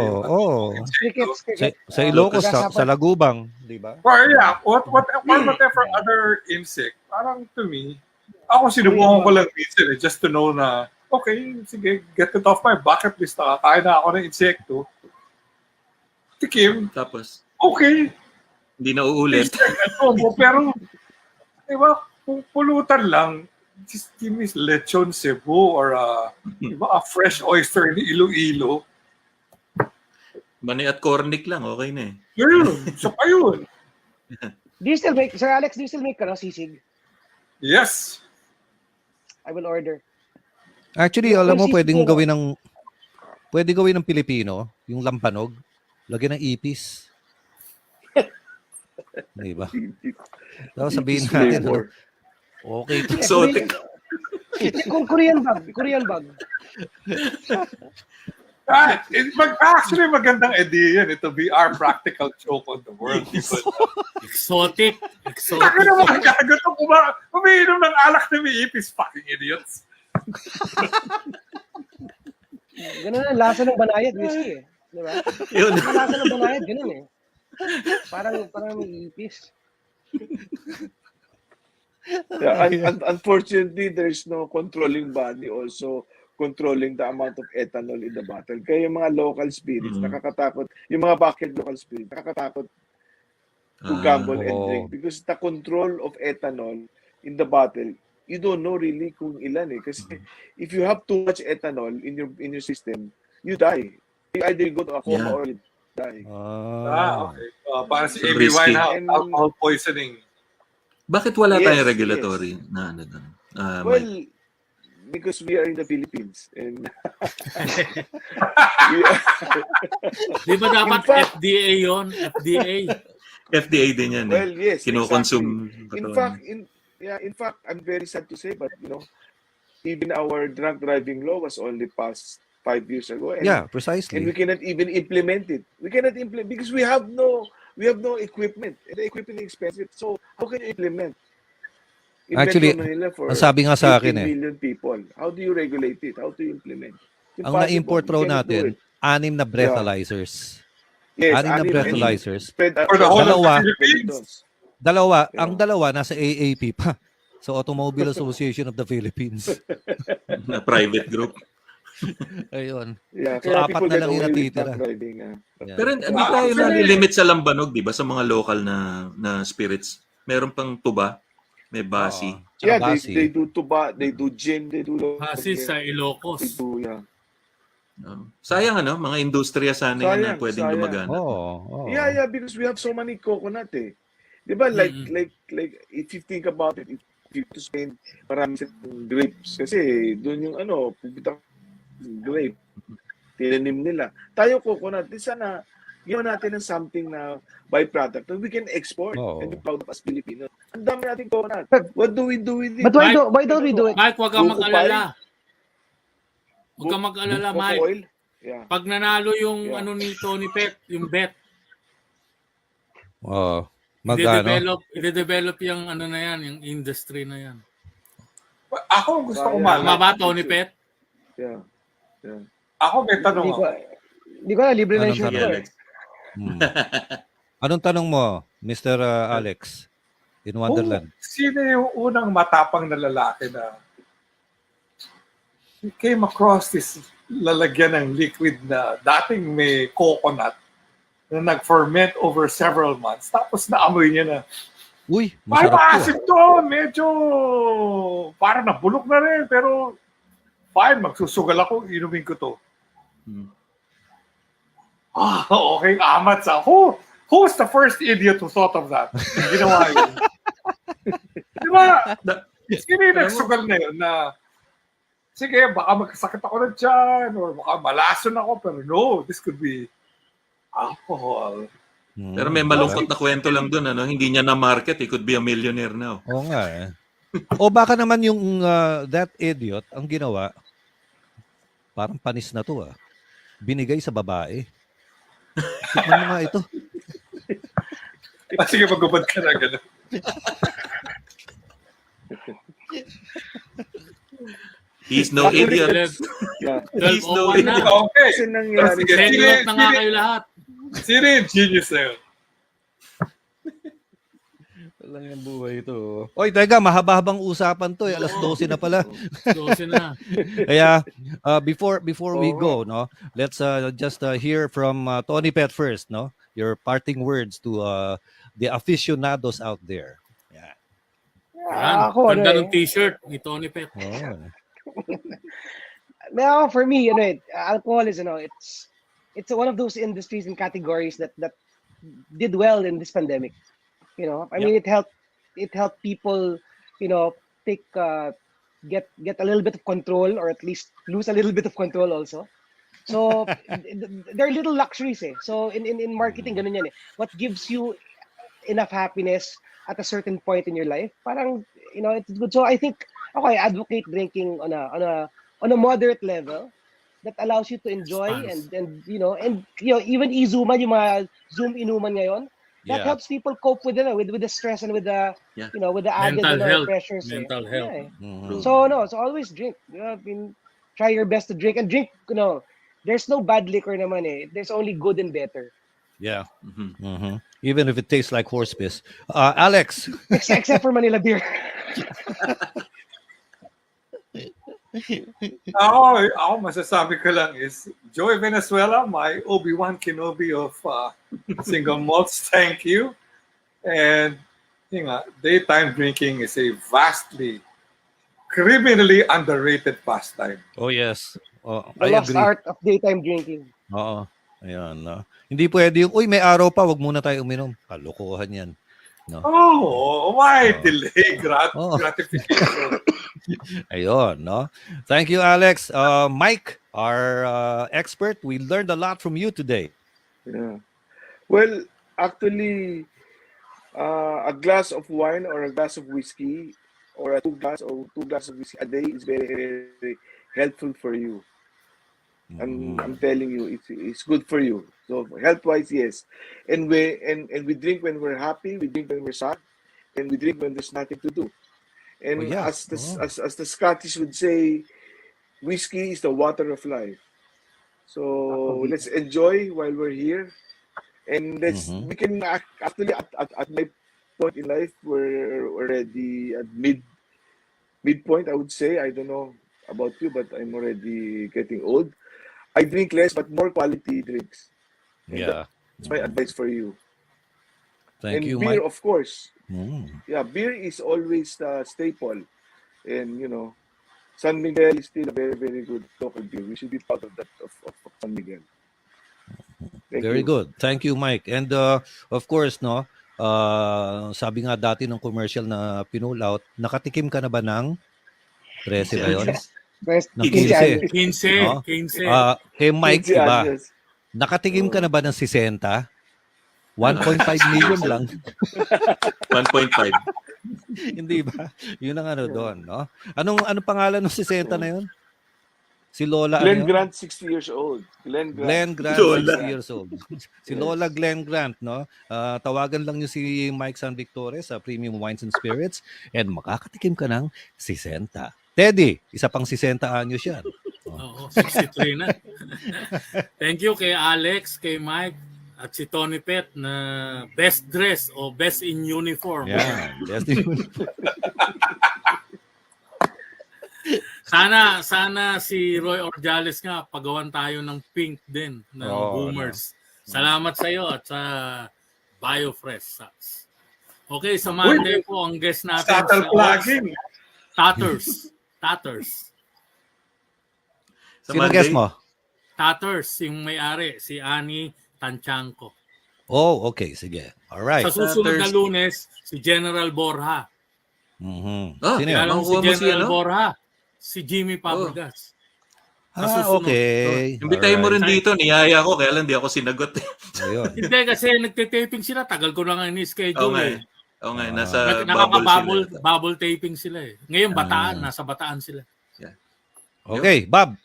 Sa Ilocos, sa Lagubang, di ba? Well, yeah, whatever other insect. Parang to me, ako sinubukan ko lang minsan just to know na, okay, sige, get it off my bucket list. Nakakain na ako ng insekto. Tikim. Tapos? Okay. Hindi na uulit. Pero, di ba, kung pulutan lang, just give me lechon Cebu or a fresh oyster in Iloilo. Mani at cornic lang, okay na eh. Yun, so pa yun. Sir Alex, do you still make sisig? Yes. I will order. Actually, alam mo, pwede gawin ng Pilipino, yung lampanog, lagyan ng ipis. Di ba? Tapos sabihin natin, okay. Exotic. Korean bag. Actually, magandang idea yan. Ito be our practical joke on the world. Exotic. Ako naman gagot ang umiinom ng alak na may ipis. Fucking idiots. Ganun ang lasa ng banayad whiskey eh. Di ba? Yung lasa ng banayad, ganun eh. Parang may ipis. Yeah, unfortunately, there's no controlling body also controlling the amount of ethanol in the bottle. Kaya yung mga local spirits, nakakatakot. Yung mga bucket local spirits, nakakatakot to gamble and drink because the control of ethanol in the bottle, you don't know really kung ilan eh. Kasi if you have too much ethanol in your system, you die. You either go to a coma or you die. Okay. Para si Amy Winehouse, alcohol poisoning. Bakit wala tayong regulatory na ano doon? Well, because we are in the Philippines and di ba dapat FDA yon? FDA din yan. Well, yes. Kino-consume. Exactly. In fact, I'm very sad to say, but even our drunk driving law was only passed 5 years ago. And, precisely. And we cannot even implement it. We cannot implement because we have no equipment. And the equipment is expensive. So how can you implement? In Actually, Metro Manila for ang sabi nga sa 18 akin million people. How do you regulate it? How do you implement? It's ang impossible. na-import You raw cannot do natin, it. 6 na breathalyzers. Yes, 6 na anim and breathalyzers. spread For the whole of the Dalawa, Philippines. ang dalawa nasa AAP pa. So Automobile Association of the Philippines. Na private group. Ayun. Yeah, So kaya 4 people na get lang yung away with natitira. not driving. Yeah. Pero hindi tayo nalilimit sa lambanog, di ba? Sa mga local na spirits. Meron pang tuba, may basi. Oo. Tsaka Yeah, basi. they do tuba, they do gin, they do Kasi sa they Ilocos. do, yeah. Sayang mga industriya sana yan na pwedeng sayang. gumagana. Oo. Yeah, because we have so many coconut eh. Di ba, like if you think about it, if you to spend marami sa grapes, kasi doon yung pupunta grape, tinanim nila. Tayo coconut, di sana, gawin natin ng something na byproduct that we can export and be proud of as Filipinos. Ang dami natin coconut. What do we do with it? But why don't we do it? Mike, huwag kang Buko mag-alala. Huwag kang mag-alala, Coco Mike. oil? Yeah. Pag nanalo yung Yeah. ni Tony Pet, yung bet, Oo. i-develop yung na yan, yung industry na yan. Ako gusto ko Tama malaman. ba, Tony Pet? Yeah. Ako may tanong ako. Hindi ko na, libre na yung Anong shoot ko Alex? Anong tanong mo, Mr. Alex, in Wonderland? Sino yung unang matapang na lalaki na he came across this lalagyan ng liquid na dating may coconut na nag-ferment over several months. Tapos naamoy niya na, Uy, ay, masarap to. maasim to! Medyo parang nabulok na rin. Pero fine, magsusugal ako, inumin ko to. Okay, amat sa. Who's the first idiot who thought of that? Ginawa yun. Di ba? Sino yung nagsugal na yun na, sige, baka magkasakit ako ng tiyan or baka malason ako, pero no, this could be alcohol. Pero may malungkot na kwento lang doon, hindi niya na-market. He could be a millionaire now. Oo nga eh. O baka naman yung that idiot, ang ginawa, parang panis na to binigay sa babae. Ano nga ito? Sige, magubad ka na gano'n. He's no idiot. Yeah. He's no 12:01 na. idiot. Okay. Kasi nangyari Sige, sa Senior na nga kayo lahat. Sino yung genius na yun? Walang yung buhay ito. Oy, teka, mahaba-habang usapan to. Alas 12 na pala. 12 na. Kaya, before we go, no, let's just hear from Tony Pet first, no? Your parting words to the aficionados out there. Yeah. Yan. Ako, Ganda ng t-shirt ni Tony Pet. Oh. Now, for me, alcohol is, it's one of those industries and categories that did well in this pandemic. I mean, it helped people, take get a little bit of control, or at least lose a little bit of control also. So they're little luxuries eh. So in marketing, ganun yan eh. What gives you enough happiness at a certain point in your life, parang it's good. So I think I advocate drinking on a moderate level that allows you to enjoy and even izuman yung mga Zoom inuman ngayon. That helps people cope with the stress and with the with the added Mental health. pressures. Mental health. Yeah, Mhm. So always drink. Try your best to drink and drink. There's no bad liquor naman eh. There's only good and better. Yeah. Mhm. Even if it tastes like horse piss. Alex. Except for Manila beer. Ako masasabi ko lang is, Joey Venezuela, my Obi-Wan Kenobi of single malts, thank you. And daytime drinking is a vastly, criminally underrated pastime. Oh, yes. The I lost agree. art of daytime drinking. Oo. Ayan. No? Hindi pwede yung, may araw pa, wag muna tayo uminom. Kalokohan yan. No? Why delay gratification? Ayun, no? Thank you, Alex. Mike, our expert, we learned a lot from you today. Yeah. Well, actually, a glass of wine or a glass of whiskey or two glasses of whiskey a day is very, very helpful for you. I'm telling you, it's good for you. So health-wise, yes. And we drink when we're happy, we drink when we're sad, and we drink when there's nothing to do. And yeah. as the Scottish would say, whiskey is the water of life. So let's enjoy while we're here. And we can actually at my point in life, we're already at midpoint, I would say. I don't know about you, but I'm already getting old. I drink less, but more quality drinks. And Yeah. that's my advice for you. Thank And you, beer, Mike. of course. Mm. Yeah, beer is always the staple. And, San Miguel is still a very, very good local beer. We should be proud of that, of San Miguel. Thank Very you. good. Thank you, Mike. And of course, no, sabi nga dati ng commercial na pinull out, nakatikim ka na ba ng 13 ba yun? Best Ng 15 años. 15. No? 15. Kay Mike, 15 iba. años. Nakatikim ka na ba ng 60? 1.5 million lang. 1.5. Hindi ba? Yun ang ano doon, no? Anong pangalan ng 60 na yun? Si Lola Glenn ano yun? Grant, 60 years old. Glenn Grant, Lola. 60 years old. Si Lola Glenn Grant, no? Tawagan lang niyo si Mike San Victor sa Premium Wines and Spirits and makakatikim ka ng 60. Teddy, isa pang 60 anyos yan. Oo, 63 na. Thank you kay Alex, kay Mike, at si Tony Pet na best dress o best in uniform. Yeah, best in uniform. Sana si Roy Orjales nga pagawan tayo ng pink din ng Boomers. Salamat sa iyo at sa BioFresh Socks. Okay, sa Monday po ang guest natin Starter plugging. Tatters. Sino guest mo? Tatters, yung may-ari, si Ani Tanchanco. Oh, okay, sige. All right. Sa susunod na Lunes, si General Borja. Sino yun? Alam si General Borja, si Jimmy Fabregas. Okay. Imbitahin mo rin dito, niyaya ko, kaya lang di ako sinagot. Ayun. Hindi kasi nagte-taping sila, tagal ko lang ini-schedule. Oo nga, nasa bubble taping sila eh. Ngayon Bataan, nasa Bataan sila. Yeah. Okay, Bob.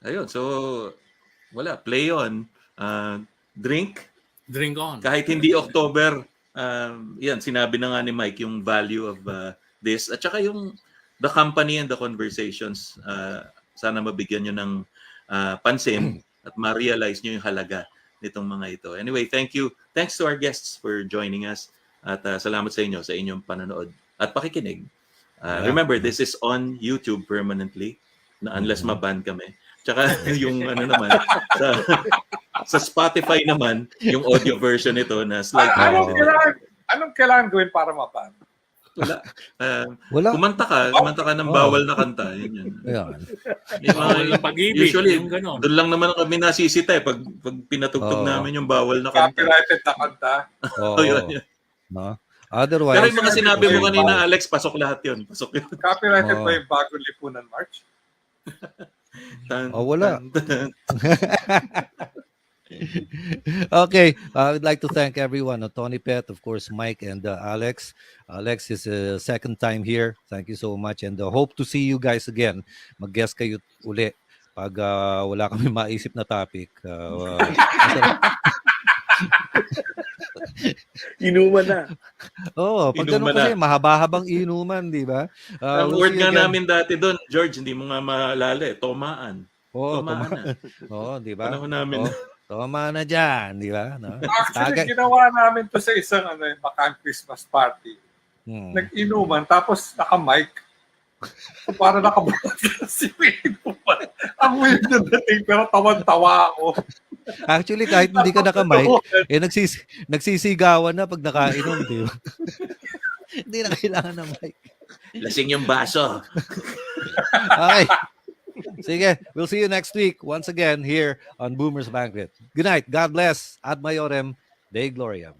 Ayun, so wala, play on, drink on. kahit hindi October. Yan, sinabi na nga ni Mike yung value of this at saka yung the company and the conversations. Sana mabigyan nyo ng pansin at ma-realize nyo yung halaga nitong mga ito. Anyway, thank you. Thanks to our guests for joining us at salamat sa inyo sa inyong panonood at pakikinig. Remember, this is on YouTube permanently unless maban kami. Tsaka yung ano naman, sa Spotify naman, yung audio version nito na slightly... Anong kailangan gawin para mapan? Wala. Kumanta ka ng bawal na kanta. Yun. Yung pag-ibig. Usually, yung gano'n. doon lang naman kami nasisita pag pinatugtog namin yung bawal na kanta. Copyrighted na kanta. Yun. No? Otherwise... Pero yung mga sinabi mo kanina, Alex, pasok lahat yun. Pasok yun. Copyrighted ba yung bagong lipunan, March? Wala. Okay, I would like to thank everyone. Tony Pet, of course, Mike and Alex. Alex is second time here. Thank you so much and hope to see you guys again. Mag-guest kayo uli pag wala kami maisip na topic. Inuman na. Pag ganun kasi mahaba-habang inuman, di ba? Ang word nga namin dati doon, George, hindi mo nga maalala tomaan. Tomaan. Di ba? Panahon namin. Toma na dyan, di ba? No? Actually, ginawa namin to sa isang Bacan Christmas party. Nag-inuman, tapos naka-mic. So, para nakabukas si inuman. Ang weird na dating, pero tawan-tawa ako. Actually, kahit hindi ka naka-mic, nagsisigawan na pag nakainom, di ba? Hindi na kailangan ng mic. Lasing yung baso. Okay. Sige, we'll see you next week once again here on Boomer's Banquet. Good night. God bless. Ad Maiorem. Dei Gloriam.